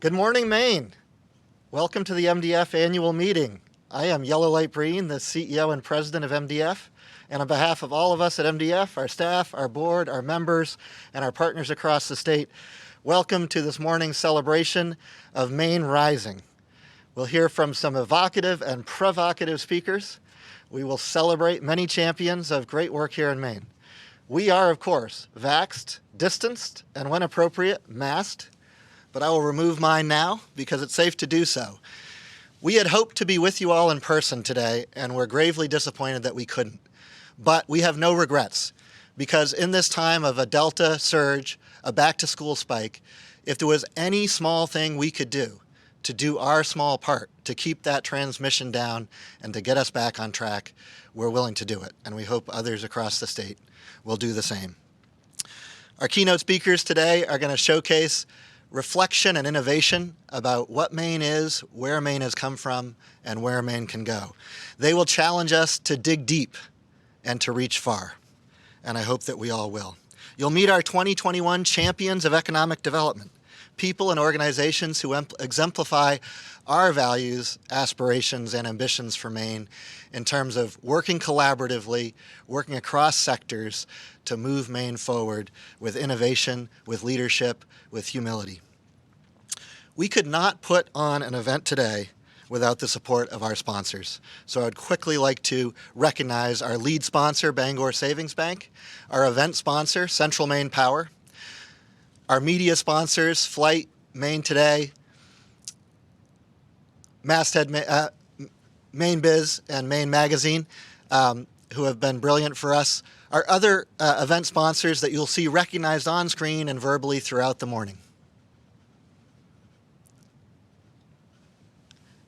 Good morning, Maine. Welcome to the MDF annual meeting. I am Yellow Light Breen, the CEO and president of MDF. And on behalf of all of us at MDF, our staff, our board, our members, and our partners across the state, welcome to this morning's celebration of Maine Rising. We'll hear from some evocative and provocative speakers. We will celebrate many champions of great work here in Maine. We are, of course, vaxxed, distanced, and when appropriate, masked. But I will remove mine now because it's safe to do so. We had hoped to be with you all in person today, and we're gravely disappointed that we couldn't. But we have no regrets, because in this time of a Delta surge, a back-to-school spike, if there was any small thing we could do to do our small part to keep that transmission down and to get us back on track, we're willing to do it, and we hope others across the state will do the same. Our keynote speakers today are going to showcase reflection and innovation about what Maine is, where Maine has come from, and where Maine can go. They will challenge us to dig deep and to reach far, and I hope that we all will. You'll meet our 2021 champions of economic development, people and organizations who exemplify our values, aspirations, and ambitions for Maine in terms of working collaboratively, working across sectors to move Maine forward with innovation, with leadership, with humility. We could not put on an event today without the support of our sponsors. So I'd quickly like to recognize our lead sponsor, Bangor Savings Bank, our event sponsor, Central Maine Power, our media sponsors, Flight, Maine Today, Masthead, Maine Biz, and Maine Magazine, who have been brilliant for us. Our other event sponsors that you'll see recognized on screen and verbally throughout the morning.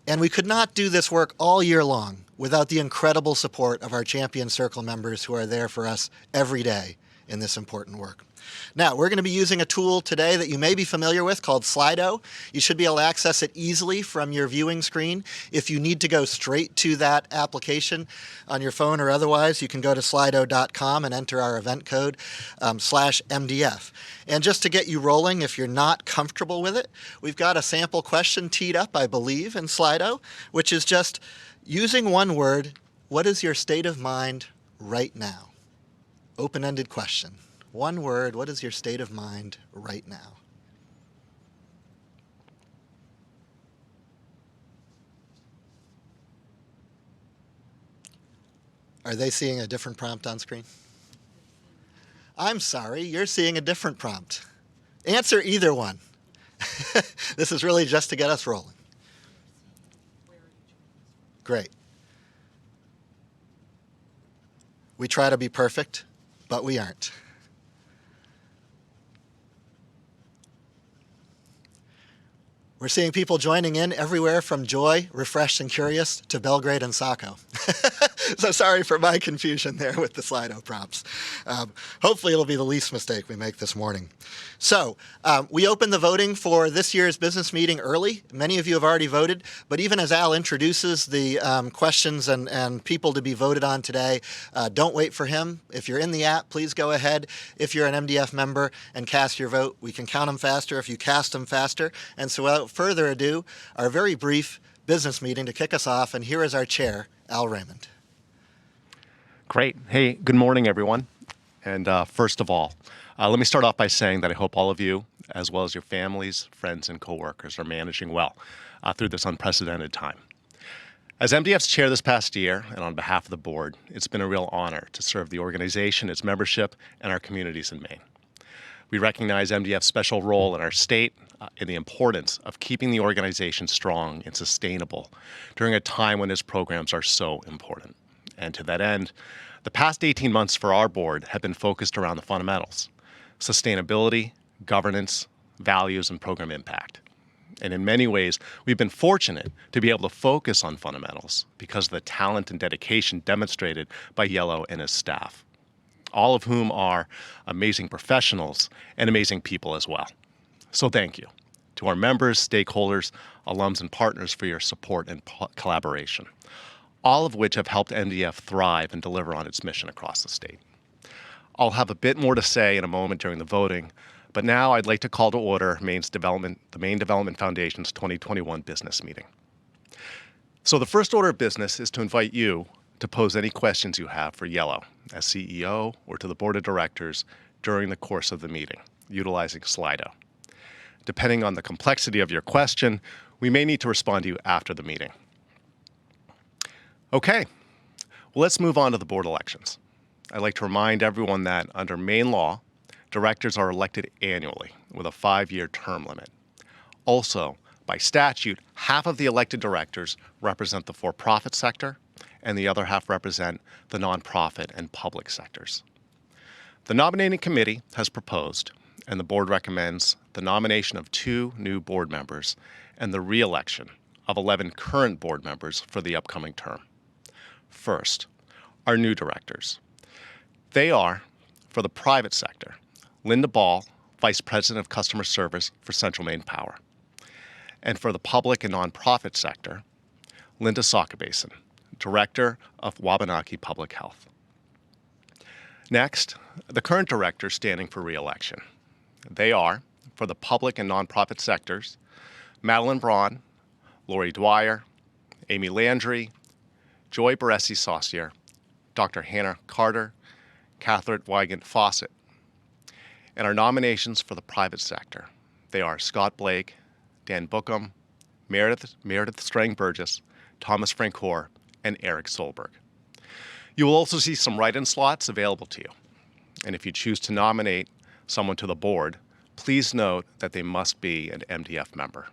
And we could not do this work all year long without the incredible support of our Champion Circle members who are there for us every day in this important work. Now, we're going to be using a tool today that you may be familiar with called Slido. You should be able to access it easily from your viewing screen. If you need to go straight to that application on your phone or otherwise, you can go to slido.com and enter our event code /MDF. And just to get you rolling, if you're not comfortable with it, we've got a sample question teed up, I believe, in Slido, which is just using one word, what is your state of mind right now? Open-ended question. One word, what is your state of mind right now? Are they seeing a different prompt on screen? I'm sorry, you're seeing a different prompt. Answer either one. This is really just to get us rolling. Great. We try to be perfect, but we aren't. We're seeing people joining in everywhere from Joy, Refreshed and Curious, to Belgrade and Saco. So sorry for my confusion there with the Slido prompts. Hopefully it'll be the least mistake we make this morning. So we opened the voting for this year's business meeting early. Many of you have already voted, but even as Al introduces the questions and people to be voted on today, don't wait for him. If you're in the app, please go ahead. If you're an MDF member and cast your vote, we can count them faster if you cast them faster. And so without further ado, our very brief business meeting to kick us off, and here is our chair, Al Raymond. Great. Hey, good morning, everyone. And first of all, let me start off by saying that I hope all of you, as well as your families, friends, and coworkers, are managing well through this unprecedented time. As MDF's chair this past year, and on behalf of the board, it's been a real honor to serve the organization, its membership, and our communities in Maine. We recognize MDF's special role in our state and the importance of keeping the organization strong and sustainable during a time when its programs are so important. And to that end, the past 18 months for our board have been focused around the fundamentals: sustainability, governance, values, and program impact. And in many ways, we've been fortunate to be able to focus on fundamentals because of the talent and dedication demonstrated by Yellow and his staff, all of whom are amazing professionals and amazing people as well. So thank you to our members, stakeholders, alums, and partners for your support and collaboration, all of which have helped MDF thrive and deliver on its mission across the state. I'll have a bit more to say in a moment during the voting, But now I'd like to call to order the Maine Development Foundation's 2021 business meeting. So the first order of business is to invite you to pose any questions you have for Yellow as CEO or to the board of directors during the course of the meeting, utilizing Slido. Depending on the complexity of your question, we may need to respond to you after the meeting. Okay, well, let's move on to the board elections. I'd like to remind everyone that under Maine law, directors are elected annually with a 5-year term limit. Also, by statute, half of the elected directors represent the for-profit sector, and the other half represent the nonprofit and public sectors. The nominating committee has proposed, and the board recommends, the nomination of 2 new board members and the re-election of 11 current board members for the upcoming term. First, our new directors. They are, for the private sector, Linda Ball, Vice President of Customer Service for Central Maine Power. And for the public and nonprofit sector, Lisa Sockabasin, Director of Wabanaki Public Health. Next, the current directors standing for re-election. They are, for the public and nonprofit sectors, Madeline Braun, Lori Dwyer, Amy Landry, Joy Baresi-Saucier, Dr. Hannah Carter, Catherine Wygant Fawcett. And our nominations for the private sector, they are Scott Blake, Dan Bookham, Meredith Strang-Burgess, Thomas Francoeur, and Eric Solberg. You will also see some write-in slots available to you. And if you choose to nominate someone to the board, please note that they must be an MDF member.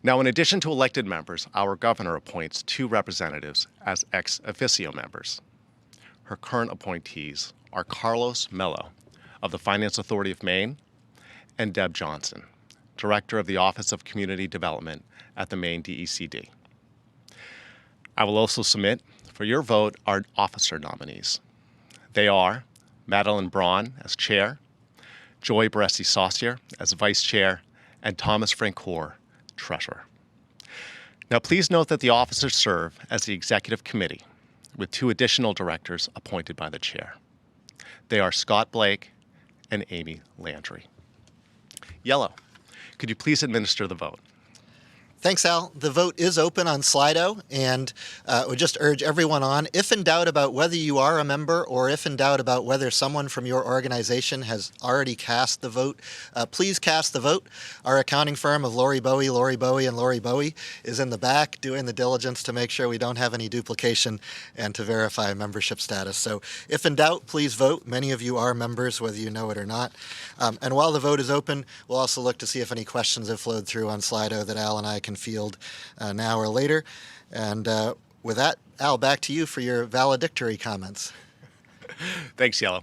Now, in addition to elected members, our governor appoints 2 representatives as ex officio members. Her current appointees are Carlos Mello of the Finance Authority of Maine and Deb Johnson, Director of the Office of Community Development at the Maine DECD. I will also submit for your vote our officer nominees. They are Madeline Braun as chair, Joy Baresi-Saucier as vice chair, and Thomas Francoeur, treasurer. Now, please note that the officers serve as the executive committee with 2 additional directors appointed by the chair. They are Scott Blake and Amy Landry. Yellow, could you please administer the vote? Thanks, Al. The vote is open on Slido, and would just urge everyone on, if in doubt about whether you are a member or if in doubt about whether someone from your organization has already cast the vote, please cast the vote. Our accounting firm of Lori Bowie, and Lori Bowie is in the back doing the diligence to make sure we don't have any duplication and to verify membership status. So if in doubt, please vote. Many of you are members, whether you know it or not. And while the vote is open, we'll also look to see if any questions have flowed through on Slido that Al and I can field now or later. And with that, Al, back to you for your valedictory comments. Thanks, Yellow.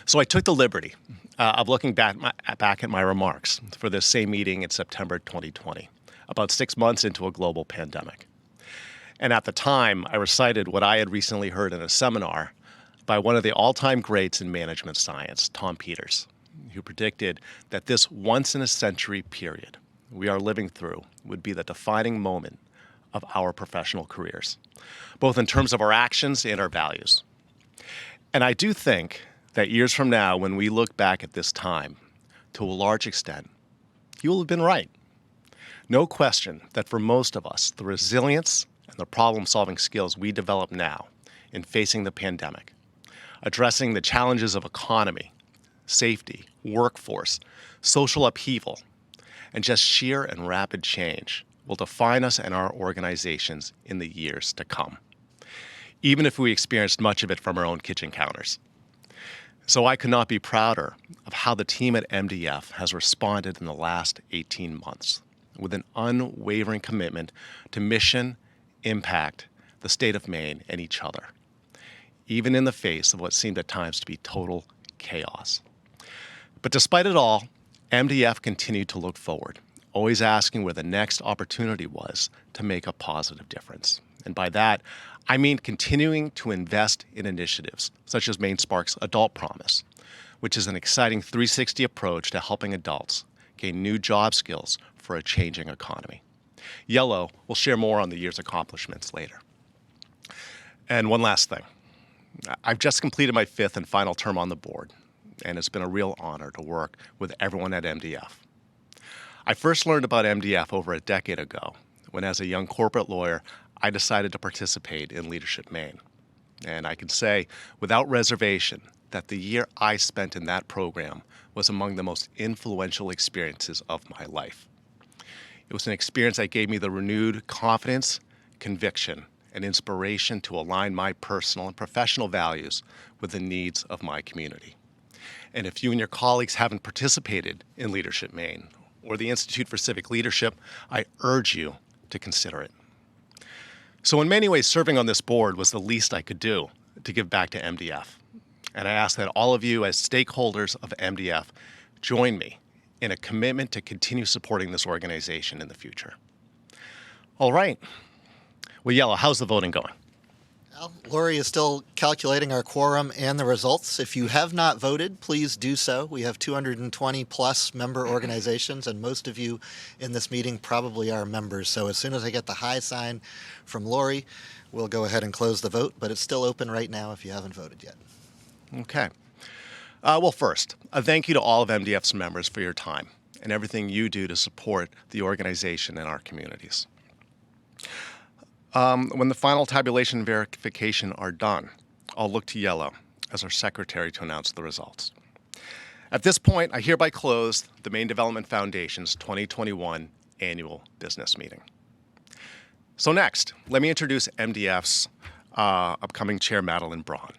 So I took the liberty of looking back at my remarks for this same meeting in September 2020, about 6 months into a global pandemic. And at the time, I recited what I had recently heard in a seminar by one of the all-time greats in management science, Tom Peters, who predicted that this once-in-a-century period we are living through would be the defining moment of our professional careers, both in terms of our actions and our values. And I do think that years from now, when we look back at this time, to a large extent, you will have been right. No question that for most of us, the resilience and the problem-solving skills we develop now in facing the pandemic, addressing the challenges of economy, safety, workforce, social upheaval, and just sheer and rapid change will define us and our organizations in the years to come, even if we experienced much of it from our own kitchen counters. So I could not be prouder of how the team at MDF has responded in the last 18 months with an unwavering commitment to mission, impact, the state of Maine, and each other, even in the face of what seemed at times to be total chaos. But despite it all, MDF continued to look forward, always asking where the next opportunity was to make a positive difference. And by that, I mean continuing to invest in initiatives such as Maine Spark's Adult Promise, which is an exciting 360 approach to helping adults gain new job skills for a changing economy. Yellow will share more on the year's accomplishments later. And one last thing. I've just completed my 5th and final term on the board. and it's been a real honor to work with everyone at MDF. I first learned about MDF over a decade ago when, as a young corporate lawyer, I decided to participate in Leadership Maine. And I can say without reservation that the year I spent in that program was among the most influential experiences of my life. It was an experience that gave me the renewed confidence, conviction, and inspiration to align my personal and professional values with the needs of my community. And if you and your colleagues haven't participated in Leadership Maine or the Institute for Civic Leadership, I urge you to consider it. So in many ways, serving on this board was the least I could do to give back to MDF. And I ask that all of you as stakeholders of MDF join me in a commitment to continue supporting this organization in the future. All right. Well, Yellow, how's the voting going? Well, Lori is still calculating our quorum and the results. If you have not voted, please do so. We have 220 plus member organizations, and most of you in this meeting probably are members. So as soon as I get the high sign from Lori, we'll go ahead and close the vote, but it's still open right now if you haven't voted yet. Okay. Well, first, a thank you to all of MDF's members for your time and everything you do to support the organization and our communities. When the final tabulation and verification are done, I'll look to Yellow as our secretary to announce the results. At this point, I hereby close the Maine Development Foundation's 2021 annual business meeting. So next, let me introduce MDF's upcoming chair, Madeline Braun.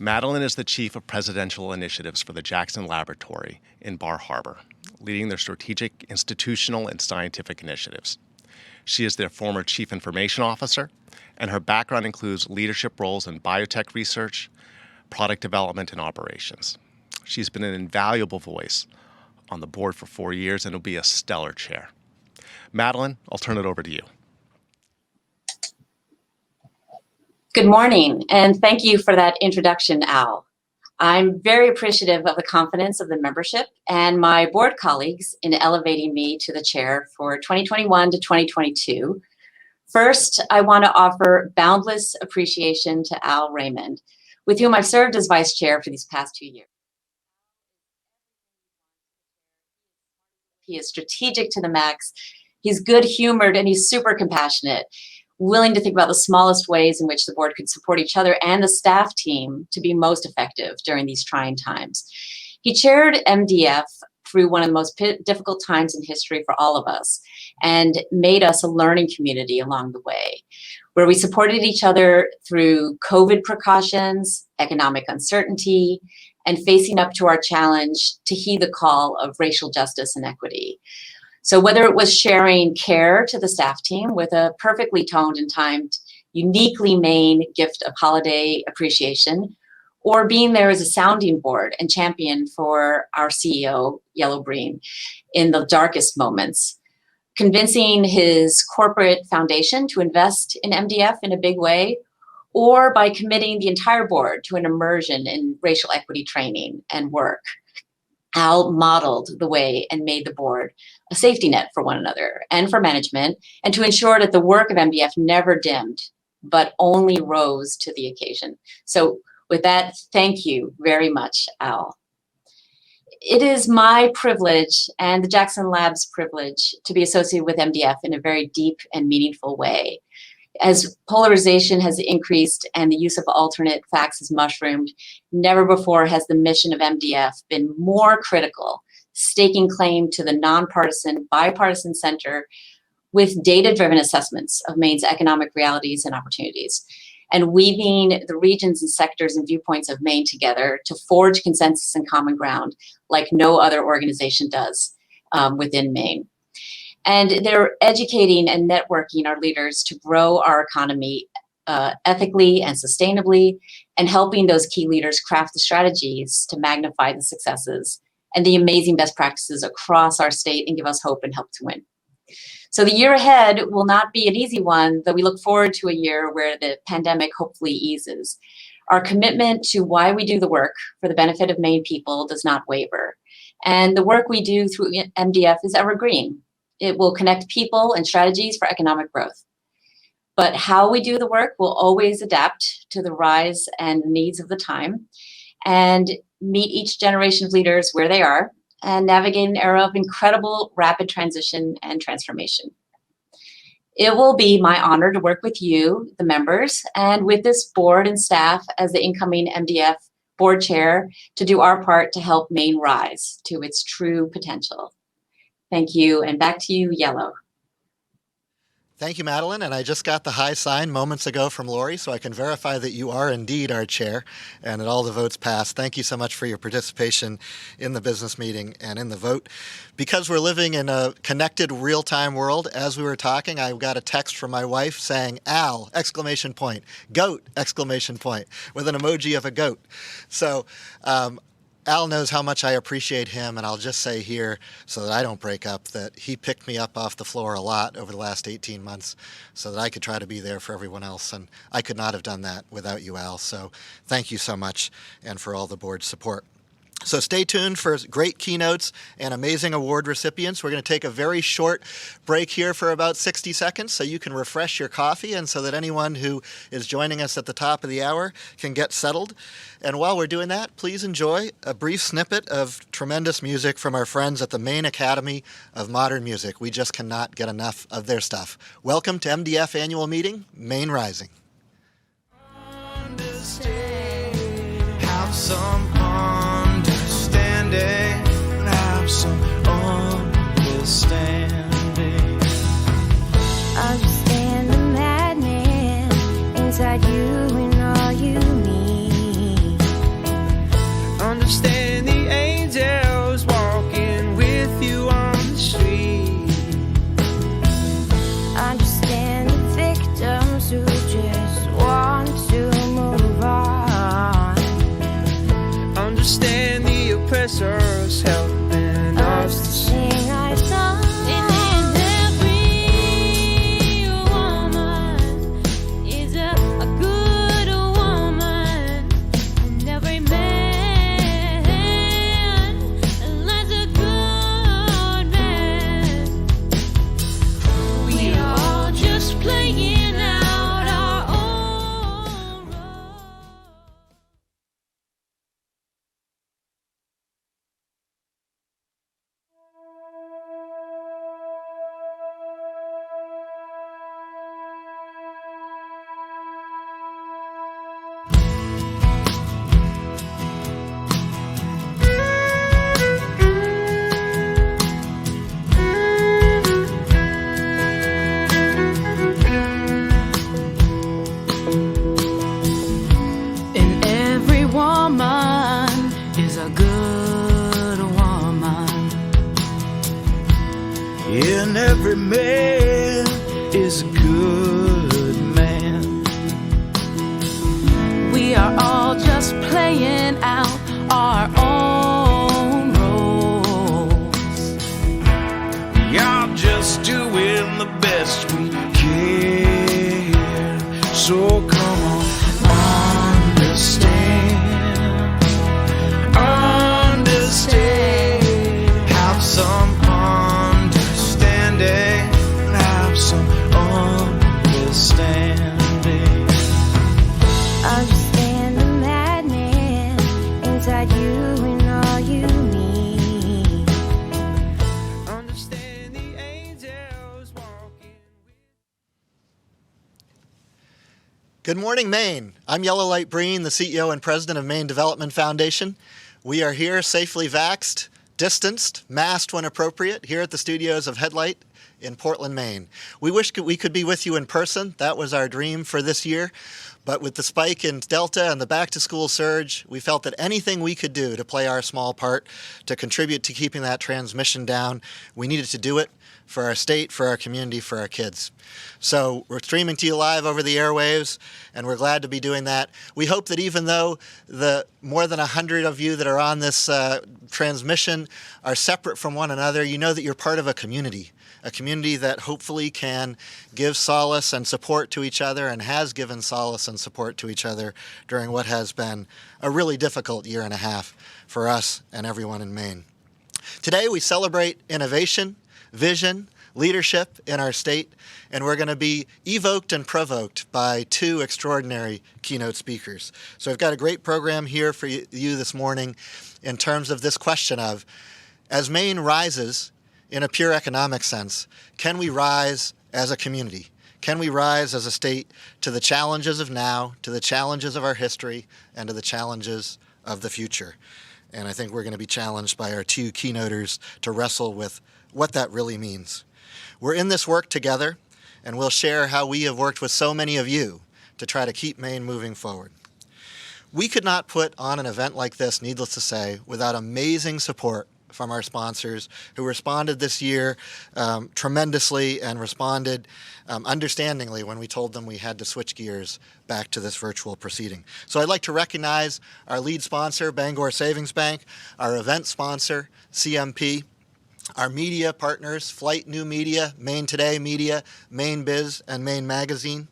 Madeline is the Chief of Presidential Initiatives for the Jackson Laboratory in Bar Harbor, leading their strategic, institutional, and scientific initiatives. She is their former Chief Information Officer, and her background includes leadership roles in biotech research, product development, and operations. She's been an invaluable voice on the board for 4 years and will be a stellar chair. Madeline, I'll turn it over to you. Good morning, and thank you for that introduction, Al. I'm very appreciative of the confidence of the membership and my board colleagues in elevating me to the chair for 2021 to 2022. First, I want to offer boundless appreciation to Al Raymond, with whom I've served as vice chair for these past 2 years. He is strategic to the max, he's good-humored, and he's super compassionate, willing to think about the smallest ways in which the board could support each other and the staff team to be most effective during these trying times. He chaired MDF through one of the most difficult times in history for all of us and made us a learning community along the way, where we supported each other through COVID precautions, economic uncertainty, and facing up to our challenge to heed the call of racial justice and equity. So whether it was sharing care to the staff team with a perfectly toned and timed, uniquely Maine gift of holiday appreciation, or being there as a sounding board and champion for our CEO, Yellow Breen, in the darkest moments, convincing his corporate foundation to invest in MDF in a big way, or by committing the entire board to an immersion in racial equity training and work. Al modeled the way and made the board a safety net for one another and for management, and to ensure that the work of MDF never dimmed, but only rose to the occasion. So with that, thank you very much, Al. It is my privilege and the Jackson Lab's privilege to be associated with MDF in a very deep and meaningful way. As polarization has increased and the use of alternate facts has mushroomed, never before has the mission of MDF been more critical, staking claim to the nonpartisan, bipartisan center with data-driven assessments of Maine's economic realities and opportunities, and weaving the regions and sectors and viewpoints of Maine together to forge consensus and common ground like no other organization does within Maine. And they're educating and networking our leaders to grow our economy ethically and sustainably, and helping those key leaders craft the strategies to magnify the successes and the amazing best practices across our state and give us hope and help to win. So the year ahead will not be an easy one, though we look forward to a year where the pandemic hopefully eases. Our commitment to why we do the work for the benefit of Maine people does not waver. And the work we do through MDF is evergreen. It will connect people and strategies for economic growth. But how we do the work will always adapt to the rise and needs of the time. and meet each generation of leaders where they are and navigate an era of incredible rapid transition and transformation. It will be my honor to work with you, the members, and with this board and staff as the incoming MDF board chair to do our part to help Maine rise to its true potential. Thank you, and back to you, Yellow. Thank you, Madeline. And I just got the high sign moments ago from Lori, so I can verify that you are indeed our chair and that all the votes passed. Thank you so much for your participation in the business meeting and in the vote. Because we're living in a connected real-time world, as we were talking, I got a text from my wife saying, "Al!" exclamation point, "Goat!" exclamation point, with an emoji of a goat. So Al knows how much I appreciate him, and I'll just say here, so that I don't break up, that he picked me up off the floor a lot over the last 18 months so that I could try to be there for everyone else, and I could not have done that without you, Al. So thank you so much, and for all the board's support. So stay tuned for great keynotes and amazing award recipients. We're going to take a very short break here for about 60 seconds so you can refresh your coffee and so that anyone who is joining us at the top of the hour can get settled. And while we're doing that, please enjoy a brief snippet of tremendous music from our friends at the Maine Academy of Modern Music. We just cannot get enough of their stuff. Welcome to MDF Annual Meeting, Maine Rising. Have some understanding, have some understanding. Understand the madman inside you and all you need. Understand the angels walking with you on the street. Understand the victims who just want to move on. Understand the oppressors helping us to Sing our song. And every woman is a good woman. And every man loves a good man. We are all just playing out our own role. And every woman is a good woman. and every man is a good man. We are all just playing out our own roles. Y'all just doing the best we can. So come on, understand, have some understanding, have some understanding. Understand the madman inside you and all you need. Understand the angels walking with. Good morning, Maine. I'm Yellow Light Breen, the CEO and President of Maine Development Foundation. We are here safely vaxxed, distanced, masked when appropriate, here at the studios of Headlight in Portland, Maine. We wish we could be with you in person. That was our dream for this year. But with the spike in Delta and the back-to-school surge, we felt that anything we could do to play our small part to contribute to keeping that transmission down, we needed to do it for our state, for our community, for our kids. So we're streaming to you live over the airwaves, and we're glad to be doing that. We hope that even though the more than 100 of you that are on this transmission are separate from one another, you know that you're part of a community that hopefully can give solace and support to each other and has given solace and support to each other during what has been a really difficult year and a half for us and everyone in Maine. Today we celebrate innovation, vision, leadership in our state, and we're going to be evoked and provoked by two extraordinary keynote speakers. So I've got a great program here for you this morning in terms of this question of, as Maine rises in a pure economic sense, can we rise as a community? Can we rise as a state to the challenges of now, to the challenges of our history, and to the challenges of the future? And I think we're going to be challenged by our two keynoters to wrestle with what that really means. We're in this work together, and we'll share how we have worked with so many of you to try to keep Maine moving forward. We could not put on an event like this, needless to say, without amazing support from our sponsors who responded this year tremendously and responded understandingly when we told them we had to switch gears back to this virtual proceeding. So I'd like to recognize our lead sponsor, Bangor Savings Bank, our event sponsor, CMP, our media partners, Flight New Media, Maine Today Media, Maine Biz, and Maine Magazine,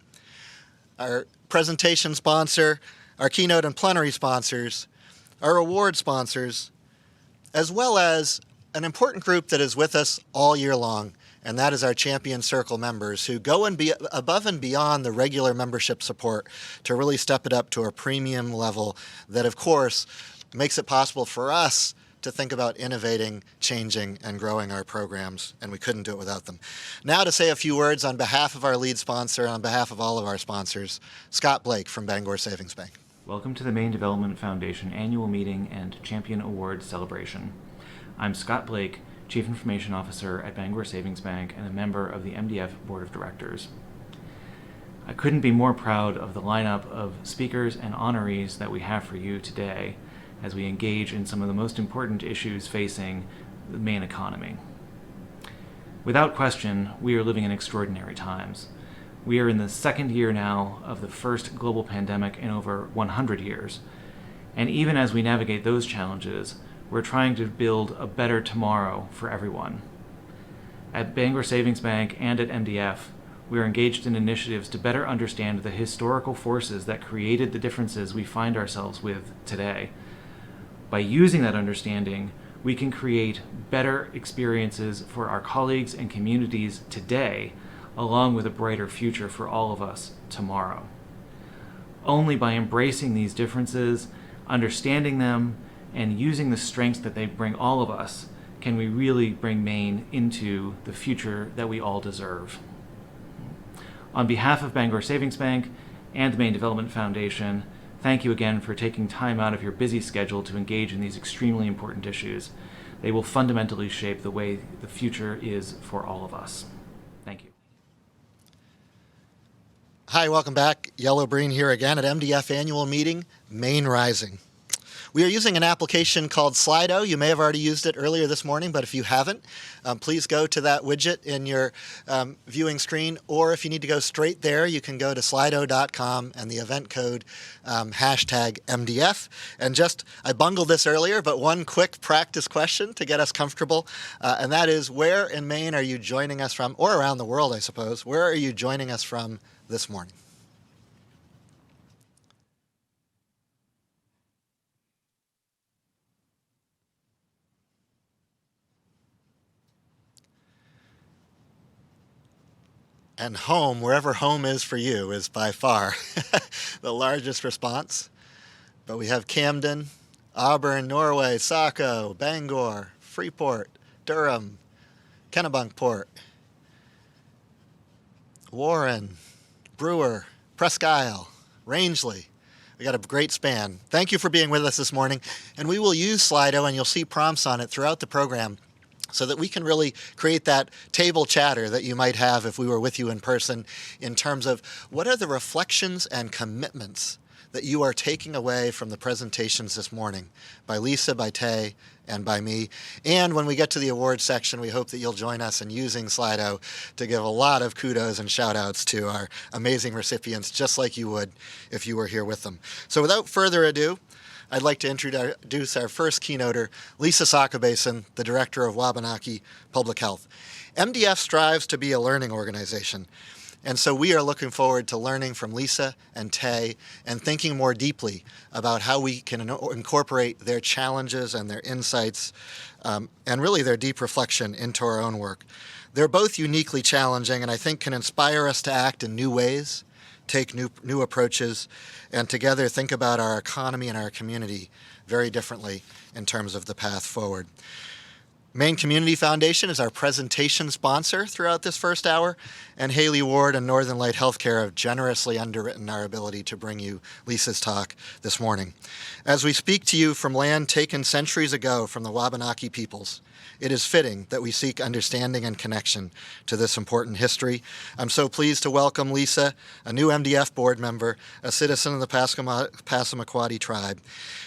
our presentation sponsor, our keynote and plenary sponsors, our award sponsors, as well as an important group that is with us all year long, and that is our Champion Circle members who go and be above and beyond the regular membership support to really step it up to a premium level that, of course, makes it possible for us to think about innovating, changing, and growing our programs, and we couldn't do it without them. Now to say a few words on behalf of our lead sponsor and on behalf of all of our sponsors, Scott Blake from Bangor Savings Bank. Welcome to the Maine Development Foundation annual meeting and Champion Award celebration. I'm Scott Blake, Chief Information Officer at Bangor Savings Bank and a member of the MDF Board of Directors. I couldn't be more proud of the lineup of speakers and honorees that we have for you today as we engage in some of the most important issues facing the Maine economy. Without question, we are living in extraordinary times. We are in the second year now of the first global pandemic in over 100 years. And even as we navigate those challenges, we're trying to build a better tomorrow for everyone. At Bangor Savings Bank and at MDF, we are engaged in initiatives to better understand the historical forces that created the differences we find ourselves with today. By using that understanding, we can create better experiences for our colleagues and communities today, along with a brighter future for all of us tomorrow. Only by embracing these differences, understanding them, and using the strengths that they bring all of us, can we really bring Maine into the future that we all deserve. On behalf of Bangor Savings Bank and the Maine Development Foundation, thank you again for taking time out of your busy schedule to engage in these extremely important issues. They will fundamentally shape the way the future is for all of us. Thank you. Hi, welcome back. Yellow Breen here again at MDF annual meeting, Maine Rising. We are using an application called Slido. You may have already used it earlier this morning, but if you haven't, please go to that widget in your viewing screen, or if you need to go straight there, you can go to slido.com and the event code hashtag MDF. And I bungled this earlier, but one quick practice question to get us comfortable, and that is, where in Maine are you joining us from, or around the world, I suppose? Where are you joining us from this morning? And home, wherever home is for you, is by far the largest response. But we have Camden, Auburn, Norway, Saco, Bangor, Freeport, Durham, Kennebunkport, Warren, Brewer, Presque Isle, Rangeley. We got a great span. Thank you for being with us this morning. And we will use Slido, and you'll see prompts on it throughout the program, so that we can really create that table chatter that you might have if we were with you in person, in terms of what are the reflections and commitments that you are taking away from the presentations this morning by Lisa, by Tae, and by me. And when we get to the awards section, we hope that you'll join us in using Slido to give a lot of kudos and shout outs to our amazing recipients, just like you would if you were here with them. So without further ado, I'd like to introduce our first keynoter, Lisa Sockabasin, the director of Wabanaki Public Health. MDF strives to be a learning organization, and so we are looking forward to learning from Lisa and Tae and thinking more deeply about how we can incorporate their challenges and their insights and really their deep reflection into our own work. They're both uniquely challenging and I think can inspire us to act in new ways, take new approaches, and together think about our economy and our community very differently in terms of the path forward. Maine Community Foundation is our presentation sponsor throughout this first hour, and Haley Ward and Northern Light Healthcare have generously underwritten our ability to bring you Lisa's talk this morning. As we speak to you from land taken centuries ago from the Wabanaki peoples, it is fitting that we seek understanding and connection to this important history. I'm so pleased to welcome Lisa, a new MDF board member, a citizen of the Passamaquoddy tribe.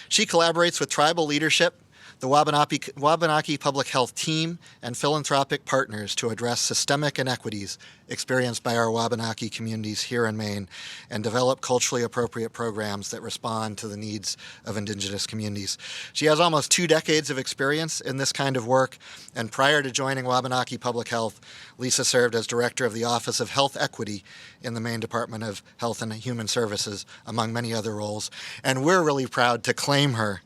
She collaborates with tribal leadership, the Wabanaki Public Health team, and philanthropic partners to address systemic inequities experienced by our Wabanaki communities here in Maine and develop culturally appropriate programs that respond to the needs of Indigenous communities. She has almost 2 decades of experience in this kind of work, and prior to joining Wabanaki Public Health, Lisa served as Director of the Office of Health Equity in the Maine Department of Health and Human Services, among many other roles. And we're really proud to claim her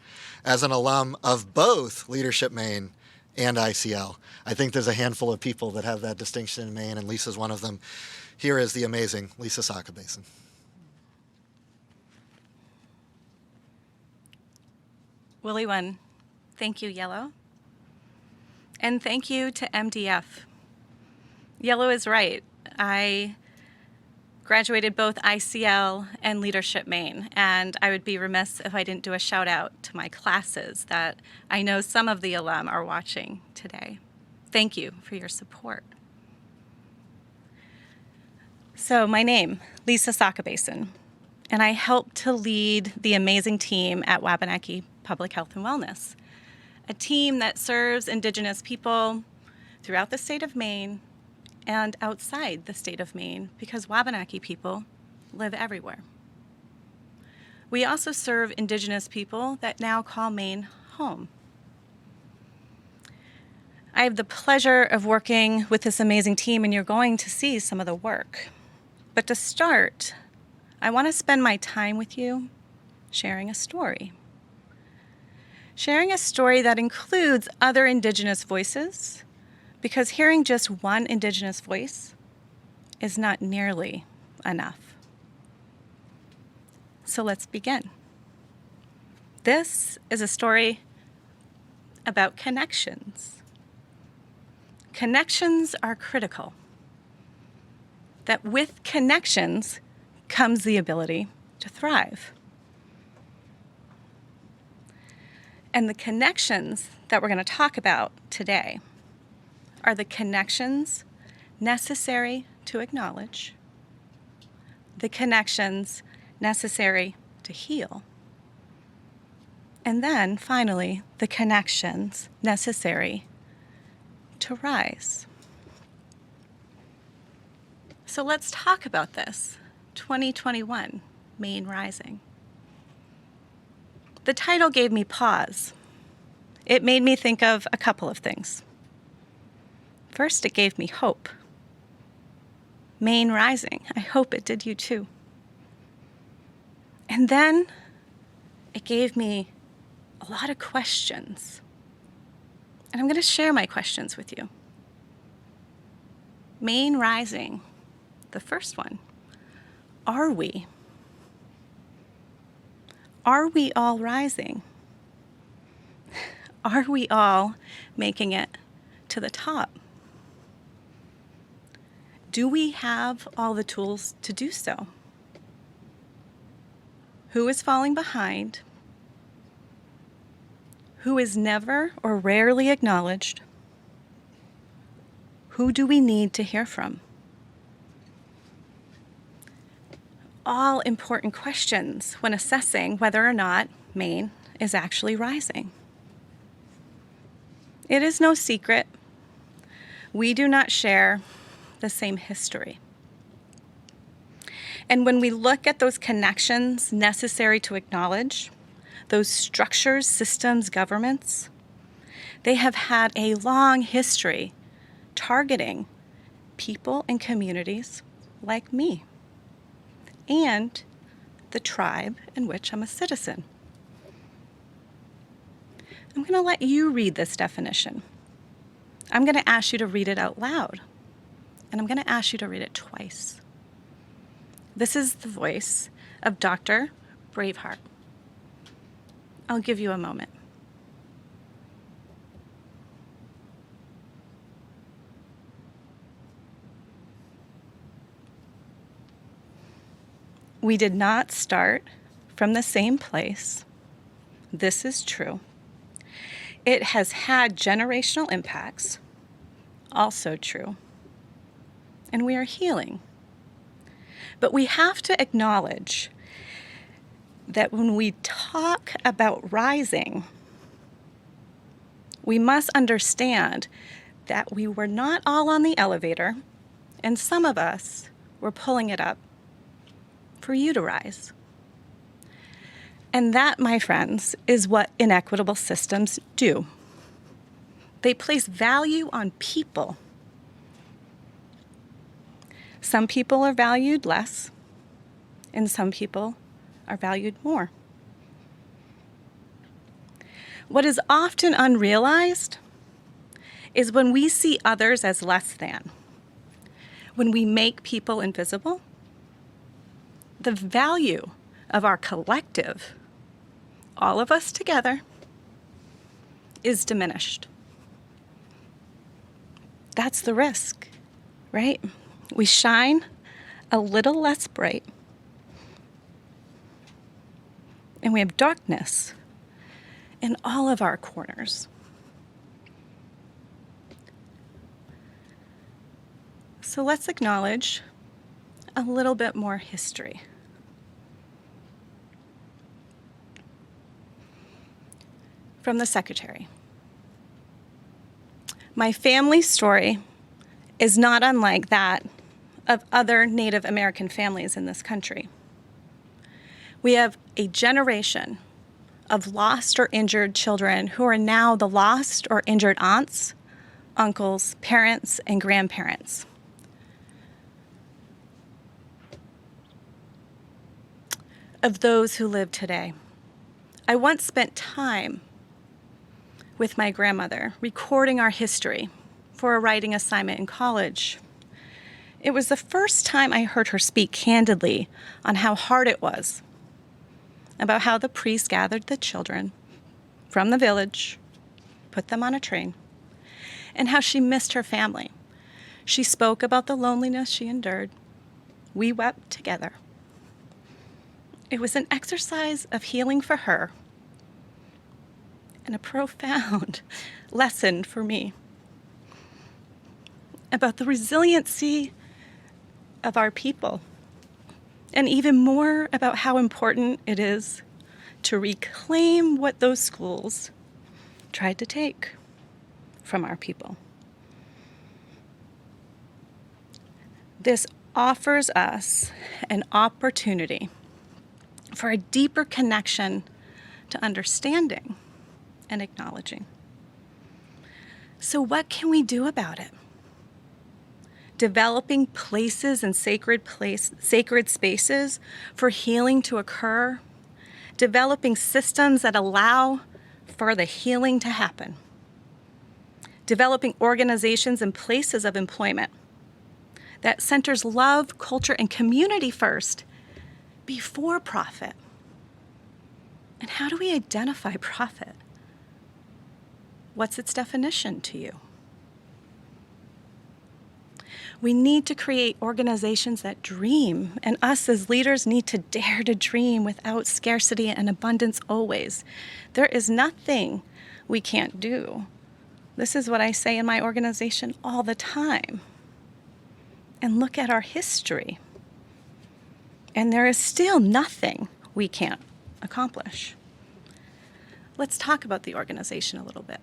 as an alum of both Leadership Maine and ICL. I think there's a handful of people that have that distinction in Maine, and Lisa's one of them. Here is the amazing Lisa Sockabasin. Willie One, thank you, Yellow. And thank you to MDF. Yellow is right. I graduated both ICL and Leadership Maine, and I would be remiss if I didn't do a shout out to my classes that I know some of the alum are watching today. Thank you for your support. So my name, Lisa Sockabasin, and I help to lead the amazing team at Wabanaki Public Health and Wellness, a team that serves Indigenous people throughout the state of Maine and outside the state of Maine, because Wabanaki people live everywhere. We also serve Indigenous people that now call Maine home. I have the pleasure of working with this amazing team, and you're going to see some of the work. But to start, I want to spend my time with you sharing a story. Sharing a story that includes other Indigenous voices, because hearing just one Indigenous voice is not nearly enough. So let's begin. This is a story about connections. Connections are critical. That with connections comes the ability to thrive. And the connections that we're going to talk about today are the connections necessary to acknowledge, the connections necessary to heal, and then finally, the connections necessary to rise. So let's talk about this. 2021, Maine Rising. The title gave me pause. It made me think of a couple of things. First, it gave me hope. Maine Rising. I hope it did you too. And then it gave me a lot of questions. And I'm going to share my questions with you. Maine Rising. The first one. Are we? Are we all rising? Are we all making it to the top? Do we have all the tools to do so? Who is falling behind? Who is never or rarely acknowledged? Who do we need to hear from? All important questions when assessing whether or not Maine is actually rising. It is no secret, we do not share the same history. And when we look at those connections necessary to acknowledge, those structures, systems, governments, they have had a long history targeting people and communities like me and the tribe in which I'm a citizen. I'm going to let you read this definition. I'm going to ask you to read it out loud and I'm going to ask you to read it twice. This is the voice of Dr. Braveheart. I'll give you a moment. We did not start from the same place. This is true. It has had generational impacts, also true. And we are healing. But we have to acknowledge that when we talk about rising, we must understand that we were not all on the elevator, and some of us were pulling it up for you to rise. And that, my friends, is what inequitable systems do. They place value on people. Some people are valued less, and some people are valued more. What is often unrealized is when we see others as less than, when we make people invisible, the value of our collective, all of us together, is diminished. That's the risk, right? We shine a little less bright, and we have darkness in all of our corners. So let's acknowledge a little bit more history. From the secretary. My family's story is not unlike that of other Native American families in this country. We have a generation of lost or injured children who are now the lost or injured aunts, uncles, parents, and grandparents. Of those who live today. I once spent time with my grandmother, recording our history for a writing assignment in college. It was the first time I heard her speak candidly on how hard it was, about how the priest gathered the children from the village, put them on a train, and how she missed her family. She spoke about the loneliness she endured. We wept together. It was an exercise of healing for her and a profound lesson for me about the resiliency of our people, and even more about how important it is to reclaim what those schools tried to take from our people. This offers us an opportunity for a deeper connection to understanding and acknowledging. So what can we do about it? Developing places and sacred spaces for healing to occur, developing systems that allow for the healing to happen, developing organizations and places of employment that centers love, culture, and community first before profit. And how do we identify profit? What's its definition to you? We need to create organizations that dream, and us as leaders need to dare to dream without scarcity and abundance always. There is nothing we can't do. This is what I say in my organization all the time. And look at our history. And there is still nothing we can't accomplish. Let's talk about the organization a little bit.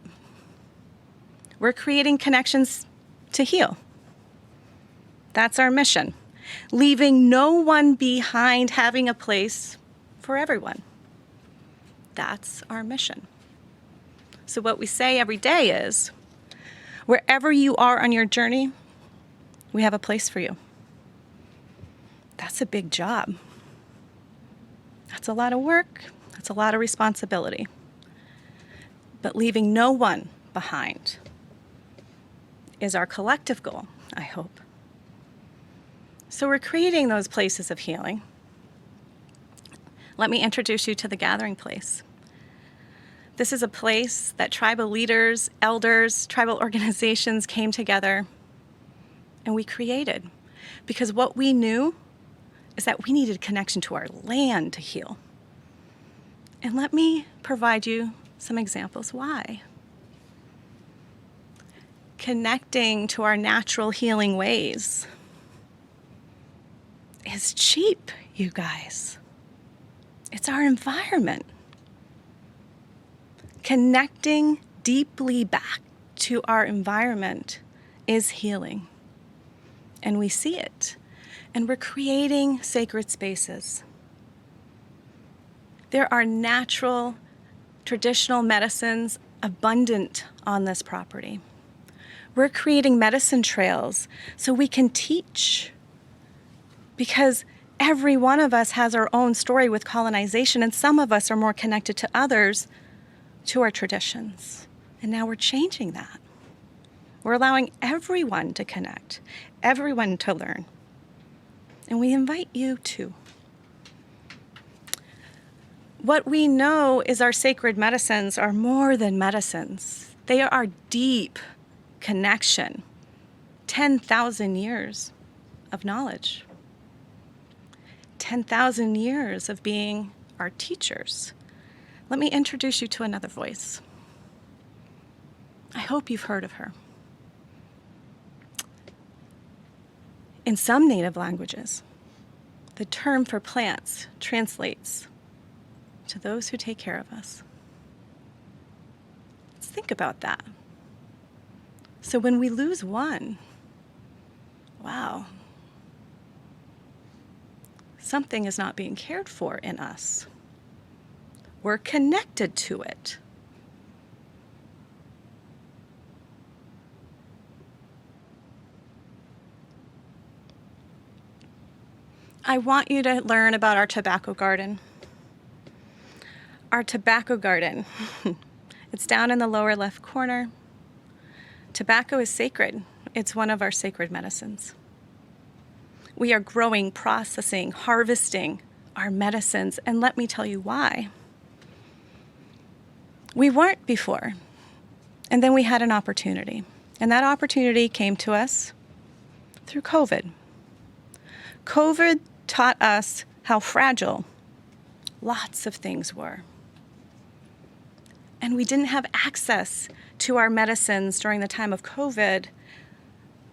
We're creating connections to heal. That's our mission. Leaving no one behind, having a place for everyone. That's our mission. So what we say every day is, wherever you are on your journey, we have a place for you. That's a big job. That's a lot of work. That's a lot of responsibility. But leaving no one behind is our collective goal, I hope. So we're creating those places of healing. Let me introduce you to the Gathering Place. This is a place that tribal leaders, elders, tribal organizations came together and we created, because what we knew is that we needed connection to our land to heal. And let me provide you some examples why. Connecting to our natural healing ways is cheap, you guys. It's our environment. Connecting deeply back to our environment is healing. And we see it. And we're creating sacred spaces. There are natural, traditional medicines abundant on this property. We're creating medicine trails so we can teach. Because every one of us has our own story with colonization, and some of us are more connected to others, to our traditions. And now we're changing that. We're allowing everyone to connect, everyone to learn. And we invite you to. What we know is our sacred medicines are more than medicines. They are deep connection, 10,000 years of knowledge, 10,000 years of being our teachers. Let me introduce you to another voice. I hope you've heard of her. In some native languages, the term for plants translates to those who take care of us. Let's think about that. So when we lose one, wow, something is not being cared for in us. We're connected to it. I want you to learn about our tobacco garden. Our tobacco garden, it's down in the lower left corner. Tobacco is sacred. It's one of our sacred medicines. We are growing, processing, harvesting our medicines, and let me tell you why. We weren't before, and then we had an opportunity, and that opportunity came to us through COVID. COVID taught us how fragile lots of things were. And we didn't have access to our medicines during the time of COVID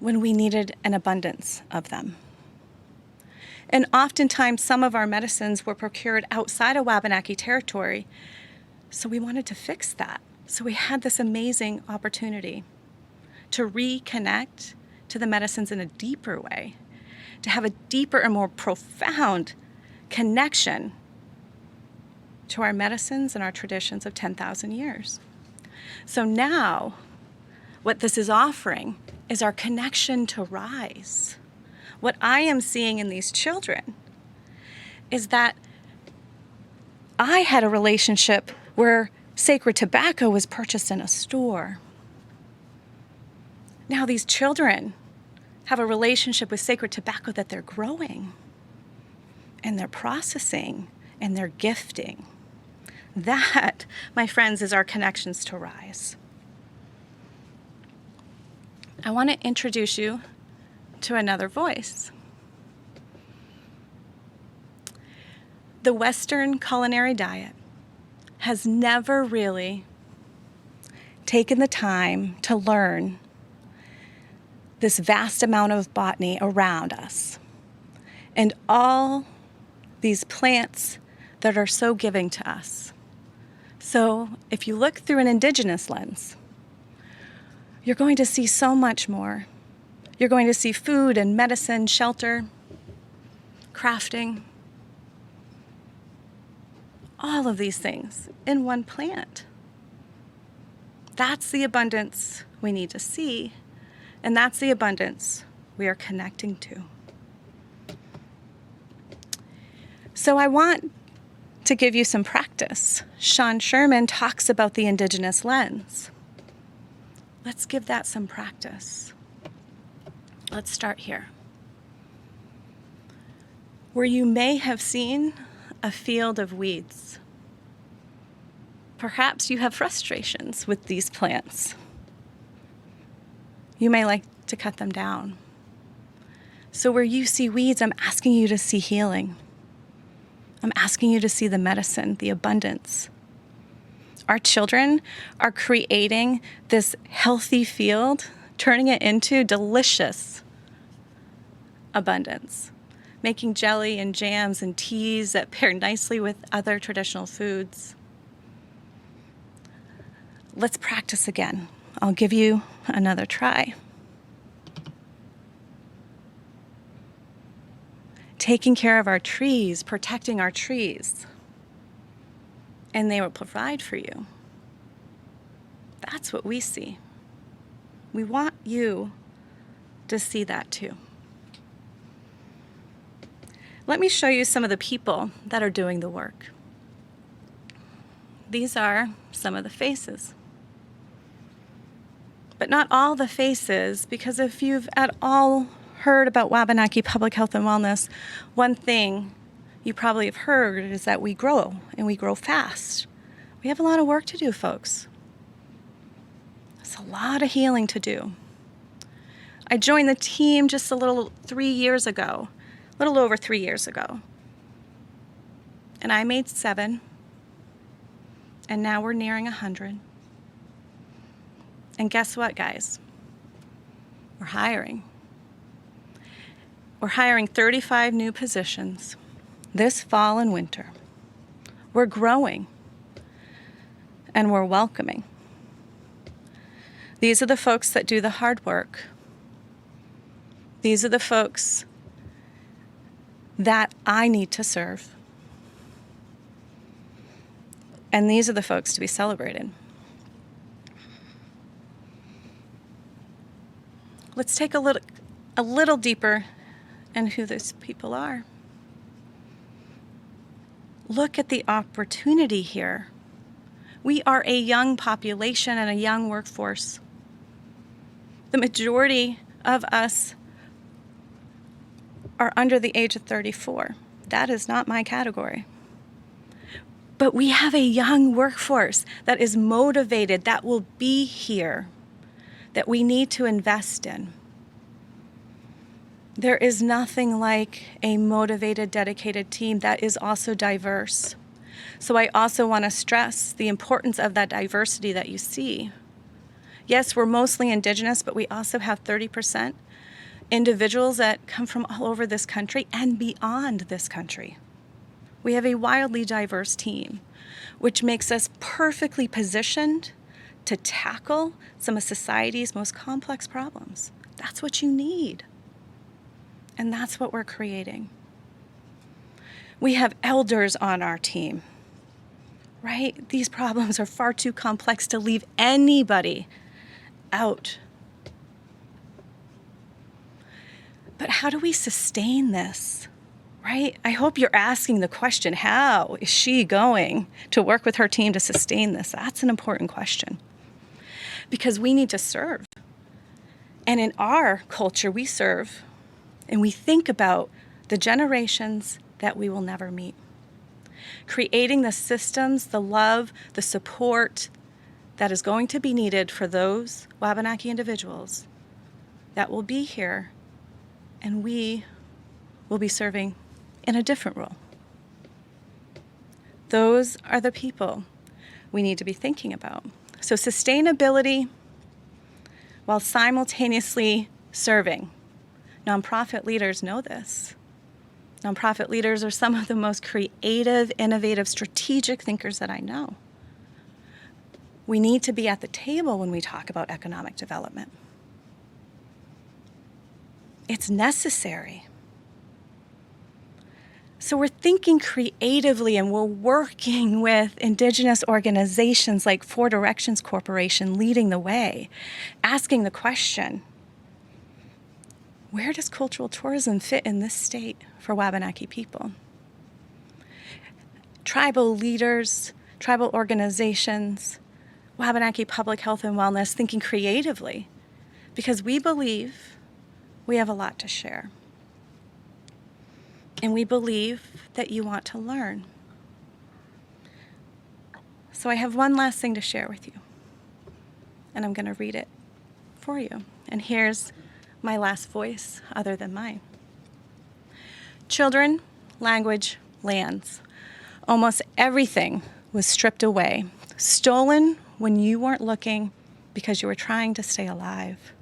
when we needed an abundance of them. And oftentimes, some of our medicines were procured outside of Wabanaki territory, so we wanted to fix that. So we had this amazing opportunity to reconnect to the medicines in a deeper way, to have a deeper and more profound connection to our medicines and our traditions of 10,000 years. So now, what this is offering is our connection to rise. What I am seeing in these children is that I had a relationship where sacred tobacco was purchased in a store. Now these children have a relationship with sacred tobacco that they're growing, and they're processing, and they're gifting. That, my friends, is our connections to rise. I want to introduce you to another voice. The Western culinary diet has never really taken the time to learn this vast amount of botany around us and all these plants that are so giving to us. So if you look through an indigenous lens, you're going to see so much more. You're going to see food and medicine, shelter, crafting, all of these things in one plant. That's the abundance we need to see, and that's the abundance we are connecting to. So I want to give you some practice. Sean Sherman talks about the indigenous lens. Let's give that some practice. Let's start here. where you may have seen a field of weeds. Perhaps you have frustrations with these plants. You may like to cut them down. So where you see weeds, I'm asking you to see healing. I'm asking you to see the medicine, the abundance. Our children are creating this healthy field, turning it into delicious abundance, making jelly and jams and teas that pair nicely with other traditional foods. Let's practice again. I'll give you another try. Taking care of our trees, protecting our trees, and they will provide for you. That's what we see. We want you to see that too. Let me show you some of the people that are doing the work. These are some of the faces. But not all the faces, because if you've at all heard about Wabanaki Public Health and Wellness, one thing you probably have heard is that we grow, and we grow fast. We have a lot of work to do, folks. It's a lot of healing to do. I joined the team just a little over 3 years ago. And I made 7, and now we're nearing 100. And guess what, guys? We're hiring. We're hiring 35 new positions this fall and winter. We're growing, and we're welcoming. These are the folks that do the hard work. These are the folks that I need to serve. And these are the folks to be celebrated. Let's take a little deeper in who those people are. Look at the opportunity here. We are a young population and a young workforce. The majority of us are under the age of 34. That is not my category. But we have a young workforce that is motivated, that will be here, that we need to invest in. There is nothing like a motivated, dedicated team that is also diverse. So I also want to stress the importance of that diversity that you see. Yes, we're mostly Indigenous, but we also have 30% individuals that come from all over this country and beyond this country. We have a wildly diverse team, which makes us perfectly positioned to tackle some of society's most complex problems. That's what you need. And that's what we're creating. We have elders on our team, right? These problems are far too complex to leave anybody out. But how do we sustain this, right? I hope you're asking the question, how is she going to work with her team to sustain this? That's an important question. Because we need to serve. And in our culture, we serve and we think about the generations that we will never meet. Creating the systems, the love, the support that is going to be needed for those Wabanaki individuals that will be here, and we will be serving in a different role. Those are the people we need to be thinking about. So sustainability while simultaneously serving. Nonprofit leaders know this. Nonprofit leaders are some of the most creative, innovative, strategic thinkers that I know. We need to be at the table when we talk about economic development. It's necessary. So we're thinking creatively, and we're working with Indigenous organizations like Four Directions Corporation leading the way, asking the question, where does cultural tourism fit in this state for Wabanaki people? Tribal leaders, tribal organizations, Wabanaki Public Health and Wellness, thinking creatively, because we believe we have a lot to share. and we believe that you want to learn. So I have one last thing to share with you, and I'm going to read it for you. And here's my last voice other than mine. Children, language, lands. Almost everything was stripped away, stolen when you weren't looking because you were trying to stay alive.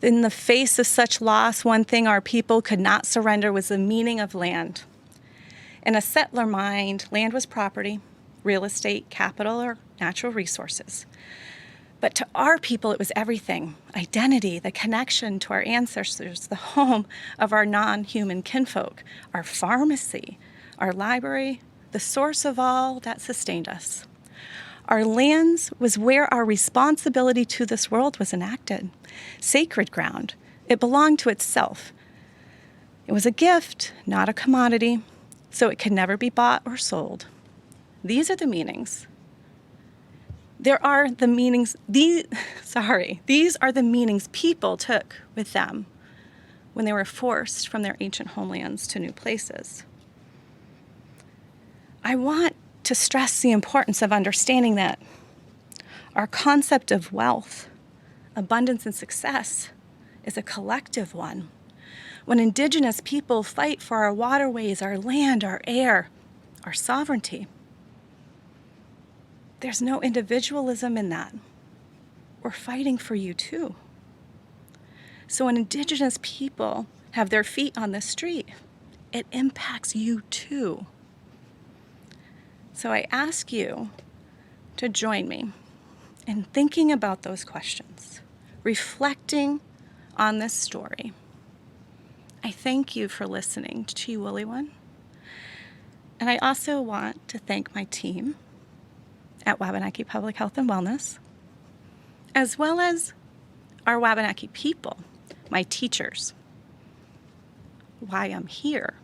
In the face of such loss, one thing our people could not surrender was the meaning of land. In a settler mind, land was property, real estate, capital, or natural resources. But to our people, it was everything: identity, the connection to our ancestors, the home of our non-human kinfolk, our pharmacy, our library, the source of all that sustained us. Our lands was where our responsibility to this world was enacted. Sacred ground. It belonged to itself. It was a gift, not a commodity, so it could never be bought or sold. These are the meanings. These are the meanings people took with them when they were forced from their ancient homelands to new places. I want to stress the importance of understanding that our concept of wealth, abundance, and success is a collective one. When Indigenous people fight for our waterways, our land, our air, our sovereignty, there's no individualism in that. We're fighting for you too. So when Indigenous people have their feet on the street, it impacts you too. So I ask you to join me in thinking about those questions, reflecting on this story. I thank you for listening to Chi Woolly One. And I also want to thank my team at Wabanaki Public Health and Wellness, as well as our Wabanaki people, my teachers, why I'm here.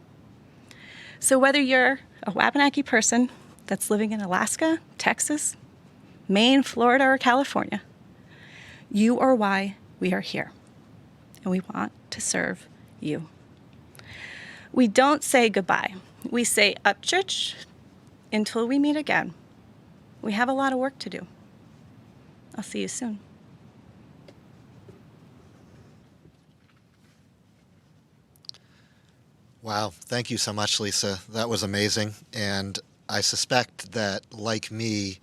So whether you're a Wabanaki person that's living in Alaska, Texas, Maine, Florida, or California, you are why we are here, and we want to serve you. We don't say goodbye. We say upchurch until we meet again. We have a lot of work to do. I'll see you soon. Wow, thank you so much, Lisa. That was amazing. And I suspect that, like me,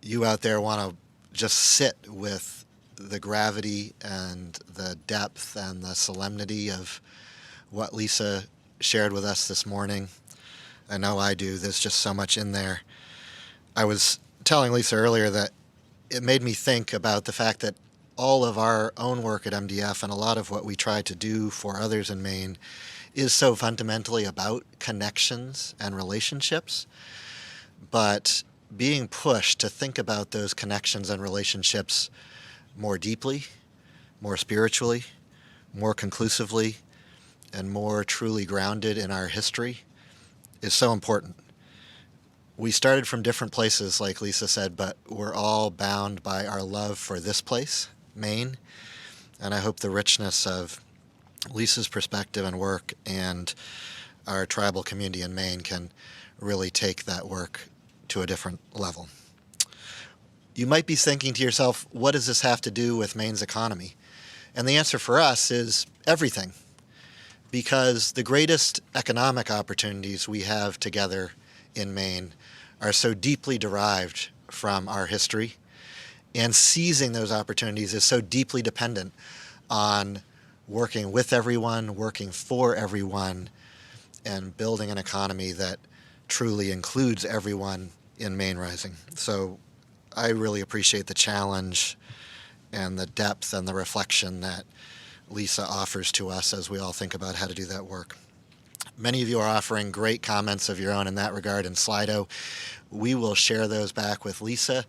you out there want to just sit with the gravity and the depth and the solemnity of what Lisa shared with us this morning. I know I do. There's just so much in there. I was telling Lisa earlier that it made me think about the fact that all of our own work at MDF and a lot of what we try to do for others in Maine is so fundamentally about connections and relationships. But being pushed to think about those connections and relationships more deeply, more spiritually, more conclusively, and more truly grounded in our history is so important. We started from different places, like Lisa said, but we're all bound by our love for this place, Maine. And I hope the richness of Lisa's perspective and work and our tribal community in Maine can really take that work to a different level. You might be thinking to yourself, what does this have to do with Maine's economy? And the answer for us is everything. Because the greatest economic opportunities we have together in Maine are so deeply derived from our history, and seizing those opportunities is so deeply dependent on working with everyone, working for everyone, and building an economy that truly includes everyone in Maine Rising. So I really appreciate the challenge and the depth and the reflection that Lisa offers to us as we all think about how to do that work. Many of you are offering great comments of your own in that regard in Slido. We will share those back with Lisa.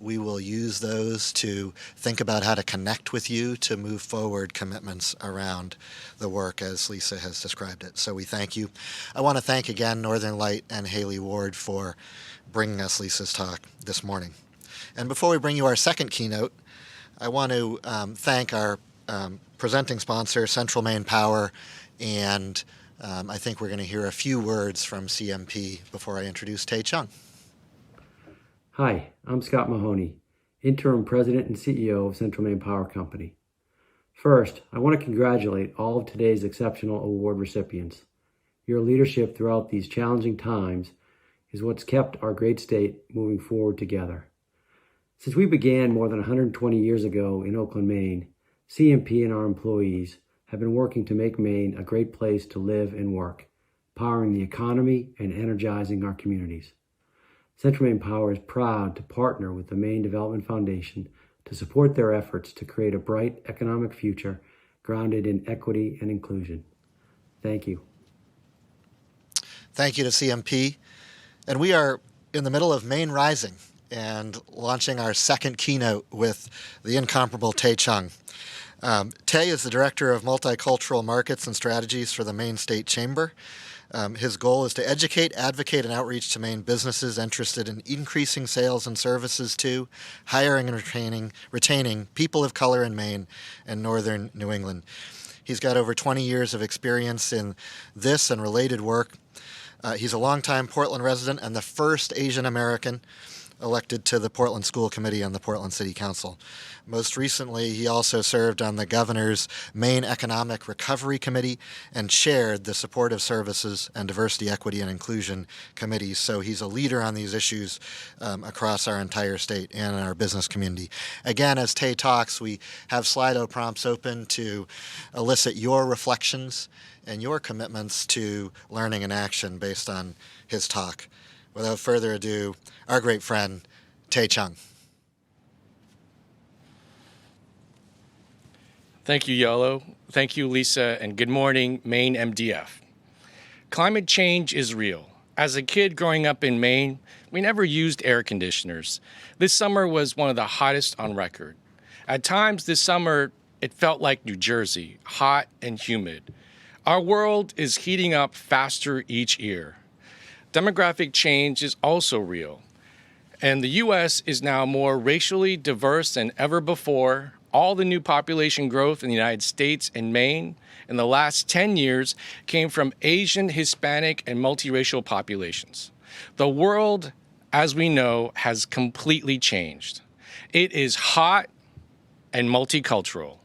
We will use those to think about how to connect with you to move forward commitments around the work as Lisa has described it. So we thank you. I want to thank again Northern Light and Haley Ward for bringing us Lisa's talk this morning. And before we bring you our second keynote, I want to thank our presenting sponsor, Central Maine Power, and I think we're going to hear a few words from CMP before I introduce Tae Chong. Hi, I'm Scott Mahoney, Interim President and CEO of Central Maine Power Company. First, I want to congratulate all of today's exceptional award recipients. Your leadership throughout these challenging times is what's kept our great state moving forward together. Since we began more than 120 years ago in Oakland, Maine, CMP and our employees have been working to make Maine a great place to live and work, powering the economy and energizing our communities. Central Maine Power is proud to partner with the Maine Development Foundation to support their efforts to create a bright economic future grounded in equity and inclusion. Thank you. Thank you to CMP. And we are in the middle of Maine Rising and launching our second keynote with the incomparable Tae Chong. Tae is the Director of Multicultural Markets and Strategies for the Maine State Chamber. His goal is to educate, advocate, and outreach to Maine businesses interested in increasing sales and services to, hiring and retaining people of color in Maine and northern New England. He's got over 20 years of experience in this and related work. He's a longtime Portland resident and the first Asian American elected to the Portland School Committee and the Portland City Council. Most recently, he also served on the Governor's Maine Economic Recovery Committee and chaired the Supportive Services and Diversity, Equity, and Inclusion Committees. So he's a leader on these issues across our entire state and in our business community. Again, as Tae talks, we have Slido prompts open to elicit your reflections and your commitments to learning and action based on his talk. Without further ado, our great friend, Tae Chong. Thank you, Yolo. Thank you, Lisa, and good morning, Maine MDF. Climate change is real. As a kid growing up in Maine, we never used air conditioners. This summer was one of the hottest on record. At times this summer, it felt like New Jersey, hot and humid. Our world is heating up faster each year. Demographic change is also real, and the U.S. is now more racially diverse than ever before. All the new population growth in the United States and Maine in the last 10 years came from Asian, Hispanic, and multiracial populations. The world, as we know, has completely changed. It is hot and multicultural,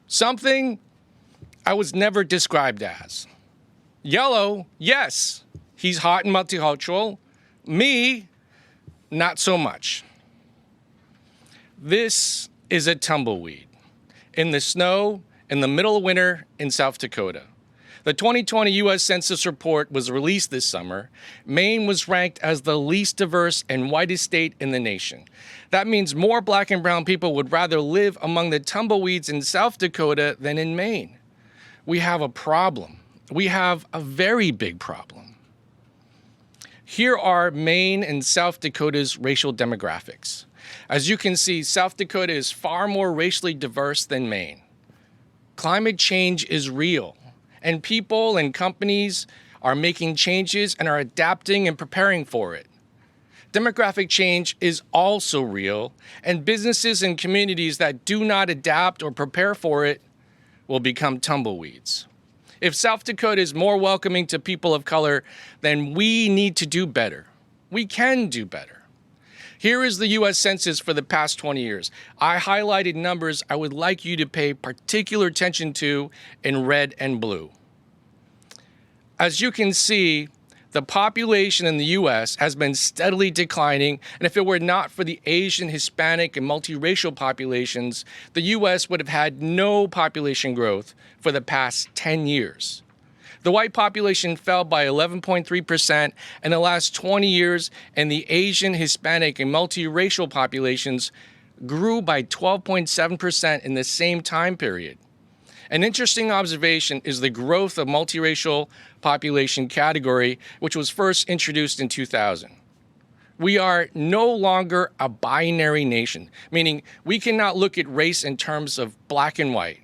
something I was never described as. Yellow, yes. He's hot and multicultural. Me, not so much. This is a tumbleweed in the snow in the middle of winter in South Dakota. The 2020 U.S. Census report was released this summer. Maine was ranked as the least diverse and whitest state in the nation. That means more black and brown people would rather live among the tumbleweeds in South Dakota than in Maine. We have a problem. We have a very big problem. Here are Maine and South Dakota's racial demographics. As you can see, South Dakota is far more racially diverse than Maine. Climate change is real, and people and companies are making changes and are adapting and preparing for it. Demographic change is also real, and businesses and communities that do not adapt or prepare for it will become tumbleweeds. If South Dakota is more welcoming to people of color, then we need to do better. We can do better. Here is the U.S. Census for the past 20 years. I highlighted numbers I would like you to pay particular attention to in red and blue. As you can see, the population in the U.S. has been steadily declining, and if it were not for the Asian, Hispanic, and multiracial populations, the U.S. would have had no population growth for the past 10 years. The white population fell by 11.3% in the last 20 years, and the Asian, Hispanic, and multiracial populations grew by 12.7% in the same time period. An interesting observation is the growth of multiracial population category, which was first introduced in 2000. We are no longer a binary nation, meaning we cannot look at race in terms of black and white.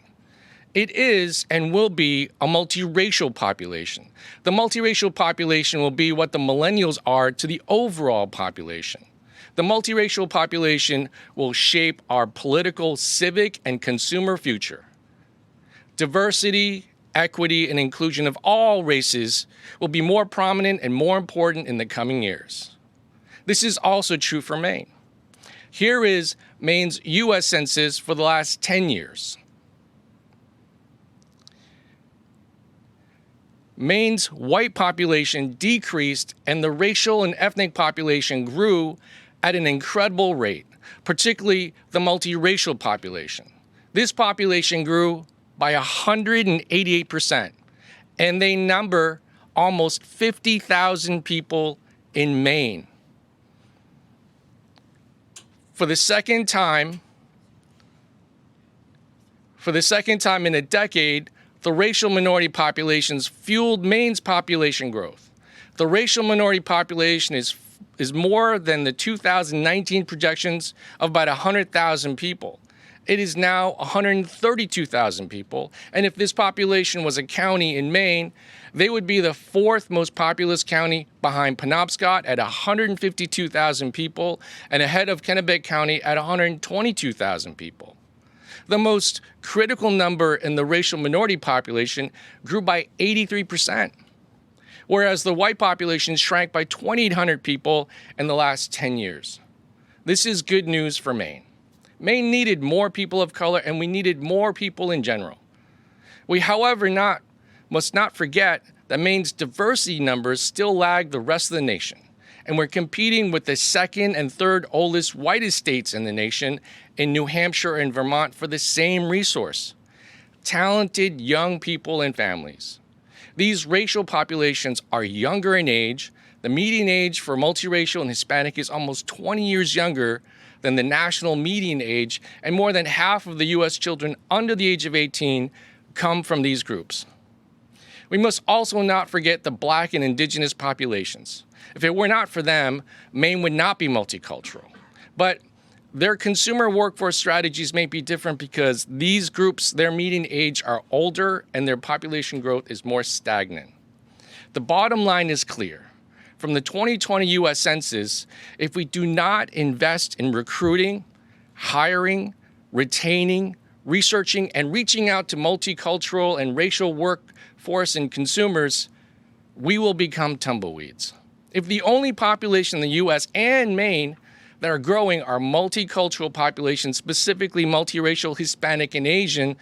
It is and will be a multiracial population. The multiracial population will be what the millennials are to the overall population. The multiracial population will shape our political, civic, and consumer future. Diversity, equity, and inclusion of all races will be more prominent and more important in the coming years. This is also true for Maine. Here is Maine's U.S. Census for the last 10 years. Maine's white population decreased and the racial and ethnic population grew at an incredible rate, particularly the multiracial population. This population grew by 188%, and they number almost 50,000 people in Maine. For the second time in a decade, the racial minority populations fueled Maine's population growth. The racial minority population is more than the 2019 projections of about 100,000 people. It is now 132,000 people, and if this population was a county in Maine, they would be the fourth most populous county behind Penobscot at 152,000 people and ahead of Kennebec County at 122,000 people. The most critical number in the racial minority population grew by 83%, whereas the white population shrank by 2,800 people in the last 10 years. This is good news for Maine. Maine needed more people of color, and we needed more people in general. We, however, must not forget that Maine's diversity numbers still lag the rest of the nation, and we're competing with the second and third oldest whitest states in the nation in New Hampshire and Vermont for the same resource: talented young people and families. These racial populations are younger in age. The median age for multiracial and Hispanic is almost 20 years younger than the national median age, and more than half of the U.S. children under the age of 18 come from these groups. We must also not forget the Black and Indigenous populations. If it were not for them, Maine would not be multicultural. But their consumer workforce strategies may be different because these groups, their median age are older and their population growth is more stagnant. The bottom line is clear. From the 2020 U.S. Census, if we do not invest in recruiting, hiring, retaining, researching, and reaching out to multicultural and racial workforce and consumers, we will become tumbleweeds. If the only population in the U.S. and Maine that are growing are multicultural populations, specifically multiracial, Hispanic, and Asian,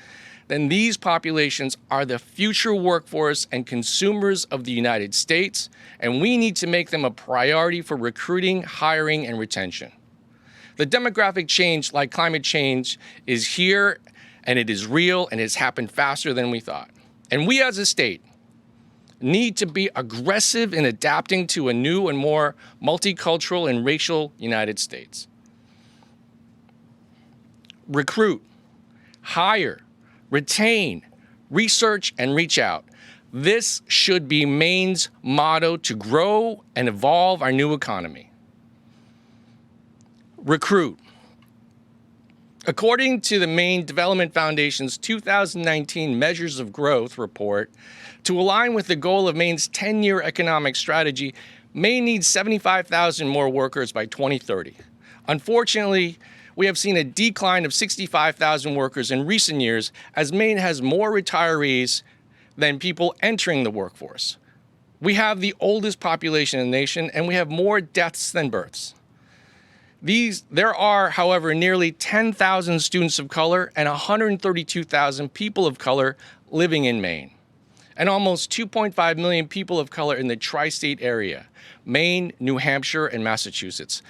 then these populations are the future workforce and consumers of the United States, and we need to make them a priority for recruiting, hiring, and retention. The demographic change, like climate change, is here, and it is real, and it's happened faster than we thought. And we as a state need to be aggressive in adapting to a new and more multicultural and racial United States. Recruit, hire, retain, research, and reach out. This should be Maine's motto to grow and evolve our new economy. Recruit. According to the Maine Development Foundation's 2019 Measures of Growth report, to align with the goal of Maine's 10-year economic strategy, Maine needs 75,000 more workers by 2030. Unfortunately, we have seen a decline of 65,000 workers in recent years as Maine has more retirees than people entering the workforce. We have the oldest population in the nation, and we have more deaths than births. There are, however, nearly 10,000 students of color and 132,000 people of color living in Maine, and almost 2.5 million people of color in the tri-state area, Maine, New Hampshire, and Massachusetts.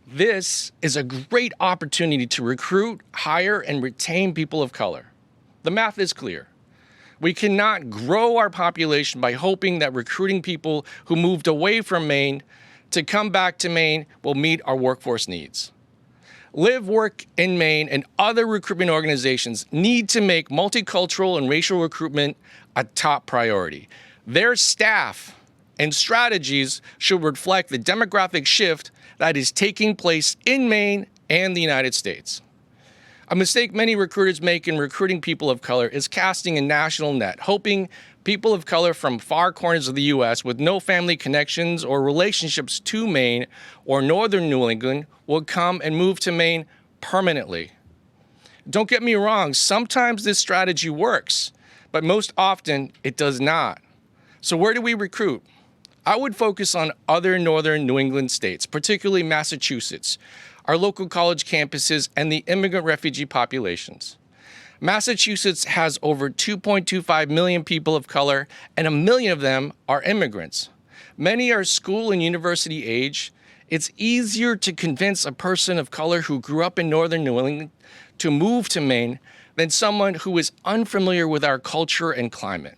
This is a great opportunity to recruit, hire, and retain people of color. The math is clear. We cannot grow our population by hoping that recruiting people who moved away from Maine to come back to Maine will meet our workforce needs. Live Work in Maine and other recruitment organizations need to make multicultural and racial recruitment a top priority. Their staff and strategies should reflect the demographic shift that is taking place in Maine and the United States. A mistake many recruiters make in recruiting people of color is casting a national net, hoping people of color from far corners of the U.S. with no family connections or relationships to Maine or northern New England will come and move to Maine permanently. Don't get me wrong, sometimes this strategy works, but most often it does not. So where do we recruit? I would focus on other northern New England states, particularly Massachusetts, our local college campuses, and the immigrant refugee populations. Massachusetts has over 2.25 million people of color, and 1 million of them are immigrants. Many are school and university age. It's easier to convince a person of color who grew up in northern New England to move to Maine than someone who is unfamiliar with our culture and climate.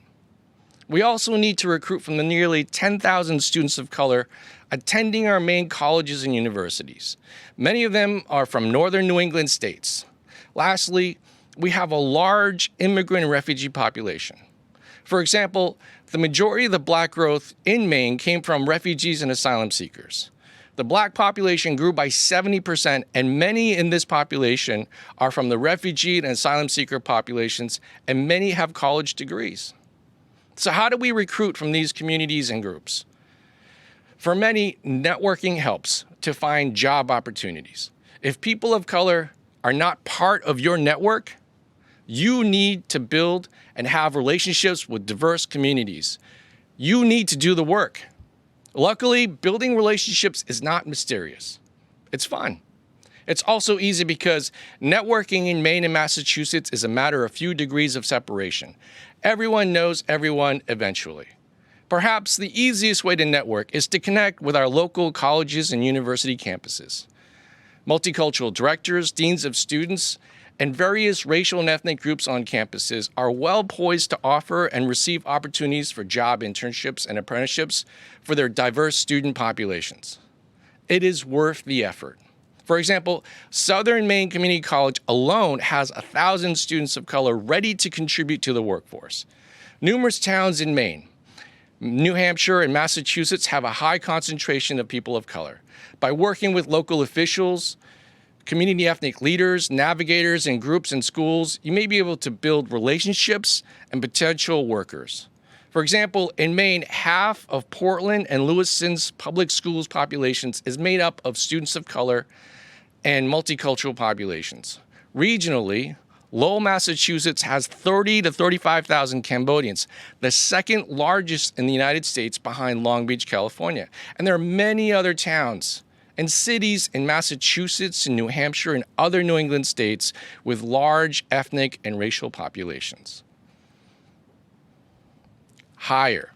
We also need to recruit from the nearly 10,000 students of color attending our Maine colleges and universities. Many of them are from northern New England states. Lastly, we have a large immigrant and refugee population. For example, the majority of the Black growth in Maine came from refugees and asylum seekers. The Black population grew by 70%, and many in this population are from the refugee and asylum seeker populations, and many have college degrees. So how do we recruit from these communities and groups? For many, networking helps to find job opportunities. If people of color are not part of your network, you need to build and have relationships with diverse communities. You need to do the work. Luckily, building relationships is not mysterious. It's fun. It's also easy because networking in Maine and Massachusetts is a matter of few degrees of separation. Everyone knows everyone eventually. Perhaps the easiest way to network is to connect with our local colleges and university campuses. Multicultural directors, deans of students, and various racial and ethnic groups on campuses are well poised to offer and receive opportunities for job internships and apprenticeships for their diverse student populations. It is worth the effort. For example, Southern Maine Community College alone has 1,000 students of color ready to contribute to the workforce. Numerous towns in Maine, New Hampshire, and Massachusetts have a high concentration of people of color. By working with local officials, community ethnic leaders, navigators, and groups in schools, you may be able to build relationships and potential workers. For example, in Maine, half of Portland and Lewiston's public schools populations is made up of students of color and multicultural populations. Regionally, Lowell, Massachusetts has 30 to 35,000 Cambodians, the second largest in the United States behind Long Beach, California. And there are many other towns and cities in Massachusetts and New Hampshire and other New England states with large ethnic and racial populations. Hire.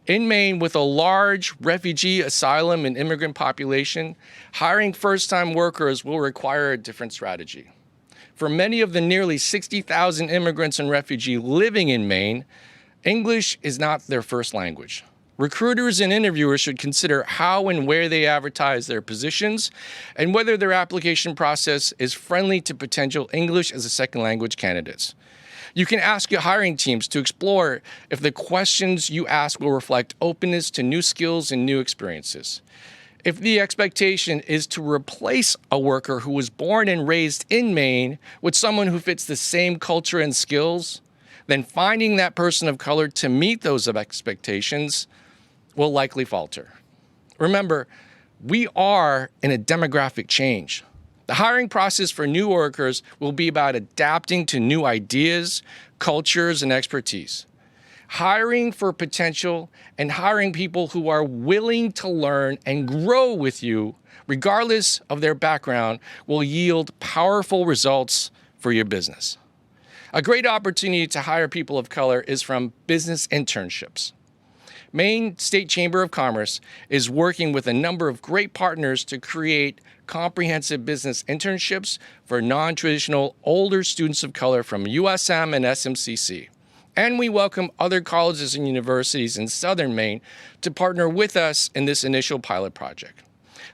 In Maine, with a large refugee, asylum, and immigrant population, hiring first-time workers will require a different strategy. For many of the nearly 60,000 immigrants and refugees living in Maine, English is not their first language. Recruiters and interviewers should consider how and where they advertise their positions and whether their application process is friendly to potential English as a second language candidates. You can ask your hiring teams to explore if the questions you ask will reflect openness to new skills and new experiences. If the expectation is to replace a worker who was born and raised in Maine with someone who fits the same culture and skills, then finding that person of color to meet those expectations will likely falter. Remember, we are in a demographic change. The hiring process for new workers will be about adapting to new ideas, cultures, and expertise. Hiring for potential and hiring people who are willing to learn and grow with you, regardless of their background, will yield powerful results for your business. A great opportunity to hire people of color is from business internships. Maine State Chamber of Commerce is working with a number of great partners to create comprehensive business internships for non-traditional older students of color from USM and SMCC. And we welcome other colleges and universities in Southern Maine to partner with us in this initial pilot project.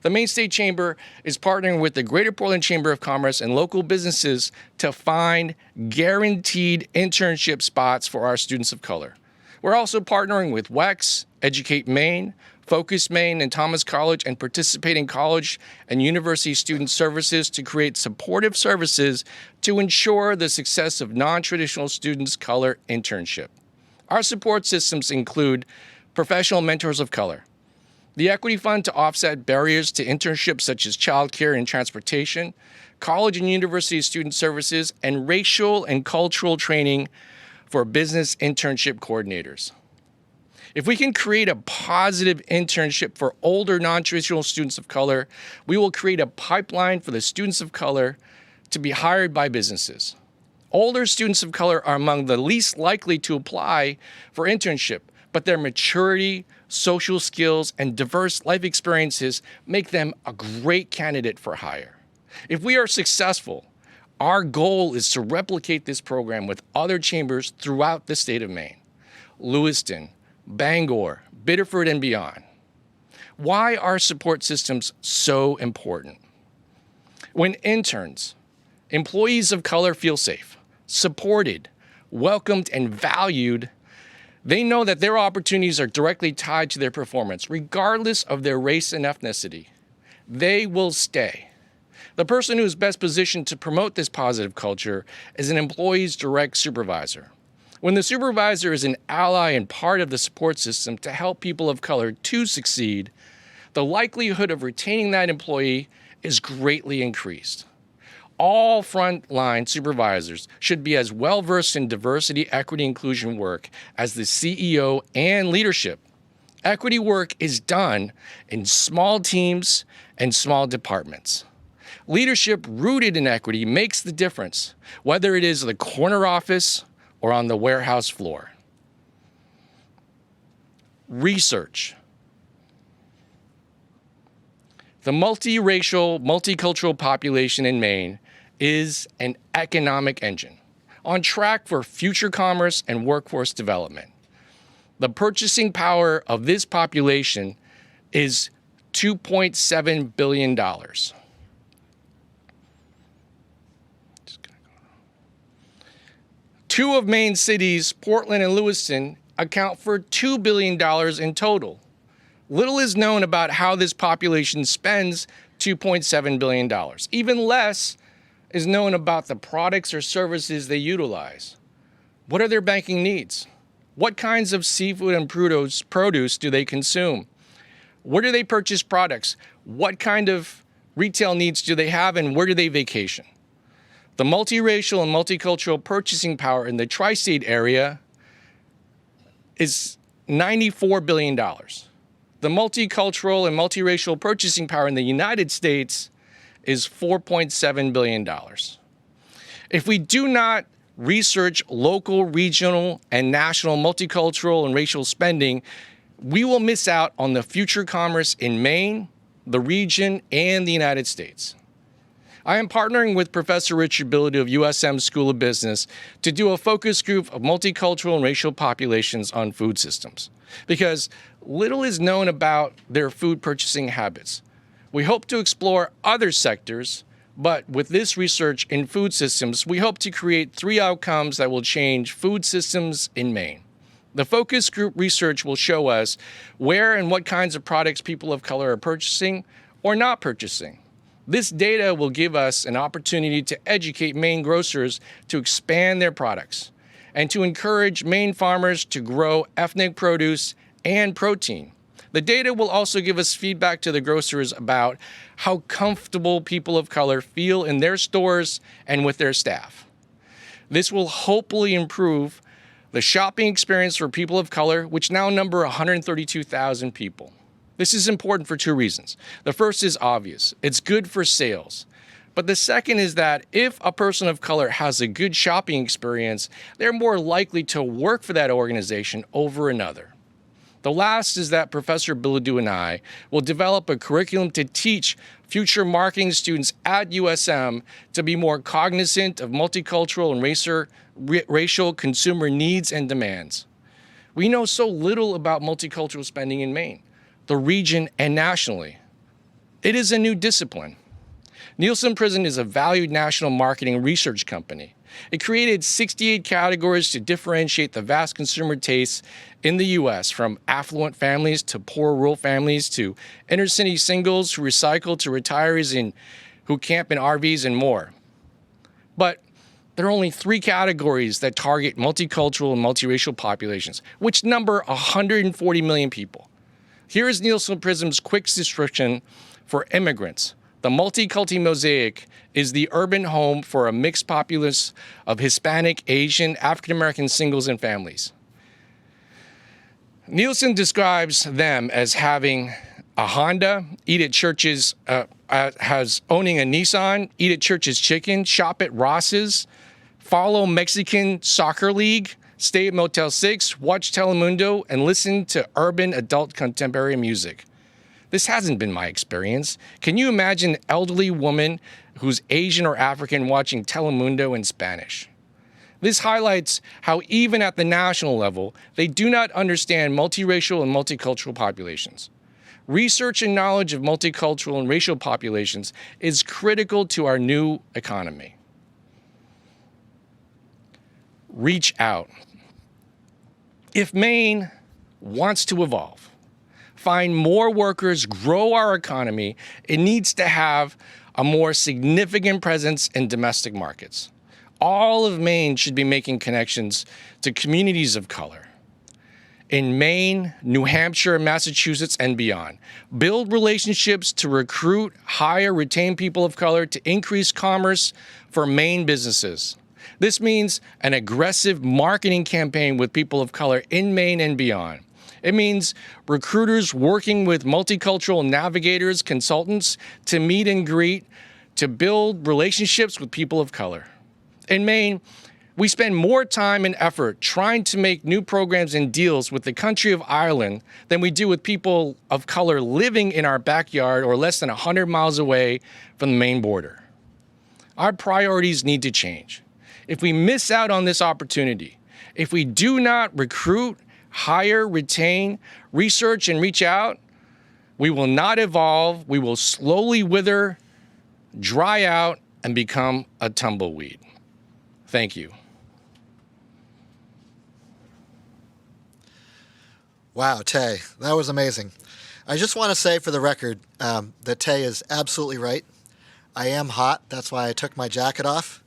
The Maine State Chamber is partnering with the Greater Portland Chamber of Commerce and local businesses to find guaranteed internship spots for our students of color. We're also partnering with WEX, Educate Maine, Focus Maine, and Thomas College and participating college and university student services to create supportive services to ensure the success of non-traditional students' color internship. Our support systems include professional mentors of color, The Equity Fund to offset barriers to internships such as childcare and transportation, college and university student services, and racial and cultural training for business internship coordinators. If we can create a positive internship for older non-traditional students of color, we will create a pipeline for the students of color to be hired by businesses. Older students of color are among the least likely to apply for internship, but their maturity, social skills, and diverse life experiences make them a great candidate for hire. If we are successful, our goal is to replicate this program with other chambers throughout the state of Maine, Lewiston, Bangor, Biddeford, and beyond. Why are support systems so important? When interns, employees of color feel safe, supported, welcomed, and valued, they know that their opportunities are directly tied to their performance, regardless of their race and ethnicity. They will stay. The person who is best positioned to promote this positive culture is an employee's direct supervisor. When the supervisor is an ally and part of the support system to help people of color to succeed, the likelihood of retaining that employee is greatly increased. All frontline supervisors should be as well-versed in diversity, equity, inclusion work as the CEO and leadership. Equity work is done in small teams and small departments. Leadership rooted in equity makes the difference, whether it is the corner office or on the warehouse floor. Research. The multiracial, multicultural population in Maine is an economic engine on track for future commerce and workforce development. The purchasing power of this population is $2.7 billion. Two of Maine's cities, Portland and Lewiston, account for $2 billion in total. Little is known about how this population spends $2.7 billion. Even less is known about the products or services they utilize. What are their banking needs? What kinds of seafood and produce do they consume? Where do they purchase products? What kind of retail needs do they have, and where do they vacation? The multiracial and multicultural purchasing power in the tri-state area is $94 billion. The multicultural and multiracial purchasing power in the United States is $4.7 billion. If we do not research local, regional, and national multicultural and racial spending, we will miss out on the future commerce in Maine, the region, and the United States. I am partnering with Professor Richard Bilodeau of USM School of Business to do a focus group of multicultural and racial populations on food systems, because little is known about their food purchasing habits. We hope to explore other sectors, but with this research in food systems, we hope to create 3 outcomes that will change food systems in Maine. The focus group research will show us where and what kinds of products people of color are purchasing or not purchasing. This data will give us an opportunity to educate Maine grocers to expand their products and to encourage Maine farmers to grow ethnic produce and protein. The data will also give us feedback to the grocers about how comfortable people of color feel in their stores and with their staff. This will hopefully improve the shopping experience for people of color, which now number 132,000 people. This is important for 2 reasons. The first is obvious. It's good for sales. But the second is that if a person of color has a good shopping experience, they're more likely to work for that organization over another. The last is that Professor Bilodeau and I will develop a curriculum to teach future marketing students at USM to be more cognizant of multicultural and racial consumer needs and demands. We know so little about multicultural spending in Maine, the region, and nationally. It is a new discipline. Nielsen Prison is a valued national marketing research company. It created 68 categories to differentiate the vast consumer tastes in the U.S., from affluent families to poor rural families to inner-city singles who recycle to retirees who camp in RVs and more. But there are only 3 categories that target multicultural and multiracial populations, which number 140 million people. Here is Nielsen Prism's quick description for immigrants. The multicultural mosaic is the urban home for a mixed populace of Hispanic, Asian, African American singles and families. Nielsen describes them as having a Honda, eat at churches, has owning a Nissan, eat at church's chicken, shop at Ross's, follow Mexican soccer league, stay at Motel 6, watch Telemundo, and listen to urban adult contemporary music. This hasn't been my experience. Can you imagine an elderly woman who's Asian or African watching Telemundo in Spanish? This highlights how even at the national level, they do not understand multiracial and multicultural populations. Research and knowledge of multicultural and racial populations is critical to our new economy. Reach out. If Maine wants to evolve, find more workers, grow our economy, it needs to have a more significant presence in domestic markets. All of Maine should be making connections to communities of color. In Maine, New Hampshire, Massachusetts, and beyond. Build relationships to recruit, hire, retain people of color to increase commerce for Maine businesses. This means an aggressive marketing campaign with people of color in Maine and beyond. It means recruiters working with multicultural navigators, consultants to meet and greet, to build relationships with people of color. In Maine, we spend more time and effort trying to make new programs and deals with the country of Ireland than we do with people of color living in our backyard or less than 100 miles away from the Maine border. Our priorities need to change. If we miss out on this opportunity, if we do not recruit, hire, retain, research, and reach out, we will not evolve, we will slowly wither, dry out, and become a tumbleweed. Thank you. Wow, Tae, that was amazing. I just want to say for the record that Tae is absolutely right. I am hot, that's why I took my jacket off.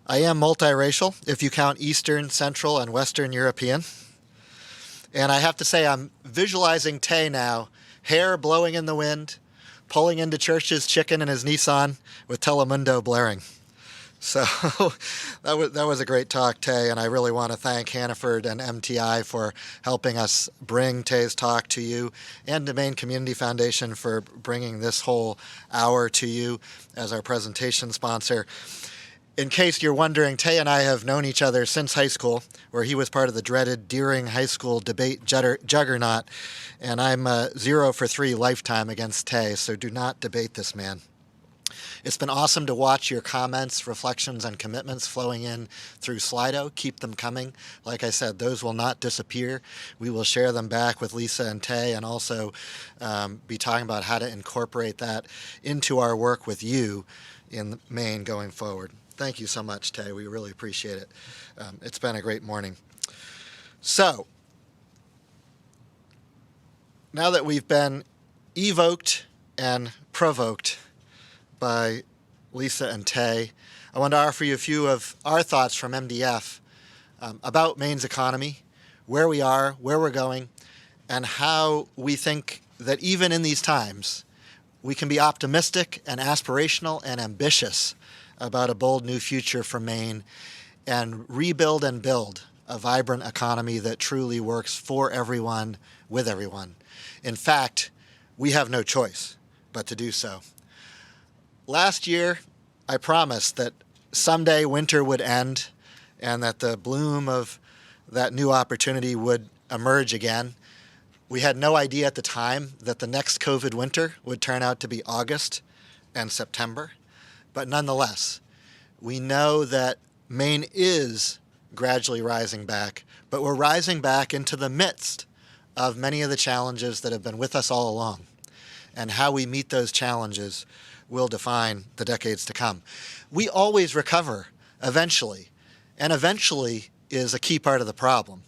I am multiracial, if you count Eastern, Central, and Western European. And I have to say, I'm visualizing Tae now, hair blowing in the wind, pulling into church's chicken in his Nissan with Telemundo blaring. So that was a great talk, Tae, and I really want to thank Hannaford and MTI for helping us bring Tae's talk to you, and the Maine Community Foundation for bringing this whole hour to you as our presentation sponsor. In case you're wondering, Tae and I have known each other since high school, where he was part of the dreaded Deering High School debate juggernaut, and I'm 0 for 3 lifetime against Tae, so do not debate this man. It's been awesome to watch your comments, reflections, and commitments flowing in through Slido. Keep them coming. Like I said, those will not disappear. We will share them back with Lisa and Tae, and also be talking about how to incorporate that into our work with you in Maine going forward. Thank you so much, Tae. We really appreciate it. It's been a great morning. So, now that we've been evoked and provoked by Lisa and Tae, I want to offer you a few of our thoughts from MDF about Maine's economy, where we are, where we're going, and how we think that even in these times, we can be optimistic and aspirational and ambitious about a bold new future for Maine and rebuild and build a vibrant economy that truly works for everyone, with everyone. In fact, we have no choice but to do so. Last year, I promised that someday winter would end and that the bloom of that new opportunity would emerge again. We had no idea at the time that the next COVID winter would turn out to be August and September. But nonetheless, we know that Maine is gradually rising back, but we're rising back into the midst of many of the challenges that have been with us all along. And how we meet those challenges will define the decades to come. We always recover eventually, and eventually is a key part of the problem.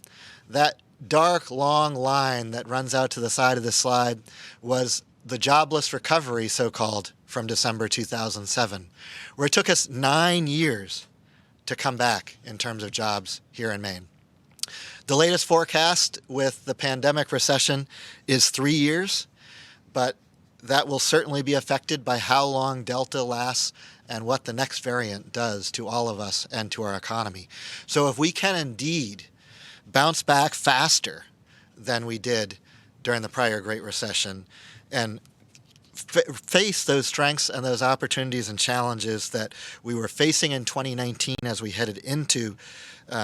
That dark, long line that runs out to the side of this slide was the jobless recovery, so-called, from December 2007, where it took us 9 years to come back in terms of jobs here in Maine. The latest forecast with the pandemic recession is 3 years, but that will certainly be affected by how long Delta lasts and what the next variant does to all of us and to our economy. So if we can indeed bounce back faster than we did during the prior Great Recession and face those strengths and those opportunities and challenges that we were facing in 2019 as we headed into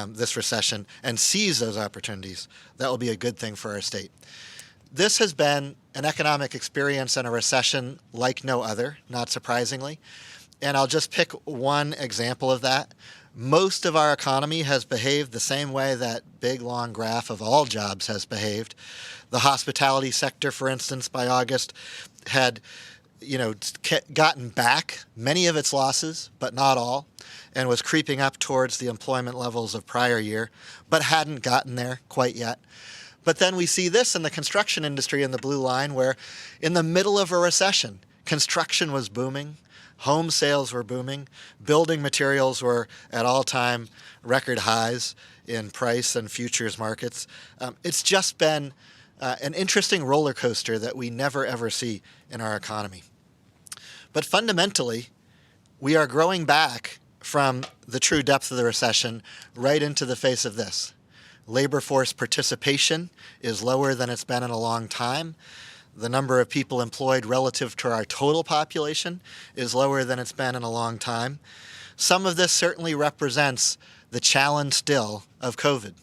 this recession and seize those opportunities, that will be a good thing for our state. This has been an economic experience in a recession like no other, not surprisingly. And I'll just pick one example of that. Most of our economy has behaved the same way that big, long graph of all jobs has behaved. The hospitality sector, for instance, by August had gotten back many of its losses, but not all, and was creeping up towards the employment levels of prior year, but hadn't gotten there quite yet. But then we see this in the construction industry in the blue line, where in the middle of a recession, construction was booming, home sales were booming, building materials were at all-time record highs in price and futures markets. It's just been an interesting roller coaster that we never ever see in our economy. But fundamentally, we are growing back from the true depth of the recession right into the face of this. Labor force participation is lower than it's been in a long time. The number of people employed relative to our total population is lower than it's been in a long time. Some of this certainly represents the challenge still of COVID.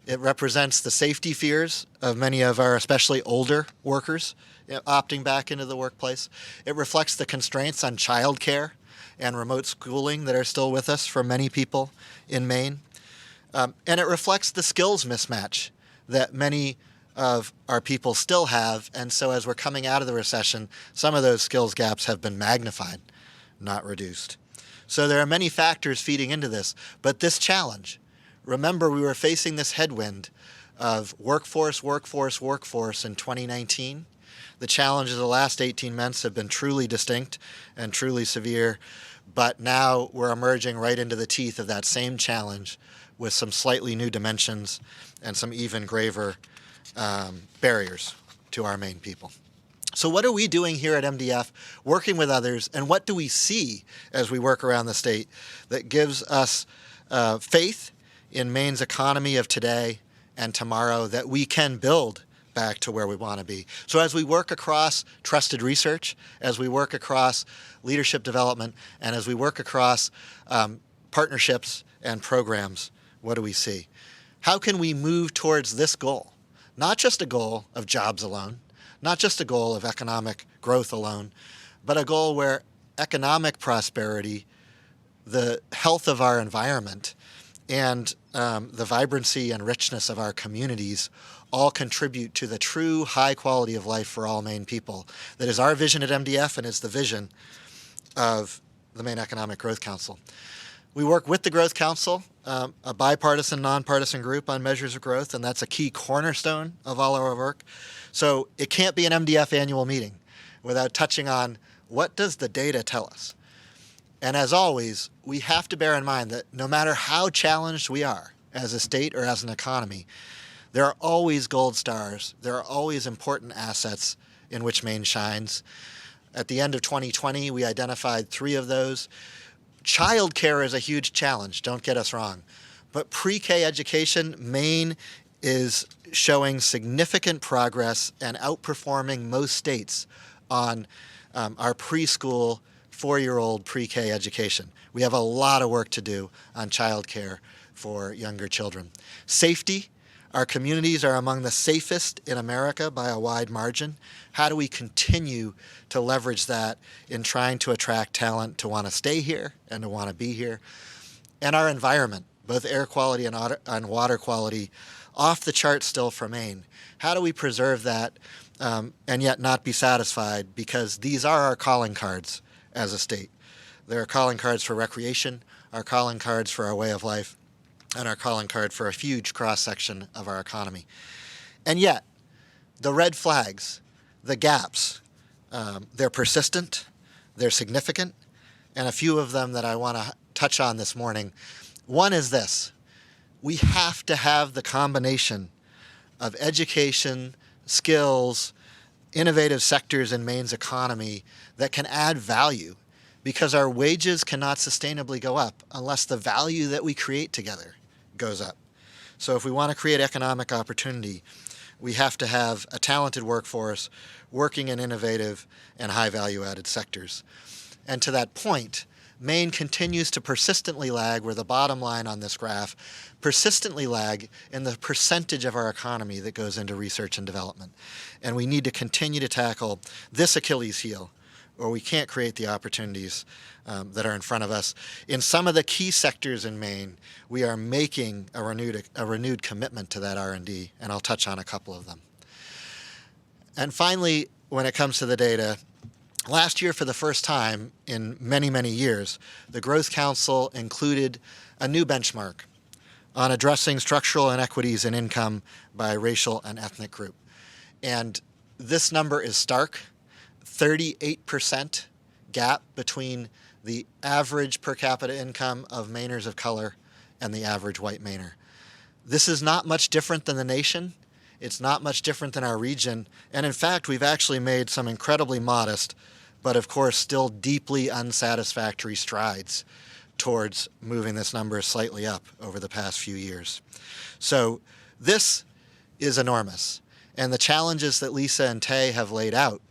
It represents the safety fears of many of our especially older workers opting back into the workplace. It reflects the constraints on childcare and remote schooling that are still with us for many people in Maine. And it reflects the skills mismatch that many of our people still have. And so as we're coming out of the recession, some of those skills gaps have been magnified, not reduced. So there are many factors feeding into this. But this challenge, remember, we were facing this headwind of workforce in 2019. The challenges of the last 18 months have been truly distinct and truly severe. But now we're emerging right into the teeth of that same challenge with some slightly new dimensions and some even graver barriers to our Maine people. So what are we doing here at MDF, working with others, and what do we see as we work around the state that gives us faith in Maine's economy of today and tomorrow, that we can build back to where we want to be? So as we work across trusted research, as we work across leadership development, and as we work across partnerships and programs, what do we see? How can we move towards this goal? Not just a goal of jobs alone, not just a goal of economic growth alone, but a goal where economic prosperity, the health of our environment, and the vibrancy and richness of our communities all contribute to the true high quality of life for all Maine people. That is our vision at MDF, and is the vision of the Maine Economic Growth Council. We work with the Growth Council, a bipartisan, nonpartisan group on measures of growth, and that's a key cornerstone of all our work. So it can't be an MDF annual meeting without touching on what does the data tell us. And as always, we have to bear in mind that no matter how challenged we are as a state or as an economy, there are always gold stars. There are always important assets in which Maine shines. At the end of 2020, we identified 3 of those. Childcare is a huge challenge, don't get us wrong. But pre-K education, Maine is showing significant progress and outperforming most states on our preschool 4-year-old pre-K education. We have a lot of work to do on childcare for younger children. Safety, our communities are among the safest in America by a wide margin. How do we continue to leverage that in trying to attract talent to want to stay here and to want to be here? And our environment, both air quality and water quality, off the charts still for Maine. How do we preserve that and yet not be satisfied? Because these are our calling cards as a state. They're our calling cards for recreation, our calling cards for our way of life, and our calling card for a huge cross-section of our economy. And yet, the red flags, the gaps, they're persistent, they're significant, and a few of them that I want to touch on this morning. One is this: We have to have the combination of education, skills, innovative sectors in Maine's economy that can add value, because our wages cannot sustainably go up unless the value that we create together goes up. So if we want to create economic opportunity, we have to have a talented workforce working in innovative and high value-added sectors. And to that point, Maine continues to persistently lag, where the bottom line on this graph, persistently lag in the percentage of our economy that goes into research and development. And we need to continue to tackle this Achilles heel, or we can't create the opportunities that are in front of us. In some of the key sectors in Maine, we are making a renewed commitment to that R&D, and I'll touch on a couple of them. And finally, when it comes to the data, last year, for the first time in many, many years, the Growth Council included a new benchmark on addressing structural inequities in income by racial and ethnic group. And this number is stark. 38% gap between the average per capita income of Mainers of color and the average white Mainer. This is not much different than the nation. It's not much different than our region. And in fact, we've actually made some incredibly modest, but of course still deeply unsatisfactory strides towards moving this number slightly up over the past few years. So this is enormous. And the challenges that Lisa and Tae have laid out,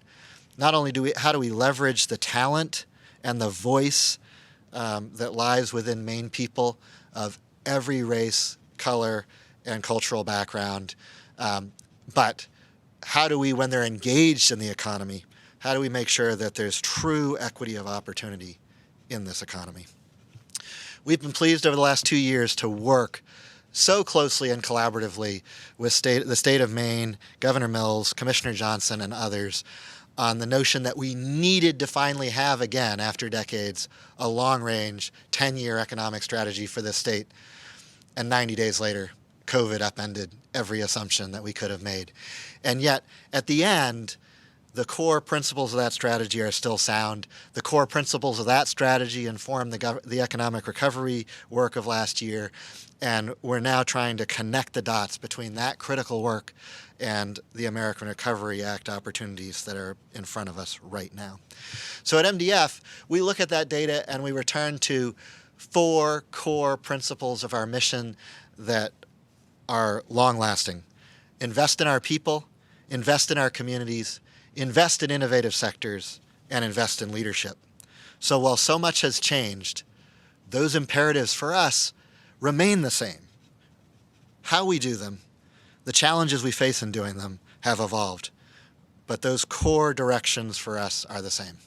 not only how do we leverage the talent and the voice that lies within Maine people of every race, color, and cultural background, but how do we, when they're engaged in the economy, how do we make sure that there's true equity of opportunity in this economy? We've been pleased over the last 2 years to work so closely and collaboratively with the state of Maine, Governor Mills, Commissioner Johnson, and others on the notion that we needed to finally have, again, after decades, a long-range, 10-year economic strategy for this state. And 90 days later, COVID upended every assumption that we could have made. And yet, at the end, the core principles of that strategy are still sound. The core principles of that strategy informed the economic recovery work of last year, and we're now trying to connect the dots between that critical work and the American Recovery Act opportunities that are in front of us right now. So at MDF, we look at that data and we return to 4 core principles of our mission that are long-lasting. Invest in our people, invest in our communities, invest in innovative sectors, and invest in leadership. So while so much has changed, those imperatives for us remain the same. How we do them, the challenges we face in doing them, have evolved, but those core directions for us are the same.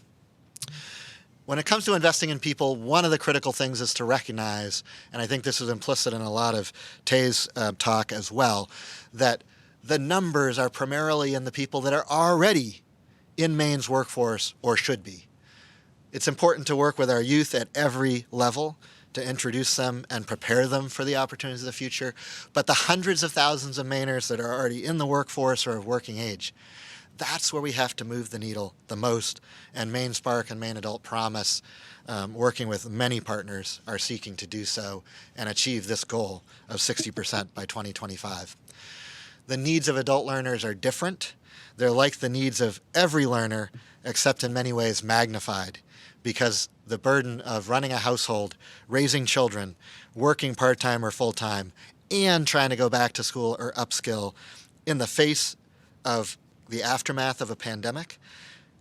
When it comes to investing in people, one of the critical things is to recognize, and I think this is implicit in a lot of Tae's talk as well, that the numbers are primarily in the people that are already in Maine's workforce or should be. It's important to work with our youth at every level to introduce them and prepare them for the opportunities of the future. But the hundreds of thousands of Mainers that are already in the workforce or of working age, that's where we have to move the needle the most. And Maine Spark and Maine Adult Promise, working with many partners, are seeking to do so and achieve this goal of 60% by 2025. The needs of adult learners are different. They're like the needs of every learner, except in many ways magnified, because the burden of running a household, raising children, working part-time or full-time, and trying to go back to school or upskill in the face of the aftermath of a pandemic,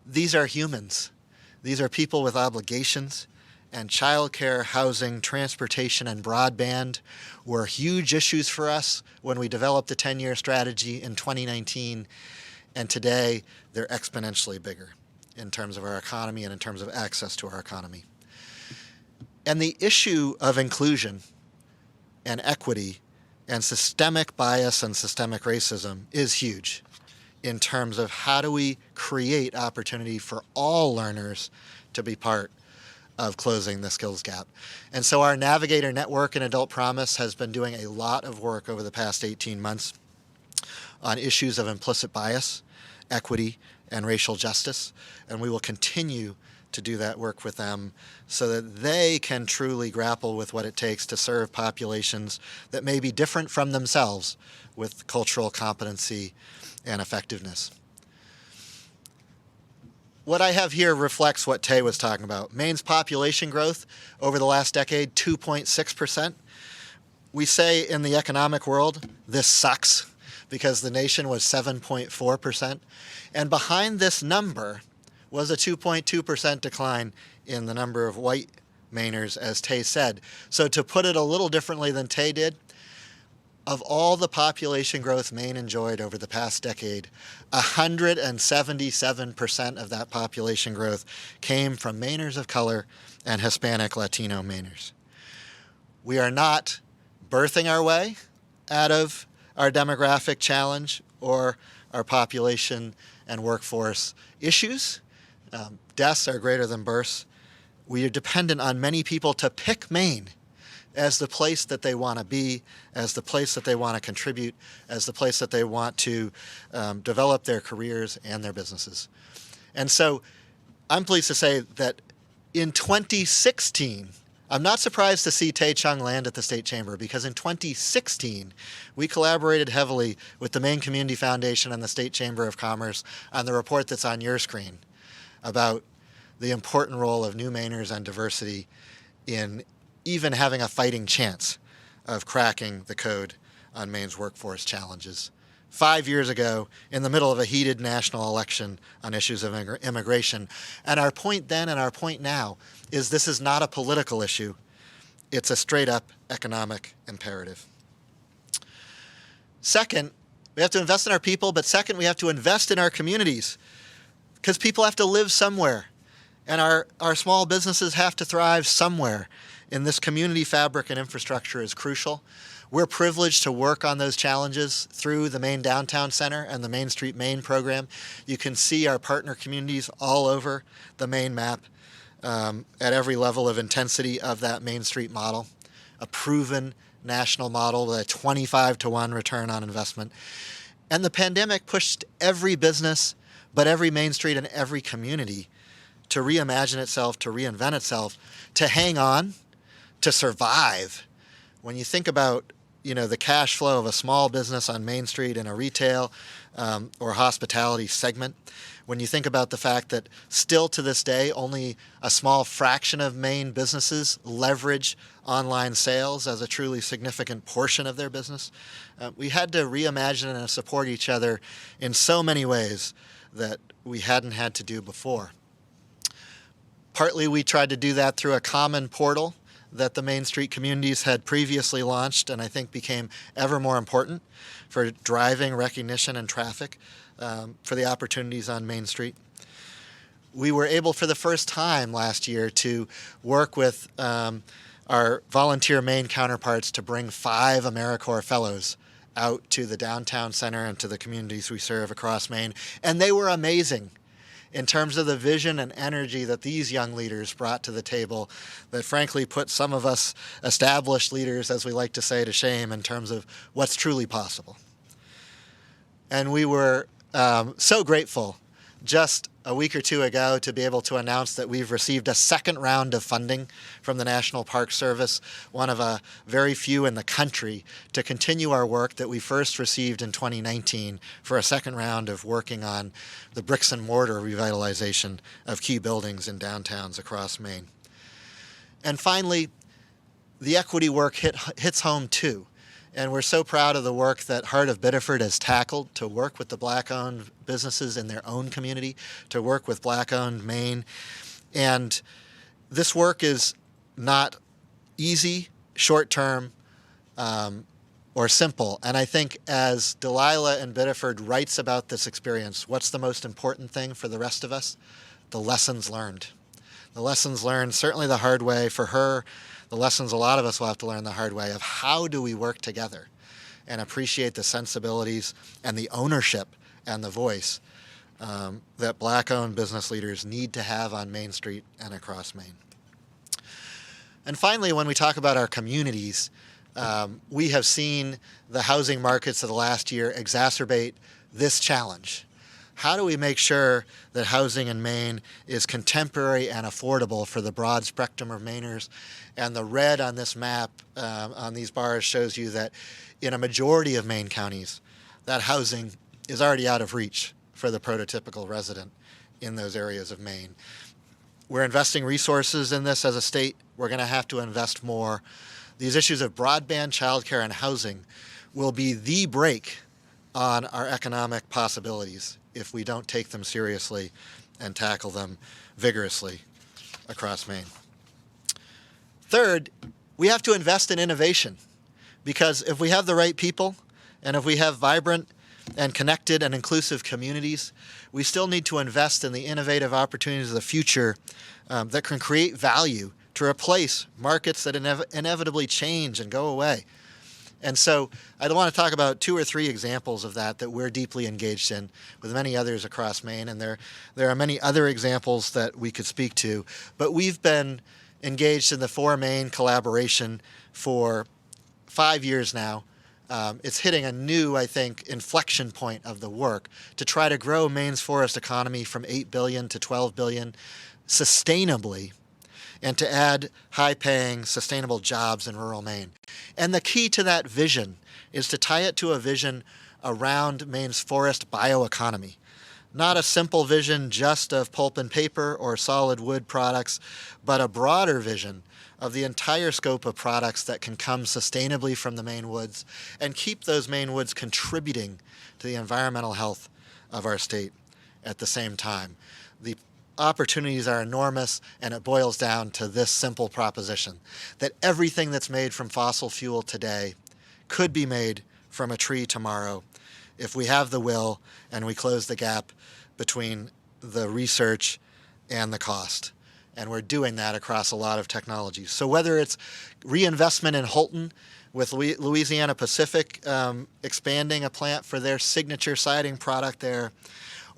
these are humans. These are people with obligations, and childcare, housing, transportation, and broadband were huge issues for us when we developed the 10-year strategy in 2019, and today they're exponentially bigger in terms of our economy and in terms of access to our economy. And the issue of inclusion and equity and systemic bias and systemic racism is huge in terms of how do we create opportunity for all learners to be part of closing the skills gap. And so our Navigator Network and Adult Promise has been doing a lot of work over the past 18 months on issues of implicit bias, equity, and racial justice, and we will continue to do that work with them so that they can truly grapple with what it takes to serve populations that may be different from themselves with cultural competency and effectiveness. What I have here reflects what Tae was talking about. Maine's population growth over the last decade, 2.6%. We say in the economic world, this sucks because the nation was 7.4%. And behind this number was a 2.2% decline in the number of white Mainers, as Tae said. So to put it a little differently than Tae did, of all the population growth Maine enjoyed over the past decade, 177% of that population growth came from Mainers of color and Hispanic Latino Mainers. We are not birthing our way out of our demographic challenge or our population and workforce issues. Deaths are greater than births. We are dependent on many people to pick Maine as the place that they want to be, as the place that they want to contribute, as the place that they want to develop their careers and their businesses. And so I'm pleased to say that in 2016, I'm not surprised to see Tae Chong land at the State Chamber, because in 2016, we collaborated heavily with the Maine Community Foundation and the State Chamber of Commerce on the report that's on your screen about the important role of new Mainers and diversity in even having a fighting chance of cracking the code on Maine's workforce challenges. 5 years ago, in the middle of a heated national election on issues of immigration. And our point then and our point now is this is not a political issue. It's a straight up economic imperative. Second, we have to invest in our people, but second, we have to invest in our communities, because people have to live somewhere, and our small businesses have to thrive somewhere. And this community fabric and infrastructure is crucial. We're privileged to work on those challenges through the Maine Downtown Center and the Main Street Maine program. You can see our partner communities all over the Maine map at every level of intensity of that Main Street model, a proven national model with a 25-to-1 return on investment. And the pandemic pushed every business, but every Main Street and every community to reimagine itself, to reinvent itself, to hang on, to survive. When you think about, the cash flow of a small business on Main Street in a retail or hospitality segment, when you think about the fact that still to this day, only a small fraction of Maine businesses leverage online sales as a truly significant portion of their business, we had to reimagine and support each other in so many ways that we hadn't had to do before. Partly we tried to do that through a common portal that the Main Street communities had previously launched, and I think became ever more important for driving recognition and traffic for the opportunities on Main Street. We were able for the first time last year to work with our volunteer Maine counterparts to bring 5 AmeriCorps fellows out to the downtown center and to the communities we serve across Maine, and they were amazing in terms of the vision and energy that these young leaders brought to the table that frankly put some of us established leaders, as we like to say, to shame in terms of what's truly possible. And we were so grateful just a week or two ago to be able to announce that we've received a second round of funding from the National Park Service, one of a very few in the country, to continue our work that we first received in 2019 for a second round of working on the bricks and mortar revitalization of key buildings in downtowns across Maine. And finally, the equity work hits home too. And we're so proud of the work that Heart of Biddeford has tackled to work with the Black-owned businesses in their own community, to work with Black-owned Maine. And this work is not easy, short-term, or simple. And I think as Delilah in Biddeford writes about this experience, what's the most important thing for the rest of us? The lessons learned. The lessons learned, certainly the hard way for her, the lessons a lot of us will have to learn the hard way of how do we work together and appreciate the sensibilities and the ownership and the voice that Black-owned business leaders need to have on Main Street and across Maine. And finally, when we talk about our communities, we have seen the housing markets of the last year exacerbate this challenge. how do we make sure that housing in Maine is contemporary and affordable for the broad spectrum of Mainers? And the red on this map, on these bars, shows you that in a majority of Maine counties, that housing is already out of reach for the prototypical resident in those areas of Maine. We're investing resources in this as a state. We're going to have to invest more. These issues of broadband, childcare, and housing will be the brake on our economic possibilities if we don't take them seriously and tackle them vigorously across Maine. Third, we have to invest in innovation, because if we have the right people and if we have vibrant and connected and inclusive communities, we still need to invest in the innovative opportunities of the future that can create value to replace markets that inevitably change and go away. And so I want to talk about 2 or 3 examples of that we're deeply engaged in with many others across Maine. And there are many other examples that we could speak to. But we've been engaged in the For Maine collaboration for 5 years now. It's hitting a new, I think, inflection point of the work to try to grow Maine's forest economy from 8 billion to 12 billion sustainably, and to add high-paying, sustainable jobs in rural Maine. And the key to that vision is to tie it to a vision around Maine's forest bioeconomy. Not a simple vision just of pulp and paper or solid wood products, but a broader vision of the entire scope of products that can come sustainably from the Maine woods and keep those Maine woods contributing to the environmental health of our state at the same time. The opportunities are enormous, and it boils down to this simple proposition, that everything that's made from fossil fuel today could be made from a tree tomorrow if we have the will and we close the gap between the research and the cost. And we're doing that across a lot of technologies. So whether it's reinvestment in Holton with Louisiana Pacific expanding a plant for their signature siding product there,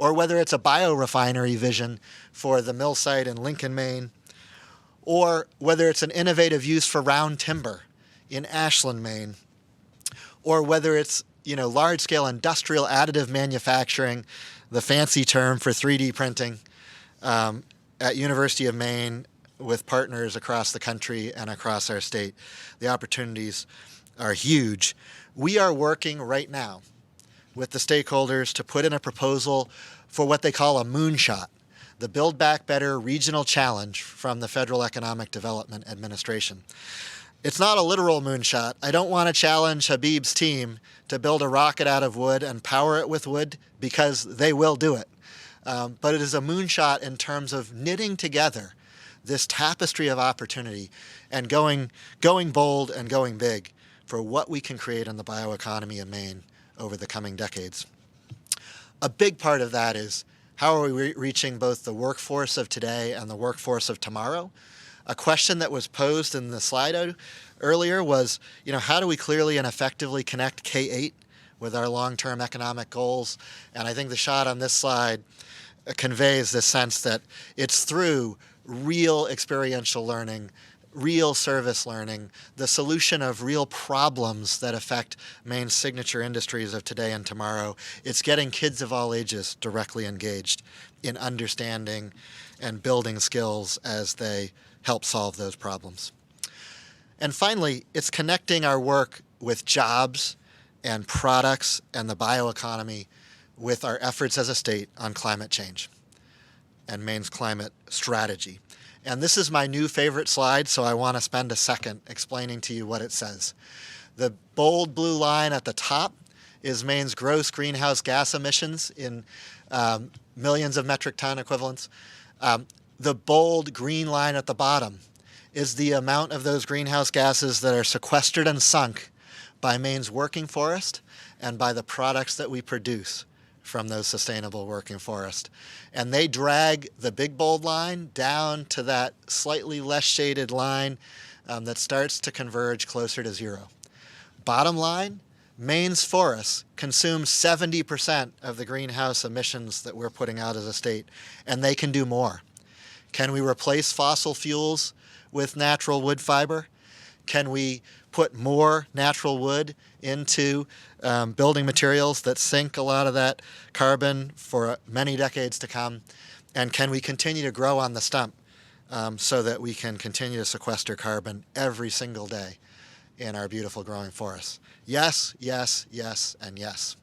or whether it's a biorefinery vision for the mill site in Lincoln, Maine, or whether it's an innovative use for round timber in Ashland, Maine, or whether it's large-scale industrial additive manufacturing, the fancy term for 3D printing, at University of Maine with partners across the country and across our state. The opportunities are huge. We are working right now with the stakeholders to put in a proposal for what they call a moonshot, the Build Back Better Regional Challenge from the Federal Economic Development Administration. It's not a literal moonshot. I don't want to challenge Habib's team to build a rocket out of wood and power it with wood, because they will do it. But it is a moonshot in terms of knitting together this tapestry of opportunity and going bold and going big for what we can create in the bioeconomy in Maine over the coming decades. A big part of that is how are we reaching both the workforce of today and the workforce of tomorrow? A question that was posed in the slide earlier was, how do we clearly and effectively connect K-8 with our long-term economic goals? And I think the shot on this slide conveys this sense that it's through real experiential learning, real service learning, the solution of real problems that affect Maine's signature industries of today and tomorrow. It's getting kids of all ages directly engaged in understanding and building skills as they help solve those problems. And finally, it's connecting our work with jobs and products and the bioeconomy with our efforts as a state on climate change and Maine's climate strategy. And this is my new favorite slide, so I want to spend a second explaining to you what it says. The bold blue line at the top is Maine's gross greenhouse gas emissions in millions of metric ton equivalents. The bold green line at the bottom is the amount of those greenhouse gases that are sequestered and sunk by Maine's working forest and by the products that we produce from those sustainable working forests. And they drag the big bold line down to that slightly less shaded line that starts to converge closer to zero. Bottom line, Maine's forests consume 70% of the greenhouse emissions that we're putting out as a state, and they can do more. Can we replace fossil fuels with natural wood fiber? Can we put more natural wood into building materials that sink a lot of that carbon for many decades to come? And can we continue to grow on the stump so that we can continue to sequester carbon every single day in our beautiful growing forests? Yes, yes, yes, and yes.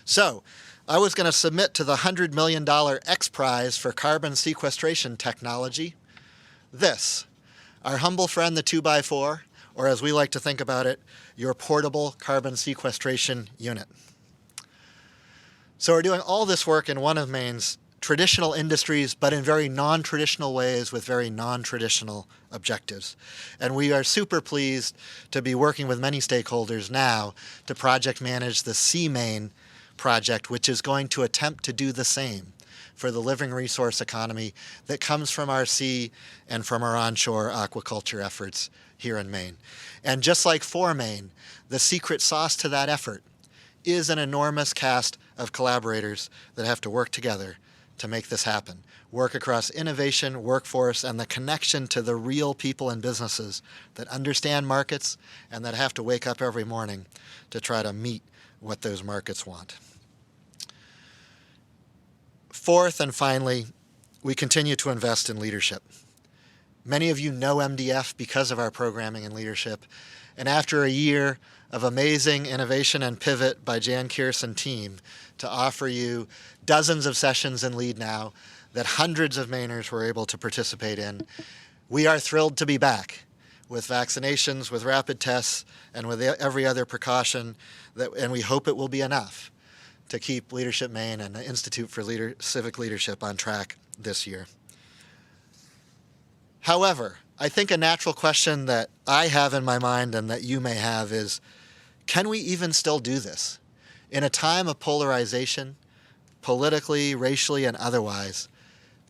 So I was going to submit to the $100 million X Prize for carbon sequestration technology this, our humble friend, the 2x4, or as we like to think about it, your portable carbon sequestration unit. So we're doing all this work in one of Maine's traditional industries, but in very non-traditional ways with very non-traditional objectives. And we are super pleased to be working with many stakeholders now to project manage the Sea Maine project, which is going to attempt to do the same for the living resource economy that comes from our sea and from our onshore aquaculture efforts here in Maine. And just like for Maine, the secret sauce to that effort is an enormous cast of collaborators that have to work together to make this happen. Work across innovation, workforce, and the connection to the real people and businesses that understand markets and that have to wake up every morning to try to meet what those markets want. Fourth and finally, we continue to invest in leadership. Many of you know MDF because of our programming and leadership. And after a year of amazing innovation and pivot by Jan Kearson team to offer you dozens of sessions in Lead Now that hundreds of Mainers were able to participate in, we are thrilled to be back with vaccinations, with rapid tests, and with every other precaution, and we hope it will be enough to keep Leadership Maine and the Institute for Civic Leadership on track this year. However, I think a natural question that I have in my mind and that you may have is, can we even still do this? In a time of polarization, politically, racially, and otherwise,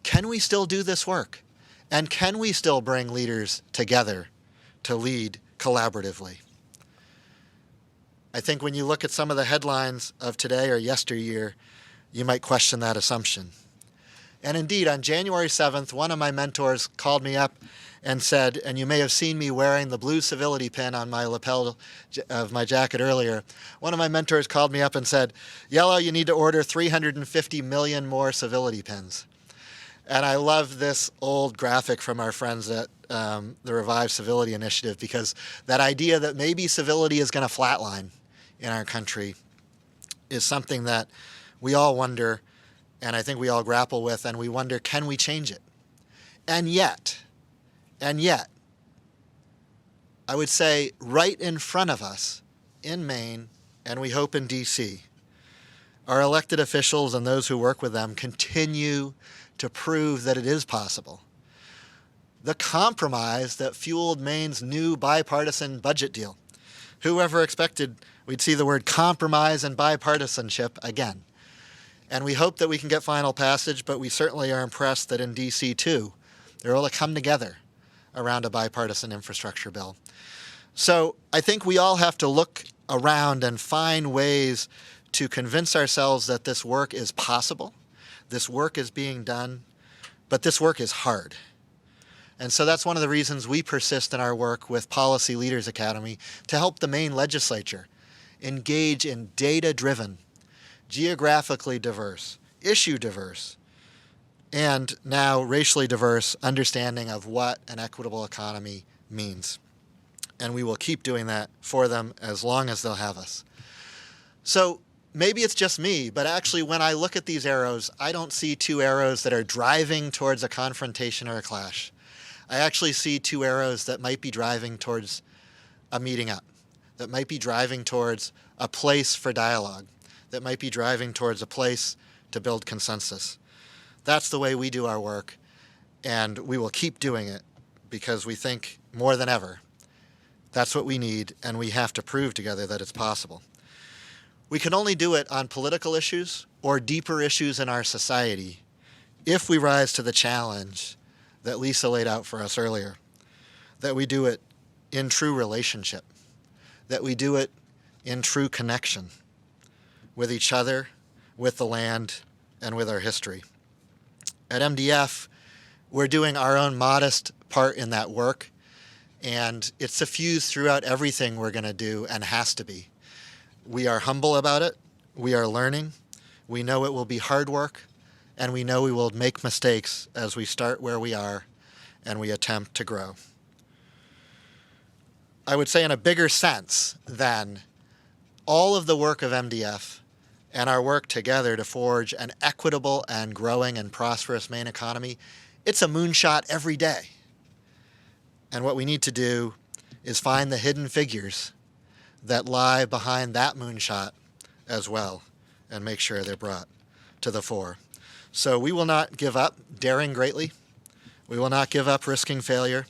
can we still do this work? And can we still bring leaders together to lead collaboratively? I think when you look at some of the headlines of today or yesteryear, you might question that assumption. And indeed, on January 7th, one of my mentors called me up and said, and you may have seen me wearing the blue civility pin on my lapel of my jacket earlier, one of my mentors called me up and said, Yellow, you need to order 350 million more civility pins. And I love this old graphic from our friends at the Revive Civility Initiative, because that idea that maybe civility is going to flatline in our country is something that we all wonder, and I think we all grapple with, and we wonder, can we change it? And yet, I would say right in front of us in Maine, and we hope in DC, our elected officials and those who work with them continue to prove that it is possible. The compromise that fueled Maine's new bipartisan budget deal. Whoever expected we'd see the word compromise and bipartisanship again? And we hope that we can get final passage, but we certainly are impressed that in DC too, they're able to come together around a bipartisan infrastructure bill. So I think we all have to look around and find ways to convince ourselves that this work is possible, this work is being done, but this work is hard. And so that's one of the reasons we persist in our work with Policy Leaders Academy to help the Maine legislature engage in data-driven, geographically diverse, issue diverse, and now racially diverse understanding of what an equitable economy means. And we will keep doing that for them as long as they'll have us. So maybe it's just me, but actually when I look at these arrows, I don't see two arrows that are driving towards a confrontation or a clash. I actually see two arrows that might be driving towards a meeting up, that might be driving towards a place for dialogue, that might be driving towards a place to build consensus. That's the way we do our work, and we will keep doing it because we think more than ever that's what we need, and we have to prove together that it's possible. We can only do it on political issues or deeper issues in our society if we rise to the challenge that Lisa laid out for us earlier, that we do it in true relationship, that we do it in true connection with each other, with the land, and with our history. At MDF, we're doing our own modest part in that work, And it's suffused throughout everything we're going to do and has to be. We are humble about it. We are learning. We know it will be hard work, and we know we will make mistakes as we start where we are and we attempt to grow. I would say in a bigger sense than all of the work of MDF and our work together to forge an equitable and growing and prosperous Maine economy, it's a moonshot every day. And what we need to do is find the hidden figures that lie behind that moonshot as well and make sure they're brought to the fore. So we will not give up daring greatly. We will not give up risking failure.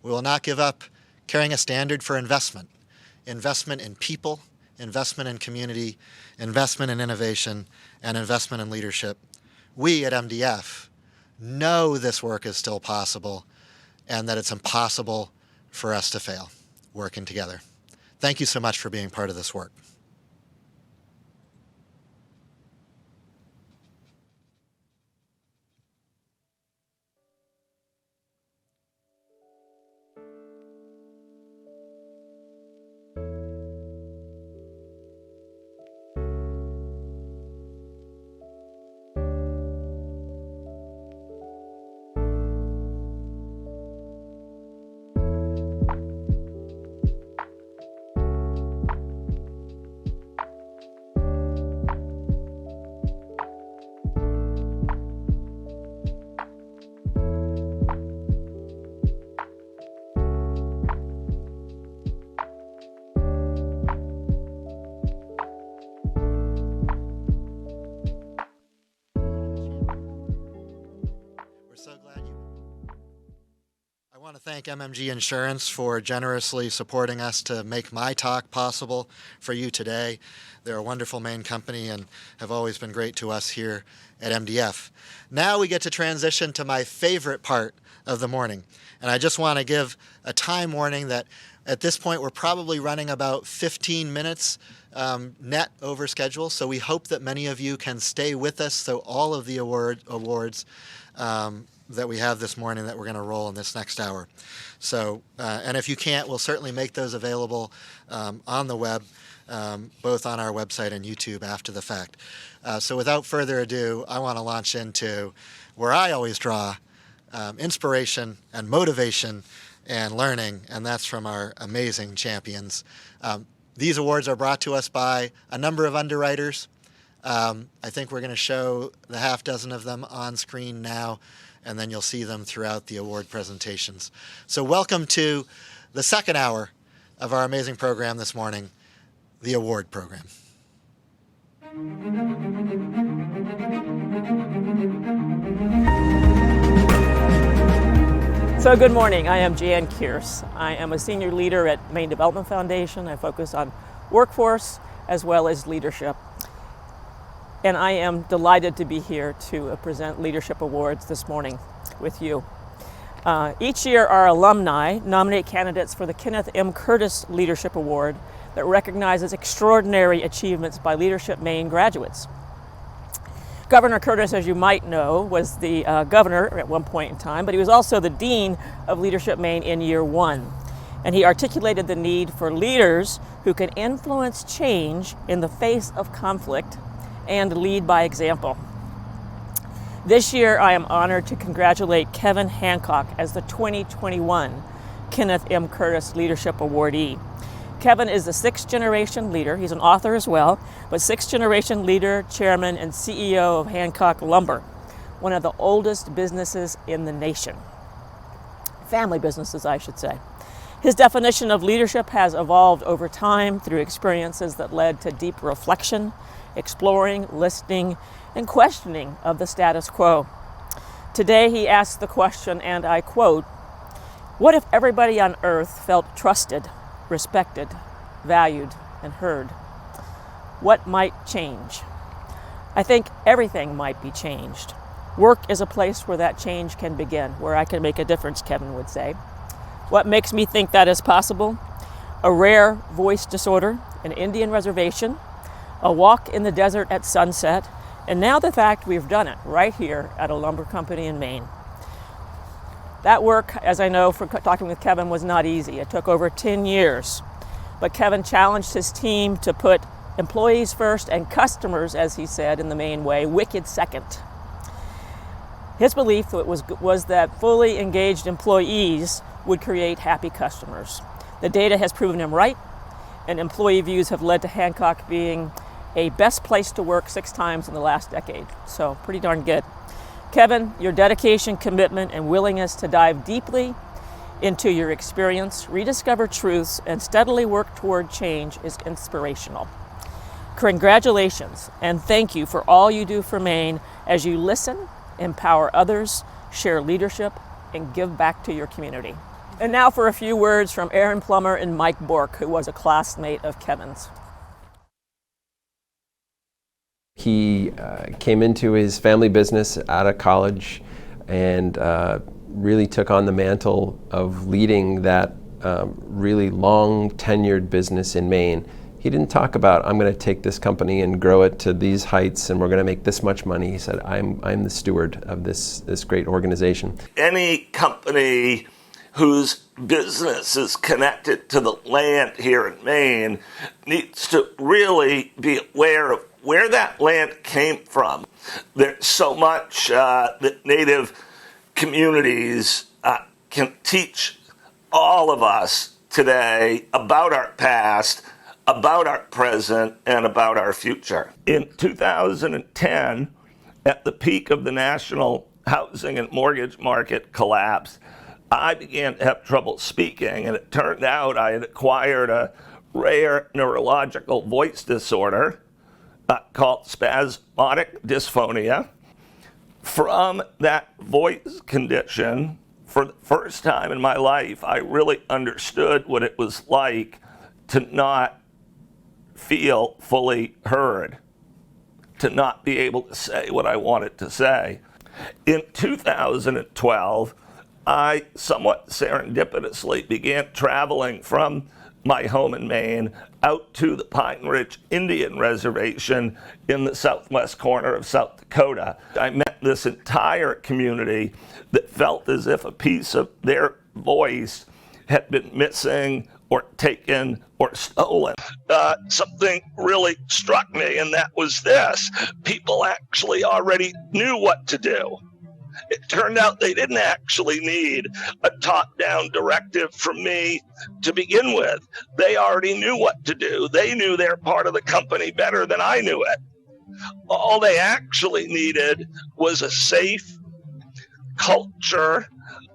We will not give up carrying a standard for investment. Investment in people, investment in community, investment in innovation, and investment in leadership. We at MDF know this work is still possible and that it's impossible for us to fail working together. Thank you so much for being part of this work. I want to thank MMG Insurance for generously supporting us to make my talk possible for you today. They're a wonderful Maine company and have always been great to us here at MDF. Now we get to transition to my favorite part of the morning. And I just want to give a time warning that at this point we're probably running about 15 minutes net over schedule. So we hope that many of you can stay with us so all of the awards that we have this morning that we're going to roll in this next hour. So, and if you can't, we'll certainly make those available on the web, both on our website and YouTube after the fact. So without further ado, I want to launch into where I always draw inspiration and motivation and learning, and that's from our amazing champions. These awards are brought to us by a number of underwriters. I think we're going to show the half dozen of them on screen now, and then you'll see them throughout the award presentations. So welcome to the second hour of our amazing program this morning, the award program. So good morning, I am Jan Kearse. I am a senior leader at Maine Development Foundation. I focus on workforce as well as leadership. And I am delighted to be here to present leadership awards this morning with you. Each year, our alumni nominate candidates for the Kenneth M. Curtis Leadership Award that recognizes extraordinary achievements by Leadership Maine graduates. Governor Curtis, as you might know, was the governor at one point in time, but he was also the dean of Leadership Maine in year one. And he articulated the need for leaders who can influence change in the face of conflict and lead by example. This year, I am honored to congratulate Kevin Hancock as the 2021 Kenneth M. Curtis Leadership Awardee. Kevin is the sixth-generation leader. He's an author as well, but sixth-generation leader, chairman, and CEO of Hancock Lumber, one of the oldest businesses in the nation. Family businesses, I should say. His definition of leadership has evolved over time through experiences that led to deep reflection, exploring, listening, and questioning of the status quo. Today he asks the question, and I quote, "What if everybody on earth felt trusted, respected, valued, and heard? What might change?" I think everything might be changed. Work is a place where that change can begin, where I can make a difference, Kevin would say. What makes me think that is possible? A rare voice disorder, an Indian reservation, a walk in the desert at sunset, and now the fact we've done it right here at a lumber company in Maine. That work, as I know from talking with Kevin, was not easy. It took over 10 years. But Kevin challenged his team to put employees first and customers, as he said in the Maine way, wicked second. His belief was that fully engaged employees would create happy customers. The data has proven him right, and employee views have led to Hancock being a best place to work 6 times in the last decade. So pretty darn good. Kevin, your dedication, commitment, and willingness to dive deeply into your experience, rediscover truths, and steadily work toward change is inspirational. Congratulations, and thank you for all you do for Maine as you listen, empower others, share leadership, and give back to your community. And now for a few words from Aaron Plummer and Mike Bork, who was a classmate of Kevin's. He came into his family business out of college and really took on the mantle of leading that really long tenured business in Maine. He didn't talk about, I'm going to take this company and grow it to these heights and we're going to make this much money. He said, I'm the steward of this great organization. Any company whose business is connected to the land here in Maine needs to really be aware of where that land came from. There's so much that Native communities can teach all of us today about our past, about our present, and about our future. In 2010, at the peak of the national housing and mortgage market collapse, I began to have trouble speaking, and it turned out I had acquired a rare neurological voice disorder called spasmodic dysphonia. From that voice condition, for the first time in my life, I really understood what it was like to not feel fully heard, to not be able to say what I wanted to say. In 2012, I somewhat serendipitously began traveling from my home in Maine out to the Pine Ridge Indian Reservation in the southwest corner of South Dakota. I met this entire community that felt as if a piece of their voice had been missing or taken or stolen. Something really struck me, and that was this. People actually already knew what to do. It turned out they didn't actually need a top-down directive from me to begin with. They already knew what to do. They knew their part of the company better than I knew it. All they actually needed was a safe culture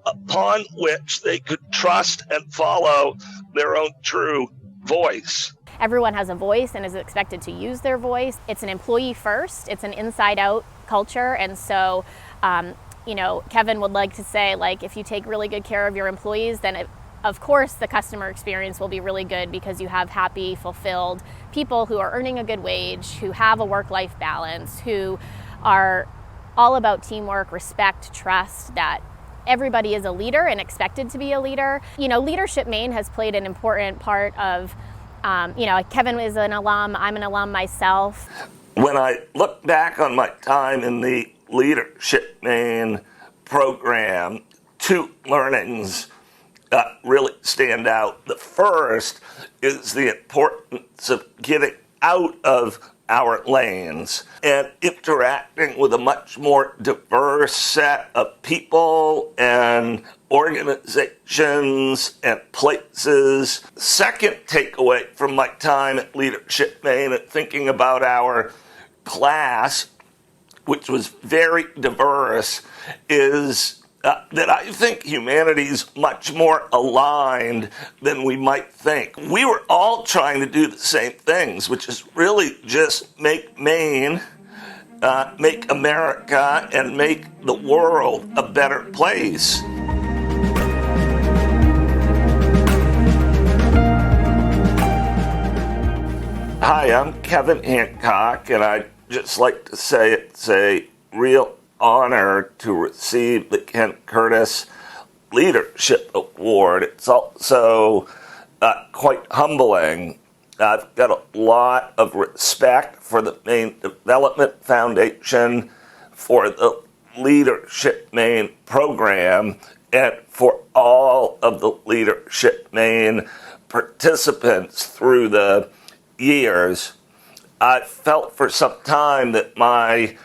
upon which they could trust and follow their own true voice. Everyone has a voice and is expected to use their voice. It's an employee first, it's an inside-out culture, and so Kevin would like to say, if you take really good care of your employees, then of course the customer experience will be really good because you have happy, fulfilled people who are earning a good wage, who have a work-life balance, who are all about teamwork, respect, trust, that everybody is a leader and expected to be a leader. Leadership Maine has played an important part of, Kevin is an alum, I'm an alum myself. When I look back on my time in the Leadership Maine program, 2 learnings really stand out. The first is the importance of getting out of our lanes and interacting with a much more diverse set of people and organizations and places. Second takeaway from my time at Leadership Maine and thinking about our class, which was very diverse, is that I think humanity's much more aligned than we might think. We were all trying to do the same things, which is really just make Maine, make America, and make the world a better place. Hi, I'm Kevin Hancock, and I'd just like to say it's a real honor to receive the Ken Curtis Leadership Award. It's also quite humbling. I've got a lot of respect for the Maine Development Foundation, for the Leadership Maine program, and for all of the Leadership Maine participants through the years. I felt for some time that my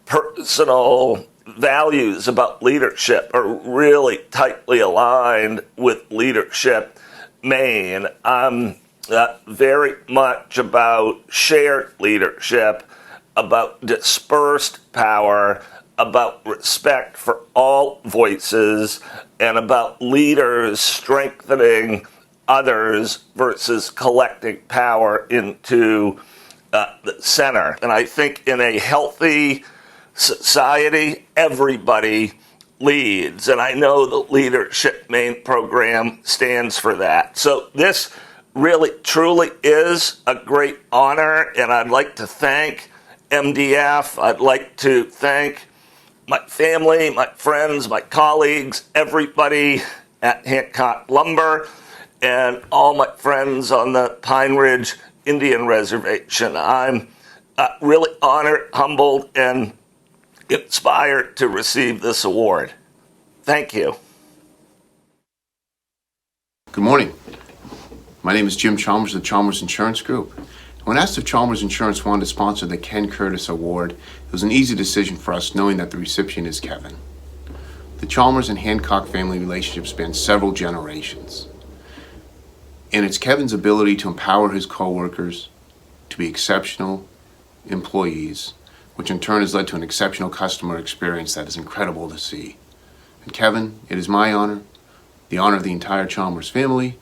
personal values about leadership are really tightly aligned with Leadership Maine. I'm very much about shared leadership, about dispersed power, about respect for all voices, and about leaders strengthening others versus collecting power into the center. And I think in a healthy society, everybody leads. And I know the Leadership Maine program stands for that. So this really, truly is a great honor. And I'd like to thank MDF. I'd like to thank my family, my friends, my colleagues, everybody at Hancock Lumber, and all my friends on the Pine Ridge Indian Reservation. I'm really honored, humbled, and inspired to receive this award. Thank you. Good morning. My name is Jim Chalmers of the Chalmers Insurance Group. When asked if Chalmers Insurance wanted to sponsor the Ken Curtis Award, it was an easy decision for us knowing that the recipient is Kevin. The Chalmers and Hancock family relationship spans several generations. And it's Kevin's ability to empower his coworkers to be exceptional employees, which in turn has led to an exceptional customer experience that is incredible to see. And Kevin, it is my honor, the honor of the entire Chalmers family,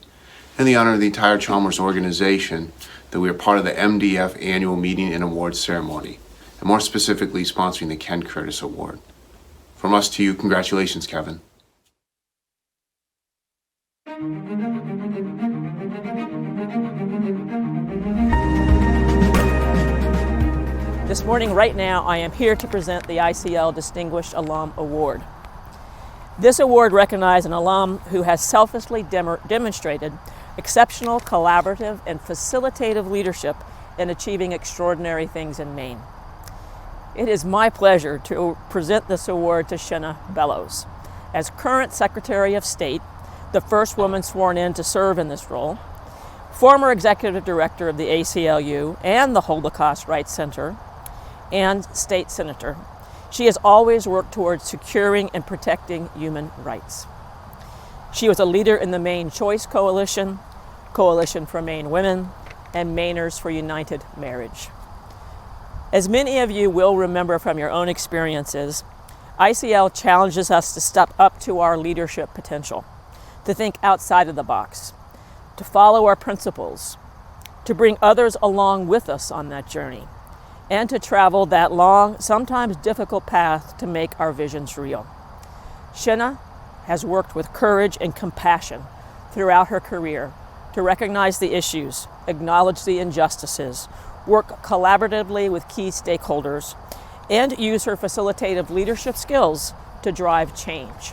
and the honor of the entire Chalmers organization that we are part of the MDF annual meeting and awards ceremony, and more specifically sponsoring the Ken Curtis Award. From us to you, congratulations, Kevin. This morning, right now, I am here to present the ICL Distinguished Alum Award. This award recognizes an alum who has selflessly demonstrated exceptional collaborative and facilitative leadership in achieving extraordinary things in Maine. It is my pleasure to present this award to Shenna Bellows. As current Secretary of State, the first woman sworn in to serve in this role, former Executive Director of the ACLU and the Holocaust Rights Center, and State Senator, she has always worked towards securing and protecting human rights. She was a leader in the Maine Choice Coalition, Coalition for Maine Women, and Mainers for United Marriage. As many of you will remember from your own experiences, ICL challenges us to step up to our leadership potential, to think outside of the box, to follow our principles, to bring others along with us on that journey, and to travel that long, sometimes difficult path to make our visions real. Shenna has worked with courage and compassion throughout her career to recognize the issues, acknowledge the injustices, work collaboratively with key stakeholders, and use her facilitative leadership skills to drive change.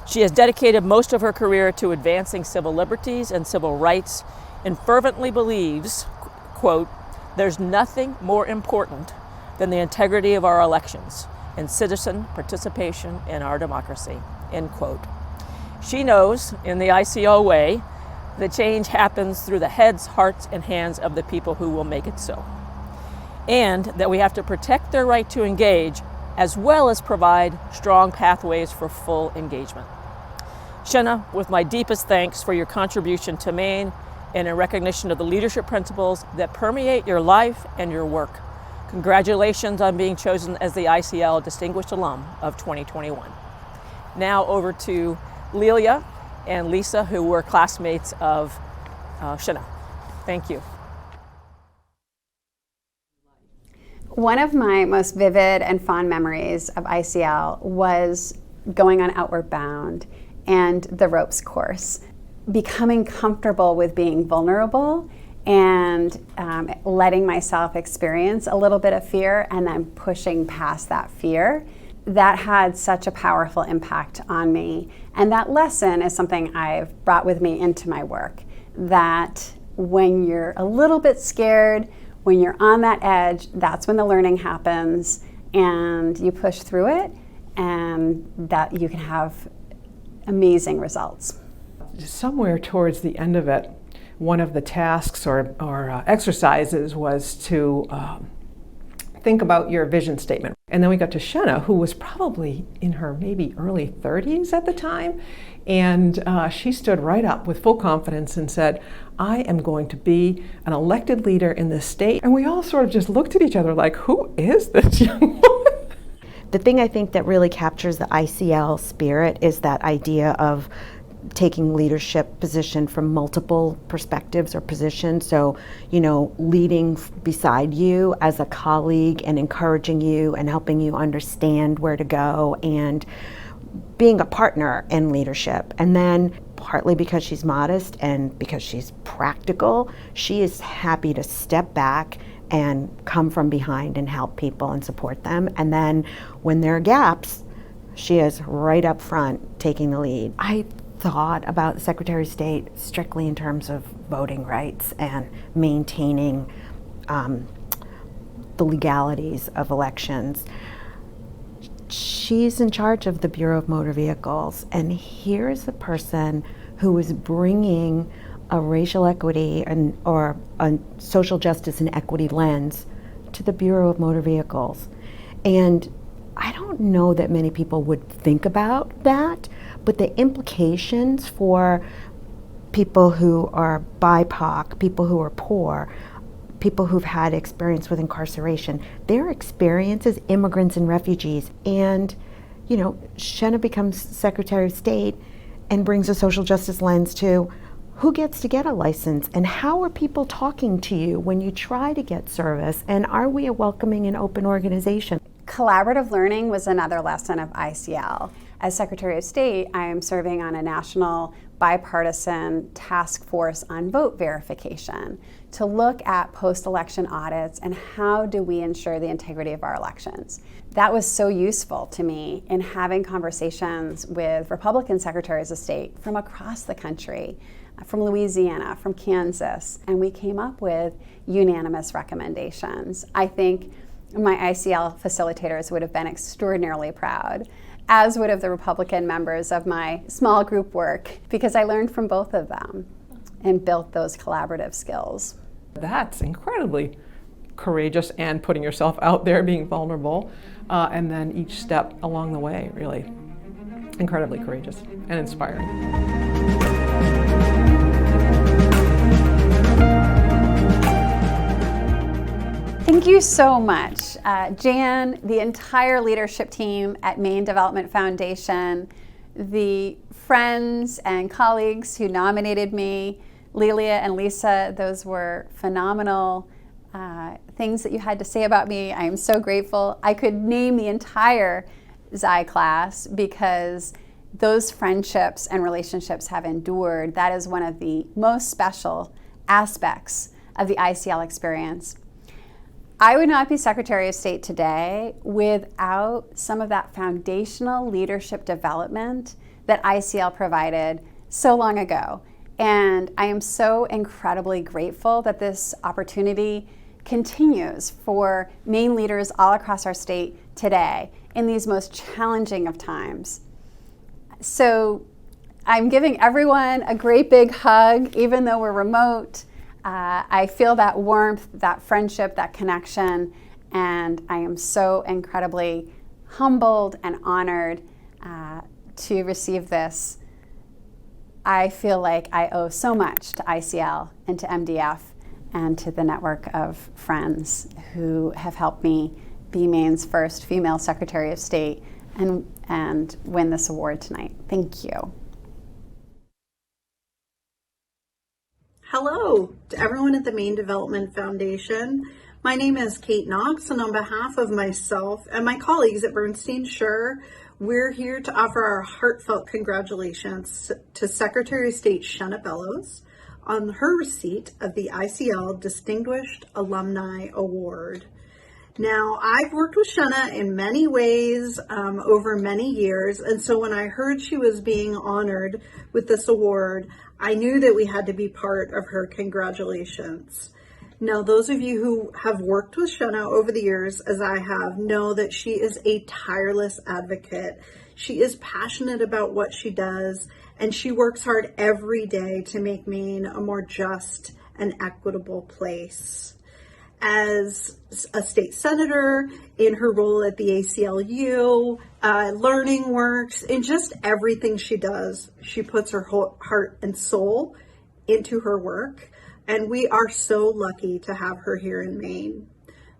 She has dedicated most of her career to advancing civil liberties and civil rights and fervently believes, quote, "There's nothing more important than the integrity of our elections and citizen participation in our democracy," end quote. She knows, in the ICO way, that change happens through the heads, hearts, and hands of the people who will make it so, and that we have to protect their right to engage as well as provide strong pathways for full engagement. Shenna, with my deepest thanks for your contribution to Maine and in recognition of the leadership principles that permeate your life and your work, congratulations on being chosen as the ICL Distinguished Alum of 2021. Now over to Lelia and Lisa, who were classmates of Shenna. Thank you. One of my most vivid and fond memories of ICL was going on Outward Bound and the ropes course. Becoming comfortable with being vulnerable and letting myself experience a little bit of fear and then pushing past that fear. That had such a powerful impact on me. And that lesson is something I've brought with me into my work, that when you're a little bit scared, when you're on that edge, that's when the learning happens and you push through it, and that you can have amazing results. Somewhere towards the end of it, one of the tasks or exercises was to think about your vision statement. And then we got to Shenna, who was probably in her maybe early 30s at the time. And she stood right up with full confidence and said, I am going to be an elected leader in this state. And we all sort of just looked at each other like, who is this young woman? The thing I think that really captures the ICL spirit is that idea of taking leadership position from multiple perspectives or positions. So, leading beside you as a colleague and encouraging you and helping you understand where to go and being a partner in leadership. And then partly because she's modest and because she's practical, she is happy to step back and come from behind and help people and support them. And then when there are gaps, she is right up front taking the lead. I thought about the Secretary of State strictly in terms of voting rights and maintaining the legalities of elections. She's in charge of the Bureau of Motor Vehicles, and here's a person who is bringing a racial equity or a social justice and equity lens to the Bureau of Motor Vehicles. And I don't know that many people would think about that, but the implications for people who are BIPOC, people who are poor, people who've had experience with incarceration, their experience as immigrants and refugees. And, Shenna becomes Secretary of State and brings a social justice lens to who gets to get a license and how are people talking to you when you try to get service, and are we a welcoming and open organization? Collaborative learning was another lesson of ICL. As Secretary of State, I am serving on a national bipartisan task force on vote verification to look at post-election audits and how do we ensure the integrity of our elections. That was so useful to me in having conversations with Republican Secretaries of State from across the country, from Louisiana, from Kansas, and we came up with unanimous recommendations. I think my ICL facilitators would have been extraordinarily proud, as would have the Republican members of my small group work, because I learned from both of them and built those collaborative skills. That's incredibly courageous and putting yourself out there, being vulnerable, and then each step along the way, really incredibly courageous and inspiring. Thank you so much, Jan, the entire leadership team at Maine Development Foundation, the friends and colleagues who nominated me, Lelia and Lisa. Those were phenomenal things that you had to say about me. I am so grateful. I could name the entire Xi class because those friendships and relationships have endured. That is one of the most special aspects of the ICL experience. I would not be Secretary of State today without some of that foundational leadership development that ICL provided so long ago. And I am so incredibly grateful that this opportunity continues for Maine leaders all across our state today in these most challenging of times. So I'm giving everyone a great big hug, even though we're remote. I feel that warmth, that friendship, that connection, and I am so incredibly humbled and honored to receive this. I feel like I owe so much to ICL and to MDF and to the network of friends who have helped me be Maine's first female Secretary of State and win this award tonight. Thank you. Hello to everyone at the Maine Development Foundation. My name is Kate Knox, and on behalf of myself and my colleagues at Bernstein Schur, we're here to offer our heartfelt congratulations to Secretary of State Shenna Bellows on her receipt of the ICL Distinguished Alumni Award. Now, I've worked with Shenna in many ways over many years, and so when I heard she was being honored with this award, I knew that we had to be part of her congratulations. Now, those of you who have worked with Shenna over the years, as I have, know that she is a tireless advocate. She is passionate about what she does, and she works hard every day to make Maine a more just and equitable place. As a state senator, in her role at the ACLU, Learning Works, in just everything she does, she puts her whole heart and soul into her work. And we are so lucky to have her here in Maine.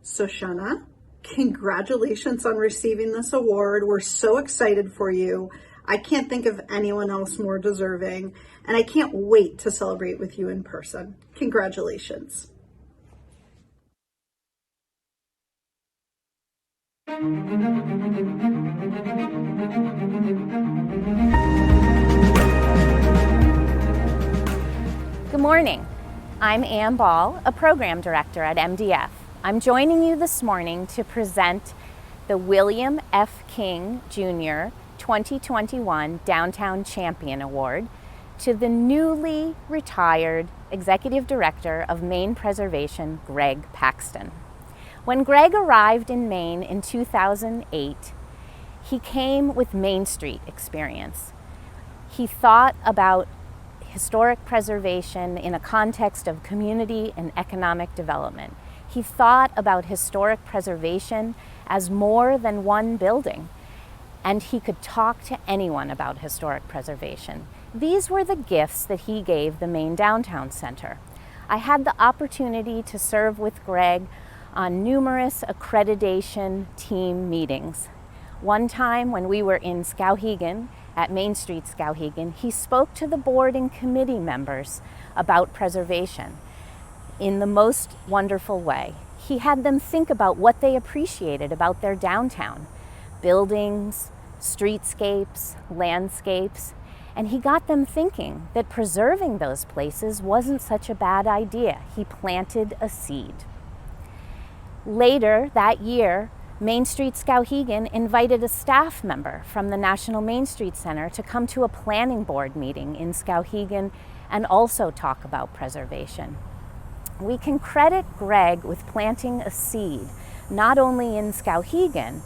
So Shenna, congratulations on receiving this award. We're so excited for you. I can't think of anyone else more deserving, and I can't wait to celebrate with you in person. Congratulations. Good morning. I'm Ann Ball, a program director at MDF. I'm joining you this morning to present the William F. King Jr. 2021 Downtown Champion Award to the newly retired Executive Director of Maine Preservation, Greg Paxton. When Greg arrived in Maine in 2008, he came with Main Street experience. He thought about historic preservation in a context of community and economic development. He thought about historic preservation as more than one building, and he could talk to anyone about historic preservation. These were the gifts that he gave the Maine Downtown Center. I had the opportunity to serve with Greg on numerous accreditation team meetings. One time when we were in Skowhegan, at Main Street Skowhegan, he spoke to the board and committee members about preservation in the most wonderful way. He had them think about what they appreciated about their downtown, buildings, streetscapes, landscapes, and he got them thinking that preserving those places wasn't such a bad idea. He planted a seed. Later that year, Main Street Skowhegan invited a staff member from the National Main Street Center to come to a planning board meeting in Skowhegan and also talk about preservation. We can credit Greg with planting a seed, not only in Skowhegan,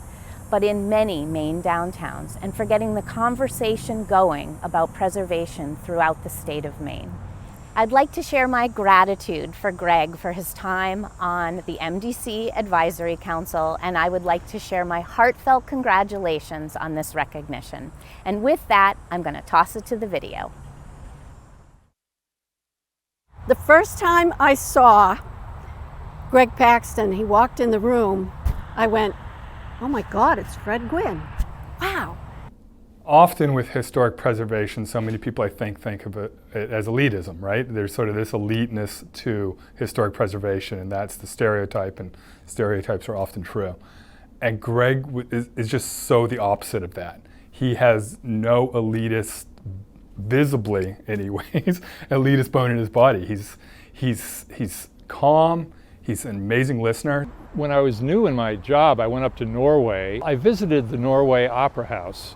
but in many Maine downtowns, and for getting the conversation going about preservation throughout the state of Maine. I'd like to share my gratitude for Greg for his time on the MDC Advisory Council, and I would like to share my heartfelt congratulations on this recognition. And with that, I'm going to toss it to the video. The first time I saw Greg Paxton, he walked in the room, I went, oh my God, it's Fred Gwynn. Wow. Often with historic preservation, so many people I think of it as elitism, right? There's sort of this eliteness to historic preservation, and that's the stereotype, and stereotypes are often true. And Greg is just so the opposite of that. He has no elitist, visibly anyways, elitist bone in his body. He's calm, he's an amazing listener. When I was new in my job, I went up to Norway. I visited the Norway Opera House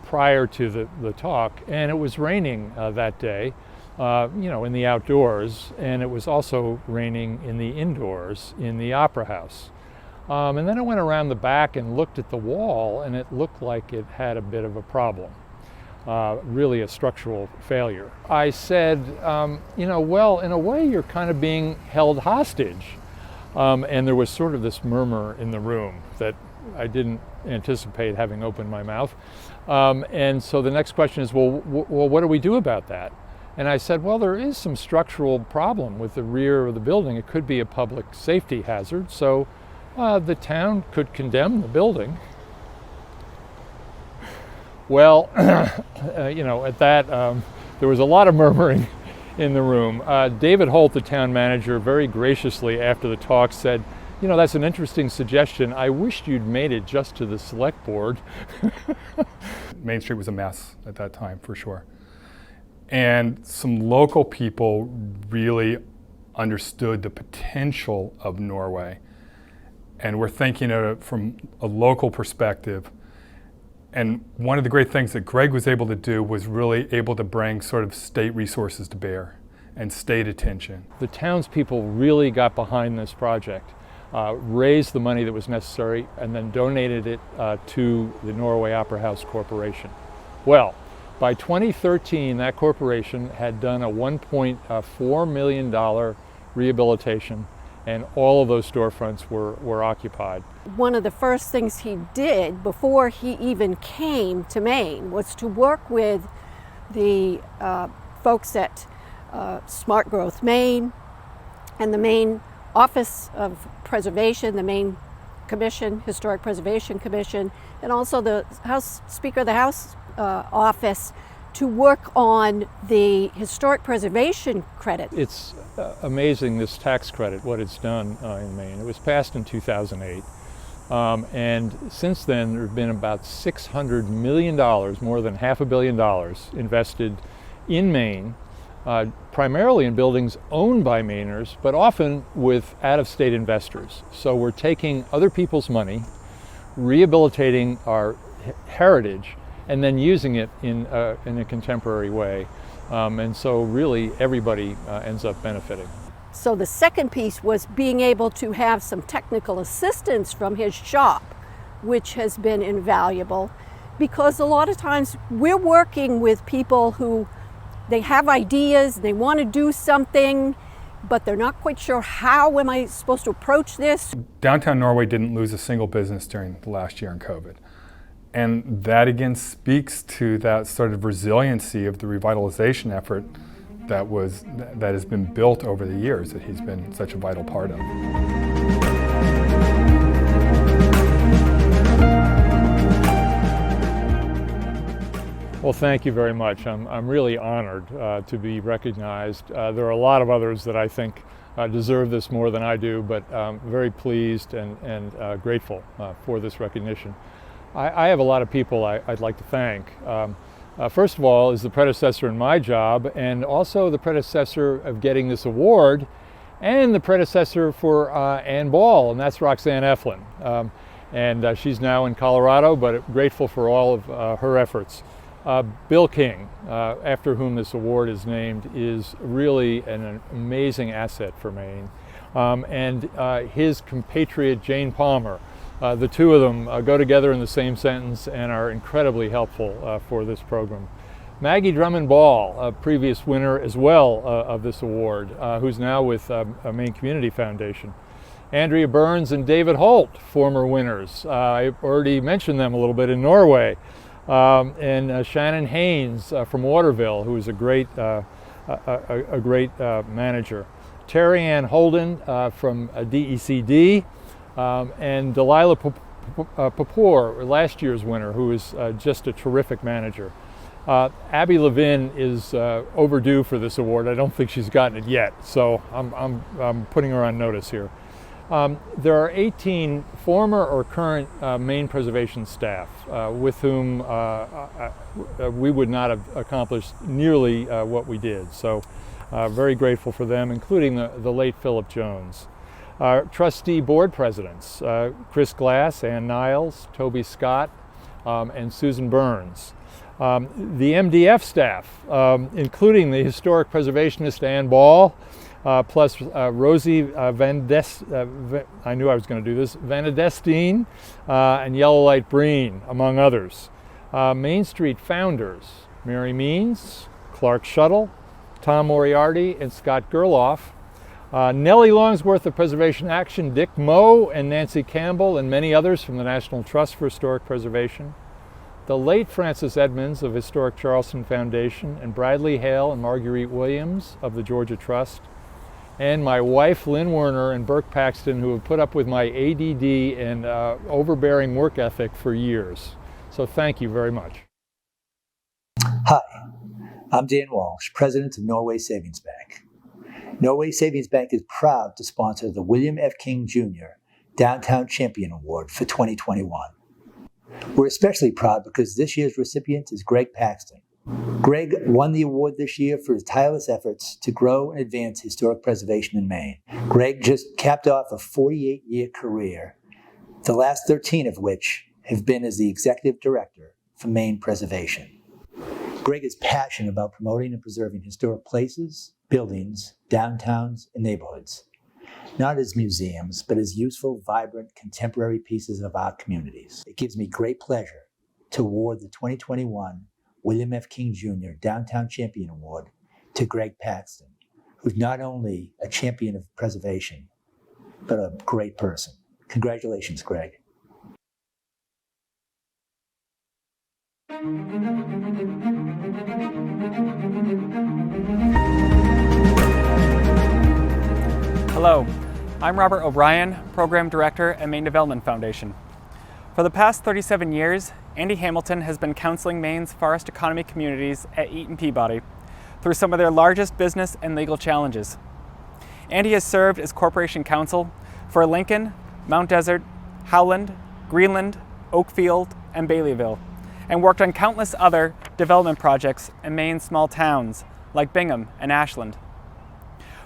prior to the talk, and it was raining that day, in the outdoors, and it was also raining in the indoors in the Opera House. And then I went around the back and looked at the wall, and it looked like it had a bit of a problem, really a structural failure. I said, well, in a way you're kind of being held hostage. And there was sort of this murmur in the room that I didn't anticipate having opened my mouth. And so the next question is, well, what do we do about that? And I said, well, there is some structural problem with the rear of the building. It could be a public safety hazard, so the town could condemn the building. Well, at that, there was a lot of murmuring in the room. David Holt, the town manager, very graciously after the talk said, that's an interesting suggestion. I wished you'd made it just to the select board. Main Street was a mess at that time, for sure. And some local people really understood the potential of Norway. And we're thinking of it from a local perspective. And one of the great things that Greg was able to do was really able to bring sort of state resources to bear and state attention. The townspeople really got behind this project, raised the money that was necessary, and then donated it to the Norway Opera House Corporation. Well, by 2013, that corporation had done a $1.4 million rehabilitation, and all of those storefronts were occupied. One of the first things he did before he even came to Maine was to work with the folks at Smart Growth Maine and the Maine Office of Preservation, the Maine Commission, Historic Preservation Commission, and also the House Speaker of the House office to work on the historic preservation credit. It's amazing, this tax credit, what it's done in Maine. It was passed in 2008, and since then there have been about $600 million, more than $500 million invested in Maine, primarily in buildings owned by Mainers, but often with out-of-state investors. So we're taking other people's money, rehabilitating our heritage, and then using it in a contemporary way. And so really everybody ends up benefiting. So the second piece was being able to have some technical assistance from his shop, which has been invaluable, because a lot of times we're working with people who they have ideas, they want to do something, but they're not quite sure how am I supposed to approach this. Downtown Norway didn't lose a single business during the last year in COVID. And that again speaks to that sort of resiliency of the revitalization effort that has been built over the years, that he's been such a vital part of. Well, thank you very much. I'm really honored to be recognized. There are a lot of others that I think deserve this more than I do, but I'm very pleased and grateful for this recognition. I have a lot of people I'd like to thank. First of all is the predecessor in my job, and also the predecessor of getting this award, and the predecessor for Ann Ball, and that's Roxanne Eflin. And she's now in Colorado, but grateful for all of her efforts. Bill King, after whom this award is named, is really an amazing asset for Maine. And his compatriot Jane Palmer, the two of them go together in the same sentence and are incredibly helpful for this program. Maggie Drummond Ball, a previous winner as well of this award, who's now with Maine Community Foundation. Andrea Burns and David Holt, former winners. I already mentioned them a little bit in Norway. And Shannon Haynes from Waterville, who is a great manager. Terry Ann Holden from DECD, and Delilah Papour, last year's winner, who is just a terrific manager. Abby Levin is overdue for this award. I don't think she's gotten it yet, so I'm putting her on notice here. There are 18 former or current Maine preservation staff with whom we would not have accomplished nearly what we did. So very grateful for them, including the late Philip Jones. Trustee board presidents, Chris Glass, Ann Niles, Toby Scott, and Susan Burns. The MDF staff, including the historic preservationist Ann Ball, plus Rosie I knew I was going to do this, Vanadestine and Yellow Light Breen, among others. Main Street founders, Mary Means, Clark Shuttle, Tom Moriarty, and Scott Gerloff. Nellie Longsworth of Preservation Action, Dick Moe and Nancy Campbell, and many others from the National Trust for Historic Preservation. The late Francis Edmonds of Historic Charleston Foundation, and Bradley Hale and Marguerite Williams of the Georgia Trust. And my wife, Lynn Werner, and Burke Paxton, who have put up with my ADD and overbearing work ethic for years. So thank you very much. Hi, I'm Dan Walsh, President of Norway Savings Bank. Norway Savings Bank is proud to sponsor the William F. King Jr. Downtown Champion Award for 2021. We're especially proud because this year's recipient is Greg Paxton. Greg won the award this year for his tireless efforts to grow and advance historic preservation in Maine. Greg just capped off a 48-year career, the last 13 of which have been as the Executive Director for Maine Preservation. Greg is passionate about promoting and preserving historic places, buildings, downtowns, and neighborhoods, not as museums, but as useful, vibrant, contemporary pieces of our communities. It gives me great pleasure to award the 2021 William F. King Jr. Downtown Champion Award to Greg Paxton, who's not only a champion of preservation, but a great person. Congratulations, Greg. Hello, I'm Robert O'Brien, Program Director at Maine Development Foundation. For the past 37 years, Andy Hamilton has been counseling Maine's forest economy communities at Eaton Peabody through some of their largest business and legal challenges. Andy has served as Corporation Counsel for Lincoln, Mount Desert, Howland, Greenland, Oakfield, and Baileyville, and worked on countless other development projects in Maine's small towns like Bingham and Ashland.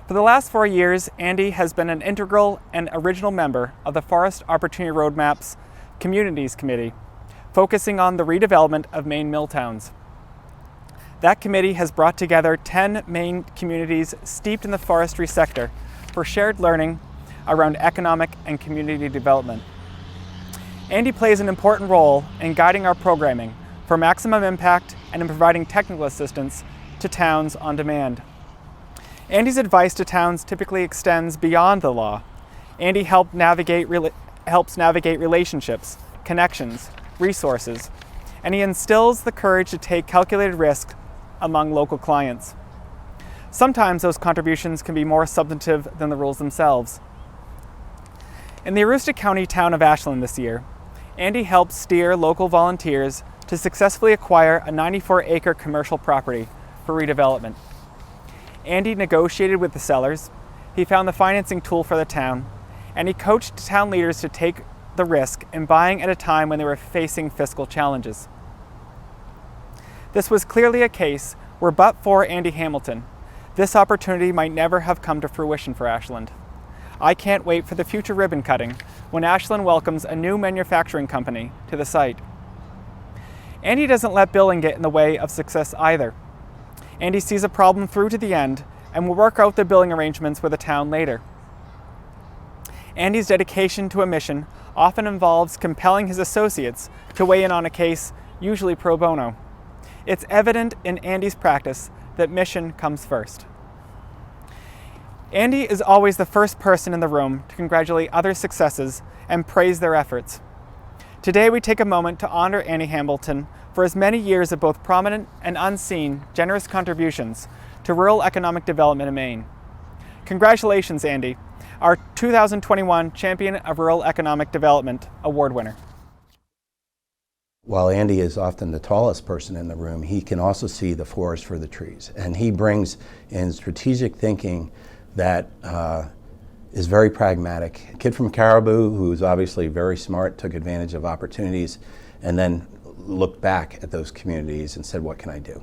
For the last 4 years, Andy has been an integral and original member of the Forest Opportunity Roadmap's Communities Committee, focusing on the redevelopment of Maine mill towns. That committee has brought together 10 Maine communities steeped in the forestry sector for shared learning around economic and community development. Andy plays an important role in guiding our programming for maximum impact and in providing technical assistance to towns on demand. Andy's advice to towns typically extends beyond the law. Andy helps navigate relationships, connections, resources, and he instills the courage to take calculated risk among local clients. Sometimes those contributions can be more substantive than the rules themselves. In the Aroostook County town of Ashland this year, Andy helped steer local volunteers to successfully acquire a 94-acre commercial property for redevelopment. Andy negotiated with the sellers, he found the financing tool for the town, and he coached town leaders to take the risk in buying at a time when they were facing fiscal challenges. This was clearly a case where, but for Andy Hamilton, this opportunity might never have come to fruition for Ashland. I can't wait for the future ribbon cutting when Ashland welcomes a new manufacturing company to the site. Andy doesn't let billing get in the way of success either. Andy sees a problem through to the end and will work out the billing arrangements with the town later. Andy's dedication to a mission often involves compelling his associates to weigh in on a case, usually pro bono. It's evident in Andy's practice that mission comes first. Andy is always the first person in the room to congratulate others' successes and praise their efforts. Today we take a moment to honor Andy Hamilton for his many years of both prominent and unseen generous contributions to rural economic development in Maine. Congratulations, Andy, our 2021 Champion of Rural Economic Development Award winner. While Andy is often the tallest person in the room, he can also see the forest for the trees. And he brings in strategic thinking that is very pragmatic. A kid from Caribou, who's obviously very smart, took advantage of opportunities, and then looked back at those communities and said, what can I do?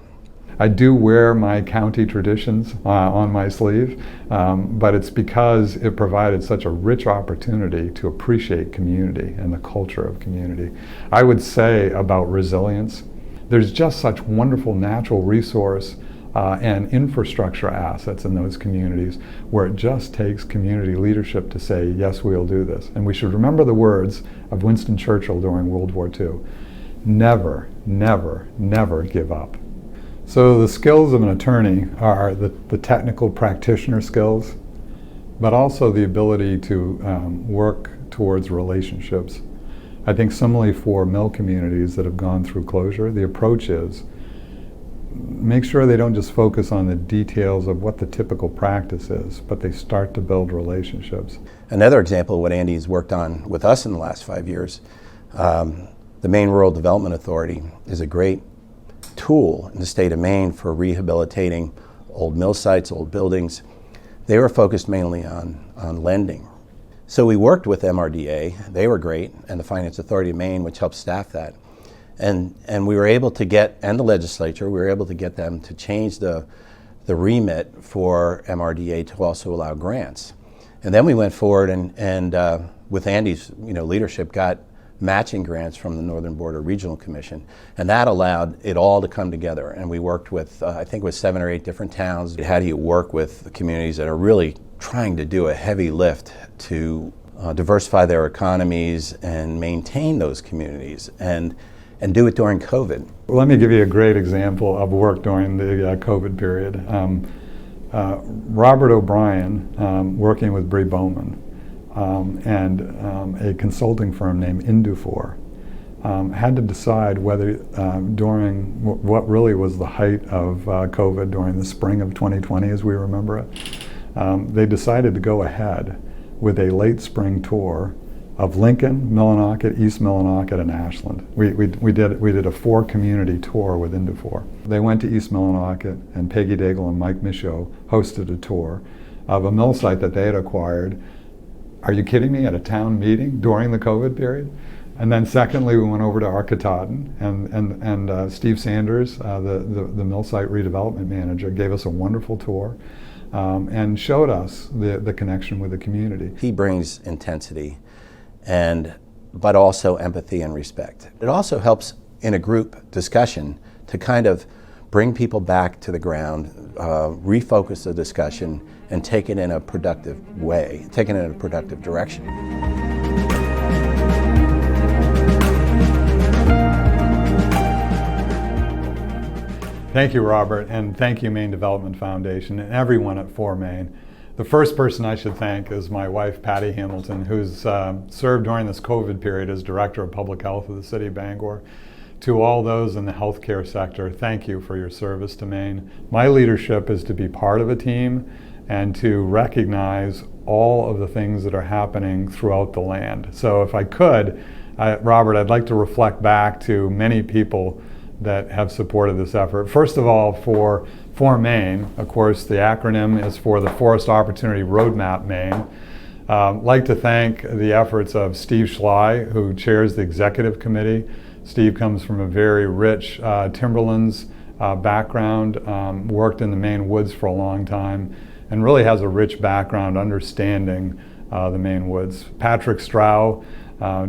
I do wear my county traditions on my sleeve, but it's because it provided such a rich opportunity to appreciate community and the culture of community. I would say about resilience, there's just such wonderful natural resource and infrastructure assets in those communities where it just takes community leadership to say, yes, we'll do this. And we should remember the words of Winston Churchill during World War II. Never, never, never give up. So the skills of an attorney are the technical practitioner skills, but also the ability to work towards relationships. I think similarly for mill communities that have gone through closure, the approach is make sure they don't just focus on the details of what the typical practice is, but they start to build relationships. Another example of what Andy's worked on with us in the last 5 years, the Maine Rural Development Authority is a great tool in the state of Maine for rehabilitating old mill sites, old buildings. They were focused mainly on lending. So we worked with MRDA, they were great, and the Finance Authority of Maine, which helped staff that. And we were able to get, and the legislature, we were able to get them to change the remit for MRDA to also allow grants. And then we went forward and with Andy's leadership, got matching grants from the Northern Border Regional Commission, and that allowed it all to come together. And we worked with, I think it was 7 or 8 different towns. How do you work with the communities that are really trying to do a heavy lift to diversify their economies and maintain those communities, and do it during COVID? Well, let me give you a great example of work during the COVID period. Robert O'Brien, working with Bree Bowman, and a consulting firm named Indufor, had to decide whether during what really was the height of COVID during the spring of 2020, as we remember it, they decided to go ahead with a late spring tour of Lincoln, Millinocket, East Millinocket, and Ashland. We did a 4-community tour with Indufor. They went to East Millinocket, and Peggy Daigle and Mike Michaud hosted a tour of a mill site that they had acquired. Are you kidding me? At a town meeting during the COVID period? And then secondly, we went over to Arcatoton, and Steve Sanders, the mill site redevelopment manager, gave us a wonderful tour and showed us the connection with the community. He brings intensity, but also empathy and respect. It also helps in a group discussion to kind of bring people back to the ground, refocus the discussion, and take it in a productive way, take it in a productive direction. Thank you, Robert, and thank you, Maine Development Foundation, and everyone at 4Maine. The first person I should thank is my wife, Patty Hamilton, who's served during this COVID period as Director of Public Health of the City of Bangor. To all those in the healthcare sector, thank you for your service to Maine. My leadership is to be part of a team and to recognize all of the things that are happening throughout the land. So if I could, Robert, I'd like to reflect back to many people that have supported this effort. First of all, for Maine, of course, the acronym is for the Forest Opportunity Roadmap Maine. I'd like to thank the efforts of Steve Schley, who chairs the executive committee. Steve comes from a very rich timberlands background, worked in the Maine woods for a long time, and really has a rich background understanding the Maine woods. Patrick Strow,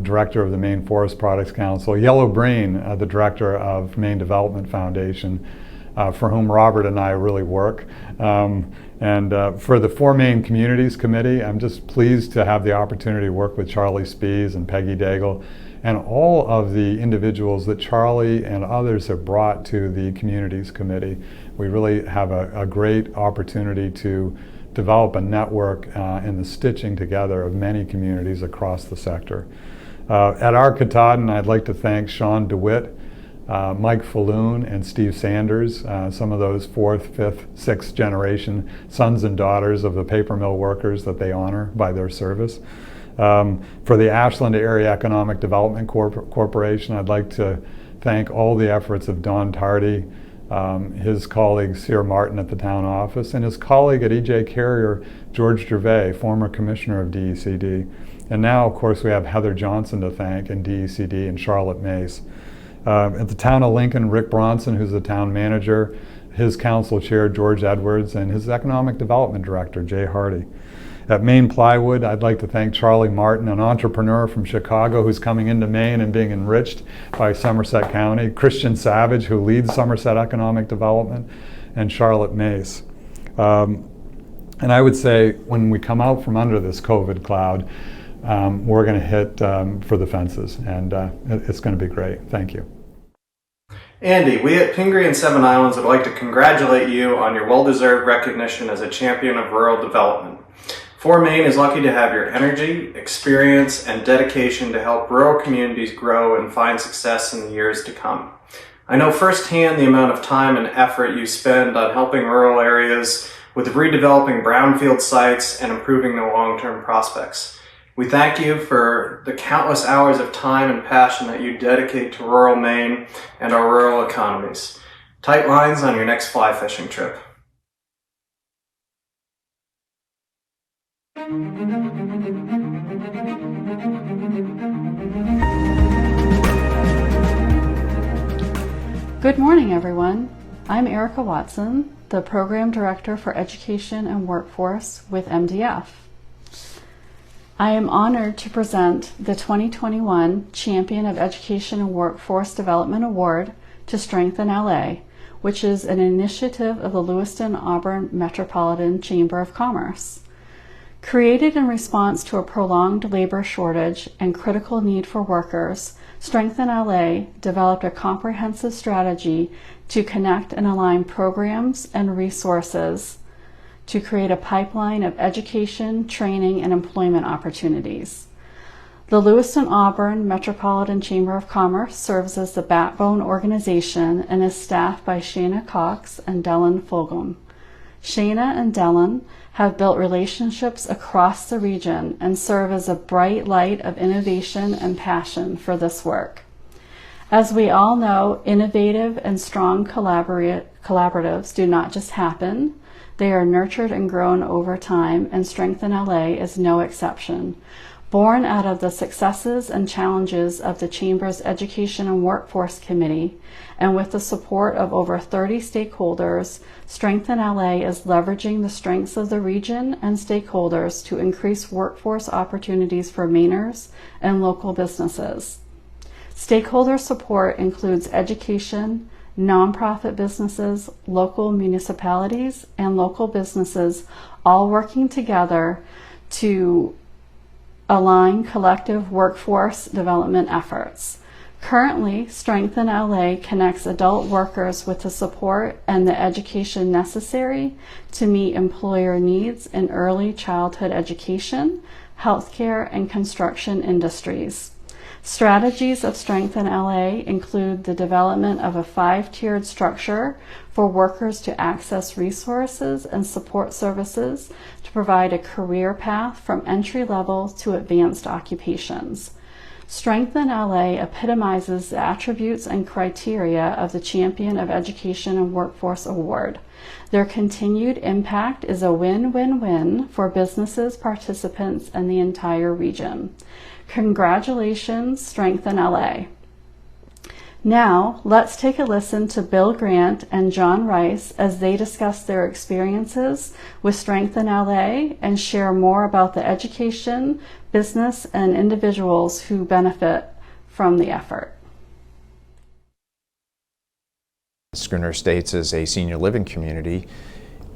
Director of the Maine Forest Products Council. Yellow Breen, the Director of Maine Development Foundation, for whom Robert and I really work. And for the 4Maine Communities Committee, I'm just pleased to have the opportunity to work with Charlie Spees and Peggy Daigle and all of the individuals that Charlie and others have brought to the Communities Committee. We really have a great opportunity to develop a network in the stitching together of many communities across the sector. At Arcatoton, I'd like to thank Sean DeWitt, Mike Falloon, and Steve Sanders, some of those 4th, 5th, 6th generation sons and daughters of the paper mill workers that they honor by their service. For the Ashland Area Economic Development Corporation, I'd like to thank all the efforts of Don Tardy, his colleague Cyr Martin at the town office, and his colleague at E.J. Carrier, George Gervais, former commissioner of DECD. And now, of course, we have Heather Johnson to thank in DECD and Charlotte Mace. At the town of Lincoln, Rick Bronson, who's the town manager, his council chair, George Edwards, and his economic development director, Jay Hardy. At Maine Plywood, I'd like to thank Charlie Martin, an entrepreneur from Chicago who's coming into Maine and being enriched by Somerset County, Christian Savage, who leads Somerset Economic Development, and Charlotte Mace. And I would say when we come out from under this COVID cloud, we're going to hit for the fences, and it's going to be great. Thank you. Andy, we at Pingree and Seven Islands would like to congratulate you on your well-deserved recognition as a champion of rural development. 4Maine is lucky to have your energy, experience, and dedication to help rural communities grow and find success in the years to come. I know firsthand the amount of time and effort you spend on helping rural areas with redeveloping brownfield sites and improving their long-term prospects. We thank you for the countless hours of time and passion that you dedicate to rural Maine and our rural economies. Tight lines on your next fly fishing trip. Good morning, everyone. I'm Erica Watson, the Program Director for Education and Workforce with MDF. I am honored to present the 2021 Champion of Education and Workforce Development Award to Strengthen LA, which is an initiative of the Lewiston-Auburn Metropolitan Chamber of Commerce. Created in response to a prolonged labor shortage and critical need for workers, Strengthen LA developed a comprehensive strategy to connect and align programs and resources to create a pipeline of education, training, and employment opportunities. The Lewiston-Auburn Metropolitan Chamber of Commerce serves as the backbone organization and is staffed by Shana Cox and Dylan Fulgham. Shana and Dylan have built relationships across the region and serve as a bright light of innovation and passion for this work. As we all know, innovative and strong collaboratives do not just happen. They are nurtured and grown over time, and Strengthen LA is no exception. Born out of the successes and challenges of the Chamber's Education and Workforce Committee, and with the support of over 30 stakeholders, Strengthen LA is leveraging the strengths of the region and stakeholders to increase workforce opportunities for Mainers and local businesses. Stakeholder support includes education, nonprofit businesses, local municipalities, and local businesses all working together to align collective workforce development efforts. Currently, Strengthen LA connects adult workers with the support and the education necessary to meet employer needs in early childhood education, healthcare, and construction industries. Strategies of Strengthen LA include the development of a 5-tiered structure for workers to access resources and support services to provide a career path from entry level to advanced occupations. Strengthen LA epitomizes the attributes and criteria of the Champion of Education and Workforce Award. Their continued impact is a win-win-win for businesses, participants, and the entire region. Congratulations, Strengthen LA. Now, let's take a listen to Bill Grant and John Rice as they discuss their experiences with Strengthen LA and share more about the education, business, and individuals who benefit from the effort. Schooner Estates is a senior living community,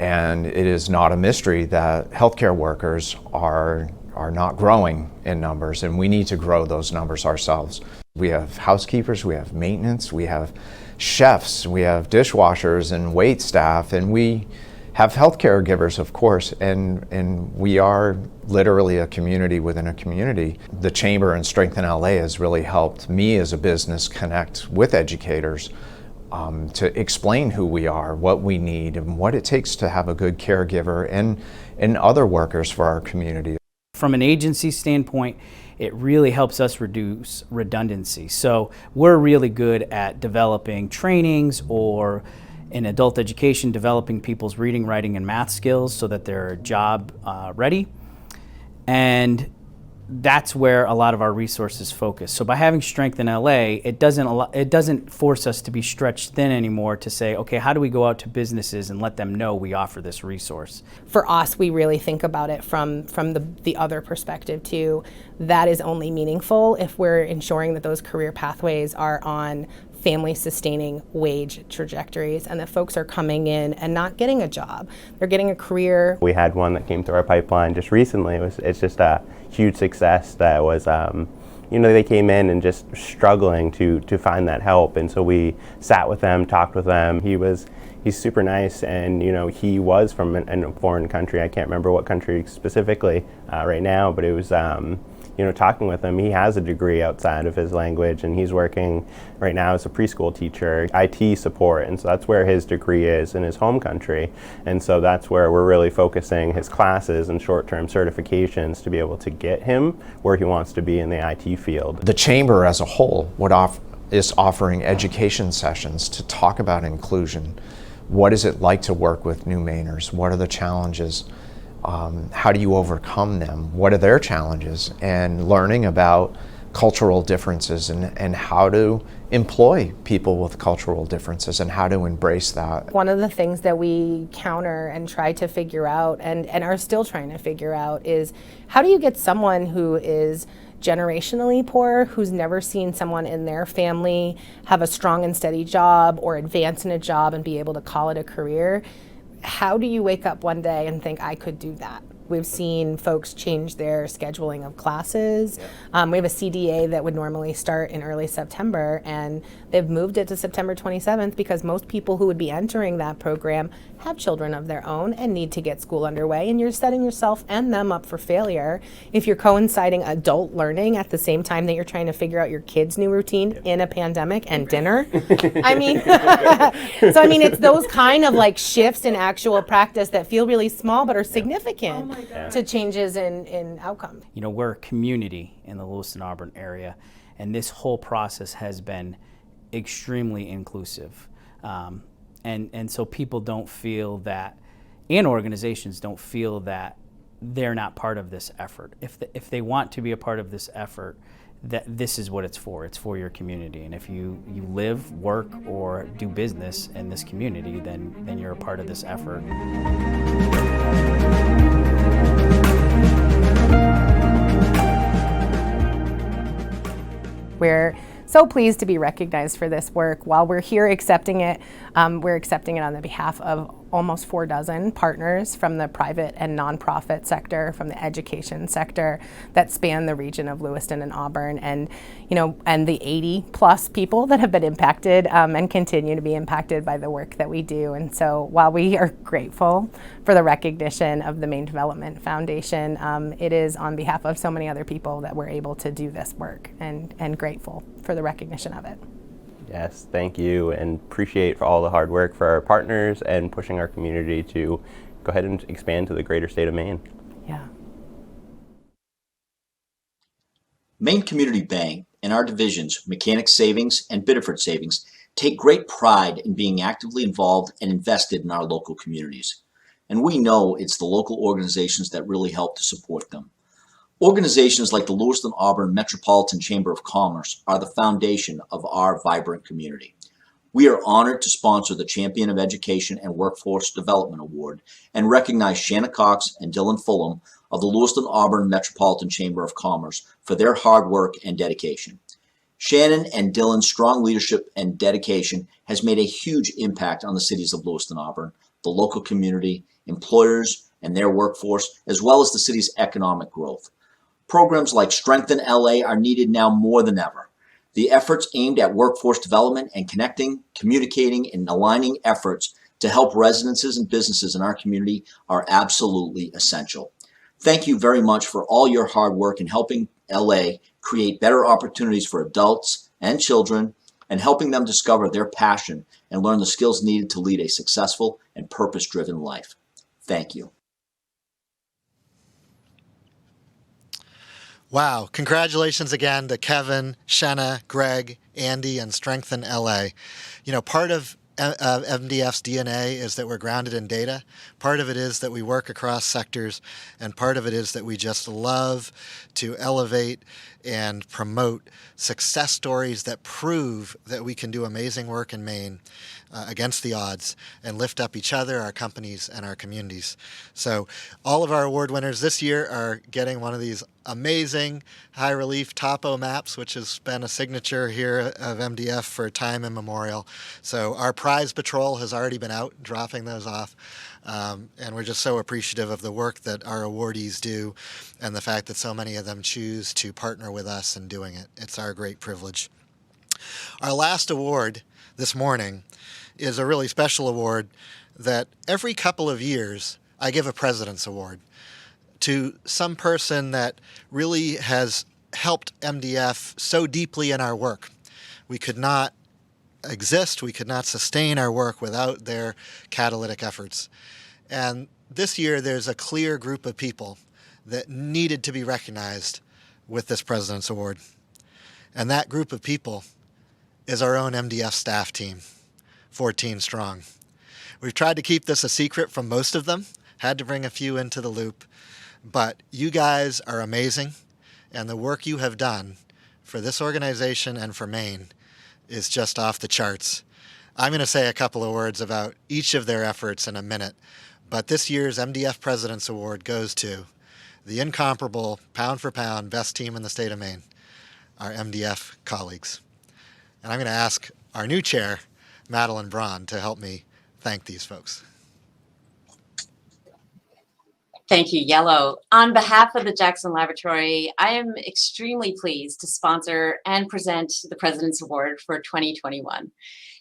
and it is not a mystery that healthcare workers are not growing in numbers, and we need to grow those numbers ourselves. We have housekeepers, we have maintenance, we have chefs, we have dishwashers and wait staff, and we have health caregivers, of course, and we are literally a community within a community. The Chamber and Strengthen LA has really helped me as a business connect with educators to explain who we are, what we need, and what it takes to have a good caregiver and other workers for our community. From an agency standpoint, it really helps us reduce redundancy. So we're really good at developing trainings, or in adult education, developing people's reading, writing, and math skills so that they're job ready. And that's where a lot of our resources focus. So by having Strengthen LA, it doesn't force us to be stretched thin anymore to say, okay, how do we go out to businesses and let them know we offer this resource? For us, we really think about it from the other perspective too. That is only meaningful if we're ensuring that those career pathways are on family-sustaining wage trajectories, and that folks are coming in and not getting a job. They're getting a career. We had one that came through our pipeline just recently. It's just a huge success that was, they came in and just struggling to find that help, and so we sat with them, talked with them. He's super nice, and he was from a foreign country. I can't remember what country specifically right now, but it was talking with him. He has a degree outside of his language, and he's working right now as a preschool teacher, IT support, and so that's where his degree is in his home country. And so that's where we're really focusing his classes and short-term certifications to be able to get him where he wants to be in the IT field. The Chamber as a whole is offering education sessions to talk about inclusion. What is it like to work with new Mainers? What are the challenges? How do you overcome them? What are their challenges? And learning about cultural differences and how to employ people with cultural differences and how to embrace that. One of the things that we counter and try to figure out and are still trying to figure out is how do you get someone who is generationally poor, who's never seen someone in their family have a strong and steady job or advance in a job and be able to call it a career. How do you wake up one day and think, I could do that? We've seen folks change their scheduling of classes. We have a CDA that would normally start in early September, and they've moved it to September 27th because most people who would be entering that program have children of their own and need to get school underway, and you're setting yourself and them up for failure if you're coinciding adult learning at the same time that you're trying to figure out your kids' new routine in a pandemic and dinner. I mean, so I mean, it's those kind of like shifts in actual practice that feel really small but are significant to changes in outcome. You know, we're a community in the Lewiston-Auburn area, and this whole process has been extremely inclusive. And so people don't feel that, and organizations don't feel that they're not part of this effort. If they want to be a part of this effort, that this is what it's for. It's for your community. And if you live, work, or do business in this community, then you're a part of this effort. We're so pleased to be recognized for this work. While we're here accepting it, we're accepting it on the behalf of almost 4 dozen partners from the private and nonprofit sector, from the education sector that span the region of Lewiston and Auburn, and and the 80 plus people that have been impacted and continue to be impacted by the work that we do. And so while we are grateful for the recognition of the Maine Development Foundation, it is on behalf of so many other people that we're able to do this work, and grateful for the recognition of it. Yes, thank you, and appreciate for all the hard work for our partners and pushing our community to go ahead and expand to the greater state of Maine. Yeah. Maine Community Bank and our divisions, Mechanic Savings and Biddeford Savings, take great pride in being actively involved and invested in our local communities. And we know it's the local organizations that really help to support them. Organizations like the Lewiston-Auburn Metropolitan Chamber of Commerce are the foundation of our vibrant community. We are honored to sponsor the Champion of Education and Workforce Development Award and recognize Shanna Cox and Dylan Fulham of the Lewiston-Auburn Metropolitan Chamber of Commerce for their hard work and dedication. Shannon and Dylan's strong leadership and dedication has made a huge impact on the cities of Lewiston-Auburn, the local community, employers, and their workforce, as well as the city's economic growth. Programs like Strengthen LA are needed now more than ever. The efforts aimed at workforce development and connecting, communicating, and aligning efforts to help residences and businesses in our community are absolutely essential. Thank you very much for all your hard work in helping LA create better opportunities for adults and children, and helping them discover their passion and learn the skills needed to lead a successful and purpose-driven life. Thank you. Wow. Congratulations again to Kevin, Shanna, Greg, Andy, and Strengthen LA. You know, part of MDF's DNA is that we're grounded in data. Part of it is that we work across sectors, and part of it is that we just love to elevate and promote success stories that prove that we can do amazing work in Maine against the odds and lift up each other, our companies, and our communities. So all of our award winners this year are getting one of these amazing high relief topo maps, which has been a signature here of MDF for time immemorial. So our prize patrol has already been out dropping those off. And we're just so appreciative of the work that our awardees do and the fact that so many of them choose to partner with us in doing it. It's our great privilege. Our last award this morning is a really special award that every couple of years I give a President's Award to some person that really has helped MDF so deeply in our work. We could not exist, we could not sustain our work without their catalytic efforts. And this year there's a clear group of people that needed to be recognized with this President's Award. And that group of people is our own MDF staff team, 14 strong. We've tried to keep this a secret from most of them, had to bring a few into the loop, but you guys are amazing, and the work you have done for for this organization and for Maine is just off the charts. I'm going to say a couple of words about each of their efforts in a minute, but this year's MDF President's Award goes to the incomparable, pound-for-pound best team in the state of Maine, our MDF colleagues. And I'm going to ask our new chair, Madeline Braun, to help me thank these folks. Thank you, Yellow. On behalf of the Jackson Laboratory, I am extremely pleased to sponsor and present the President's Award for 2021.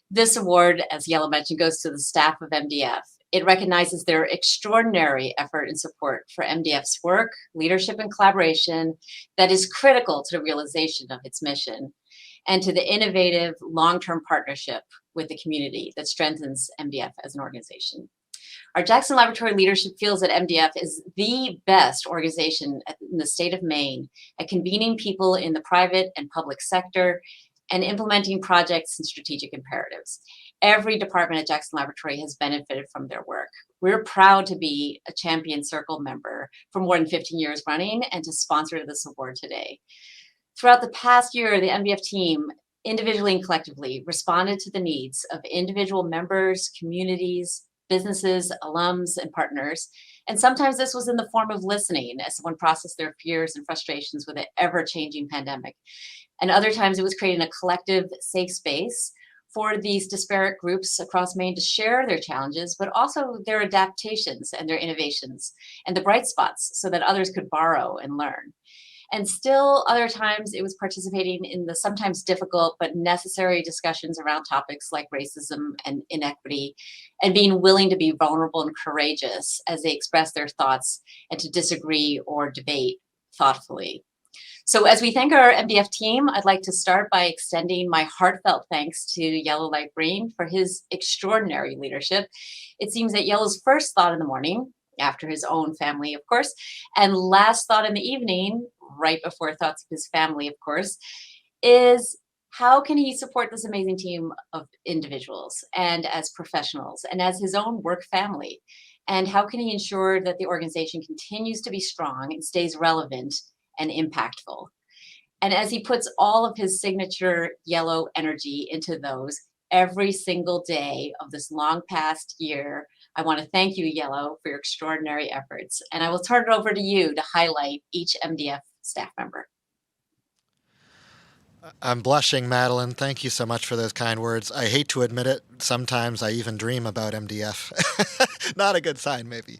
This award, as Yellow mentioned, goes to the staff of MDF. It recognizes their extraordinary effort and support for MDF's work, leadership, and collaboration that is critical to the realization of its mission, and to the innovative long-term partnership with the community that strengthens MDF as an organization. Our Jackson Laboratory leadership feels that MDF is the best organization in the state of Maine at convening people in the private and public sector and implementing projects and strategic imperatives. Every department at Jackson Laboratory has benefited from their work. We're proud to be a Champion Circle member for more than 15 years running and to sponsor this award today. Throughout the past year, the MDF team, individually and collectively, responded to the needs of individual members, communities, businesses, alums, and partners. And sometimes this was in the form of listening as someone processed their fears and frustrations with an ever-changing pandemic. And other times it was creating a collective safe space for these disparate groups across Maine to share their challenges, but also their adaptations and their innovations and the bright spots so that others could borrow and learn. And still other times it was participating in the sometimes difficult but necessary discussions around topics like racism and inequity, and being willing to be vulnerable and courageous as they express their thoughts and to disagree or debate thoughtfully. So as we thank our MDF team, I'd like to start by extending my heartfelt thanks to Yellow Light Green for his extraordinary leadership. It seems that Yellow's first thought in the morning, after his own family, of course, and last thought in the evening, right before thoughts of his family, of course, is how can he support this amazing team of individuals and as professionals and as his own work family? And how can he ensure that the organization continues to be strong and stays relevant and impactful? And as he puts all of his signature Yellow energy into those every single day of this long past year, I want to thank you, Yellow, for your extraordinary efforts. And I will turn it over to you to highlight each MDF staff member. I'm blushing, Madeline. Thank you so much for those kind words. I hate to admit it. Sometimes I even dream about MDF. Not a good sign, maybe.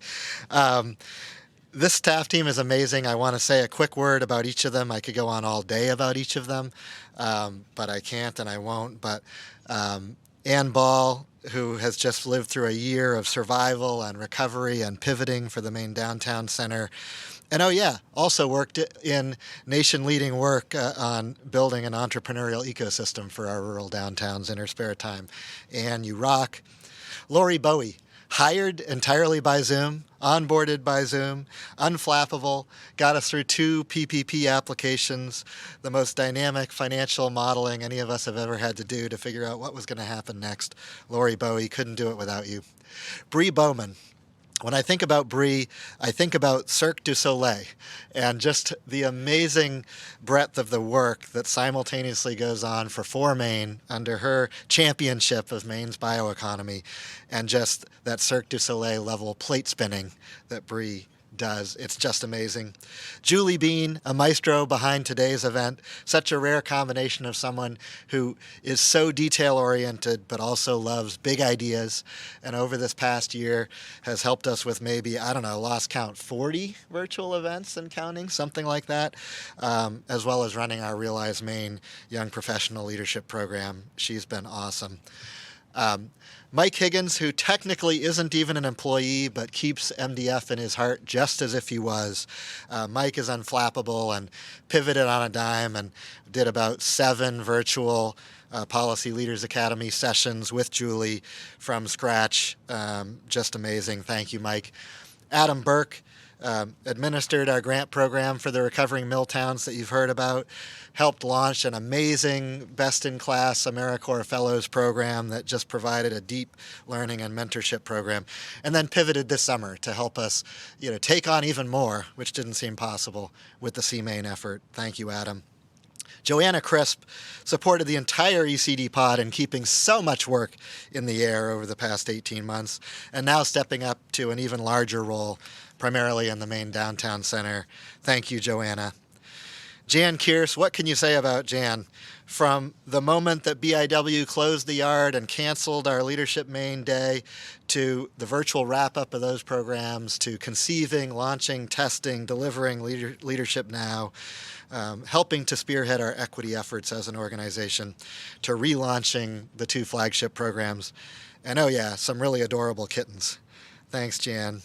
This staff team is amazing. I want to say a quick word about each of them. I could go on all day about each of them, but I can't and I won't. But Ann Ball, who has just lived through a year of survival and recovery and pivoting for the Maine Downtown Center. And oh yeah, also worked in nation-leading work on building an entrepreneurial ecosystem for our rural downtowns in her spare time. Ann, you rock. Lori Bowie, hired entirely by Zoom, onboarded by Zoom, unflappable, got us through 2 PPP applications, the most dynamic financial modeling any of us have ever had to do to figure out what was going to happen next. Lori Bowie, couldn't do it without you. Bree Bowman. When I think about Bree, I think about Cirque du Soleil and just the amazing breadth of the work that simultaneously goes on for Maine under her championship of Maine's bioeconomy, and just that Cirque du Soleil level plate spinning that Bree does. It's just amazing. Julie Bean, a maestro behind today's event, such a rare combination of someone who is so detail-oriented but also loves big ideas, and over this past year has helped us with maybe, I don't know, lost count, 40 virtual events and counting, something like that, as well as running our Realize Maine Young Professional Leadership Program. She's been awesome. Mike Higgins, who technically isn't even an employee, but keeps MDF in his heart just as if he was. Mike is unflappable and pivoted on a dime and did about 7 virtual Policy Leaders Academy sessions with Julie from scratch. Just amazing. Thank you, Mike. Adam Burke administered our grant program for the recovering mill towns that you've heard about, helped launch an amazing best-in-class AmeriCorps Fellows program that just provided a deep learning and mentorship program, and then pivoted this summer to help us, take on even more, which didn't seem possible with the CMaine effort. Thank you, Adam. Joanna Crisp supported the entire ECD pod in keeping so much work in the air over the past 18 months, and now stepping up to an even larger role, primarily in the Maine Downtown Center. Thank you, Joanna. Jan Kearse, what can you say about Jan? From the moment that BIW closed the yard and canceled our Leadership Maine Day, to the virtual wrap-up of those programs, to conceiving, launching, testing, delivering Leadership Now, helping to spearhead our equity efforts as an organization, to relaunching the 2 flagship programs, and oh yeah, some really adorable kittens. Thanks, Jan.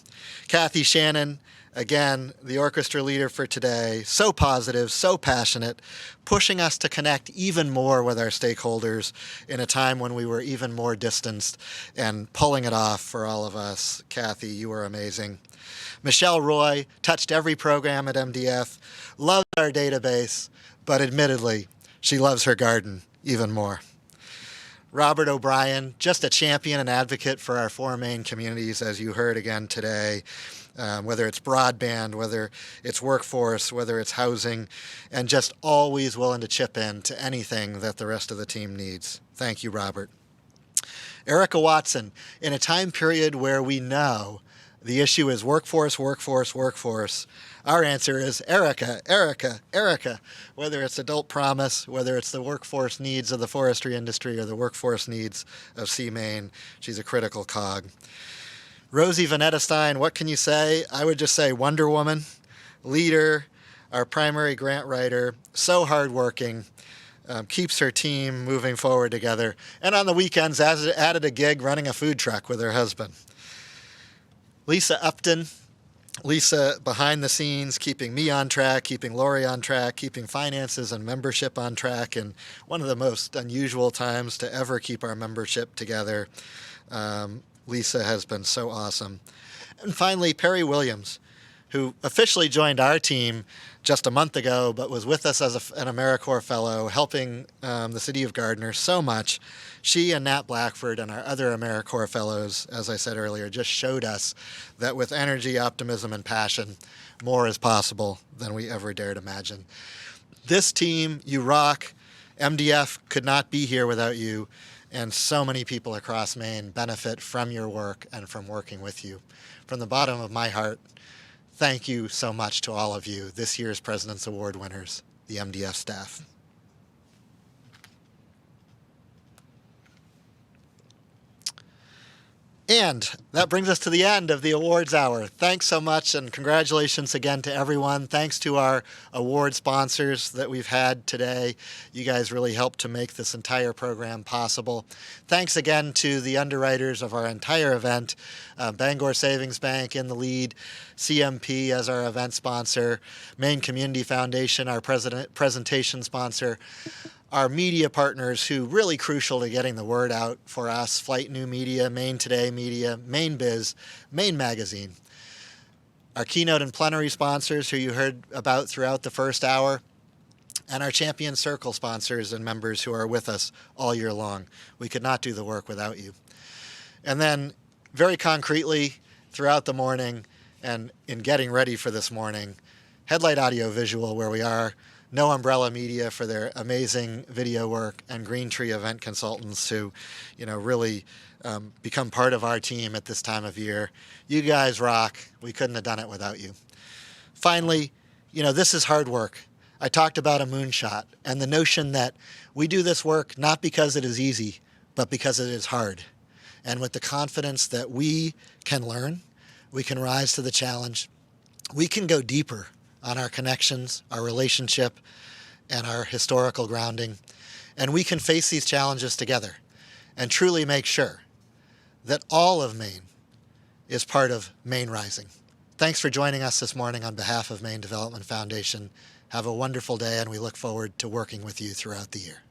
Kathy Shannon, again, the orchestra leader for today, so positive, so passionate, pushing us to connect even more with our stakeholders in a time when we were even more distanced, and pulling it off for all of us. Kathy, you were amazing. Michelle Roy touched every program at MDF, loved our database, but admittedly, she loves her garden even more. Robert O'Brien, just a champion and advocate for our 4 Maine communities, as you heard again today, whether it's broadband, whether it's workforce, whether it's housing, and just always willing to chip in to anything that the rest of the team needs. Thank you, Robert. Erica Watson, in a time period where we know the issue is workforce, workforce, workforce, our answer is Erica, Erica, Erica. Whether it's Adult Promise, whether it's the workforce needs of the forestry industry or the workforce needs of Maine, she's a critical cog. Rosie Vanetta Stein, what can you say? I would just say Wonder Woman, leader, our primary grant writer, so hardworking, keeps her team moving forward together, and on the weekends added a gig running a food truck with her husband. Lisa Upton, Lisa behind the scenes, keeping me on track, keeping Lori on track, keeping finances and membership on track, and one of the most unusual times to ever keep our membership together. Lisa has been so awesome. And finally, Perry Williams, who officially joined our team just a month ago, but was with us as an AmeriCorps Fellow, helping the City of Gardner so much. She and Nat Blackford and our other AmeriCorps Fellows, as I said earlier, just showed us that with energy, optimism, and passion, more is possible than we ever dared imagine. This team, you rock. MDF could not be here without you, and so many people across Maine benefit from your work and from working with you. From the bottom of my heart, thank you so much to all of you, this year's President's Award winners, the MDF staff. And that brings us to the end of the awards hour. Thanks so much, and congratulations again to everyone. Thanks to our award sponsors that we've had today. You guys really helped to make this entire program possible. Thanks again to the underwriters of our entire event, Bangor Savings Bank in the lead, CMP as our event sponsor, Maine Community Foundation, our presentation sponsor, our media partners who really crucial to getting the word out for us, Flight New Media, Maine Today Media, Maine Biz, Maine Magazine. Our keynote and plenary sponsors who you heard about throughout the first hour, and our Champion Circle sponsors and members who are with us all year long. We could not do the work without you. And then very concretely throughout the morning and in getting ready for this morning, Headlight Audio Visual, where we are, No Umbrella Media for their amazing video work, and Green Tree Event Consultants who, really become part of our team at this time of year. You guys rock. We couldn't have done it without you. Finally, this is hard work. I talked about a moonshot and the notion that we do this work not because it is easy, but because it is hard. And with the confidence that we can learn, we can rise to the challenge, we can go deeper on our connections, our relationship, and our historical grounding. And we can face these challenges together and truly make sure that all of Maine is part of Maine Rising. Thanks for joining us this morning on behalf of Maine Development Foundation. Have a wonderful day, and we look forward to working with you throughout the year.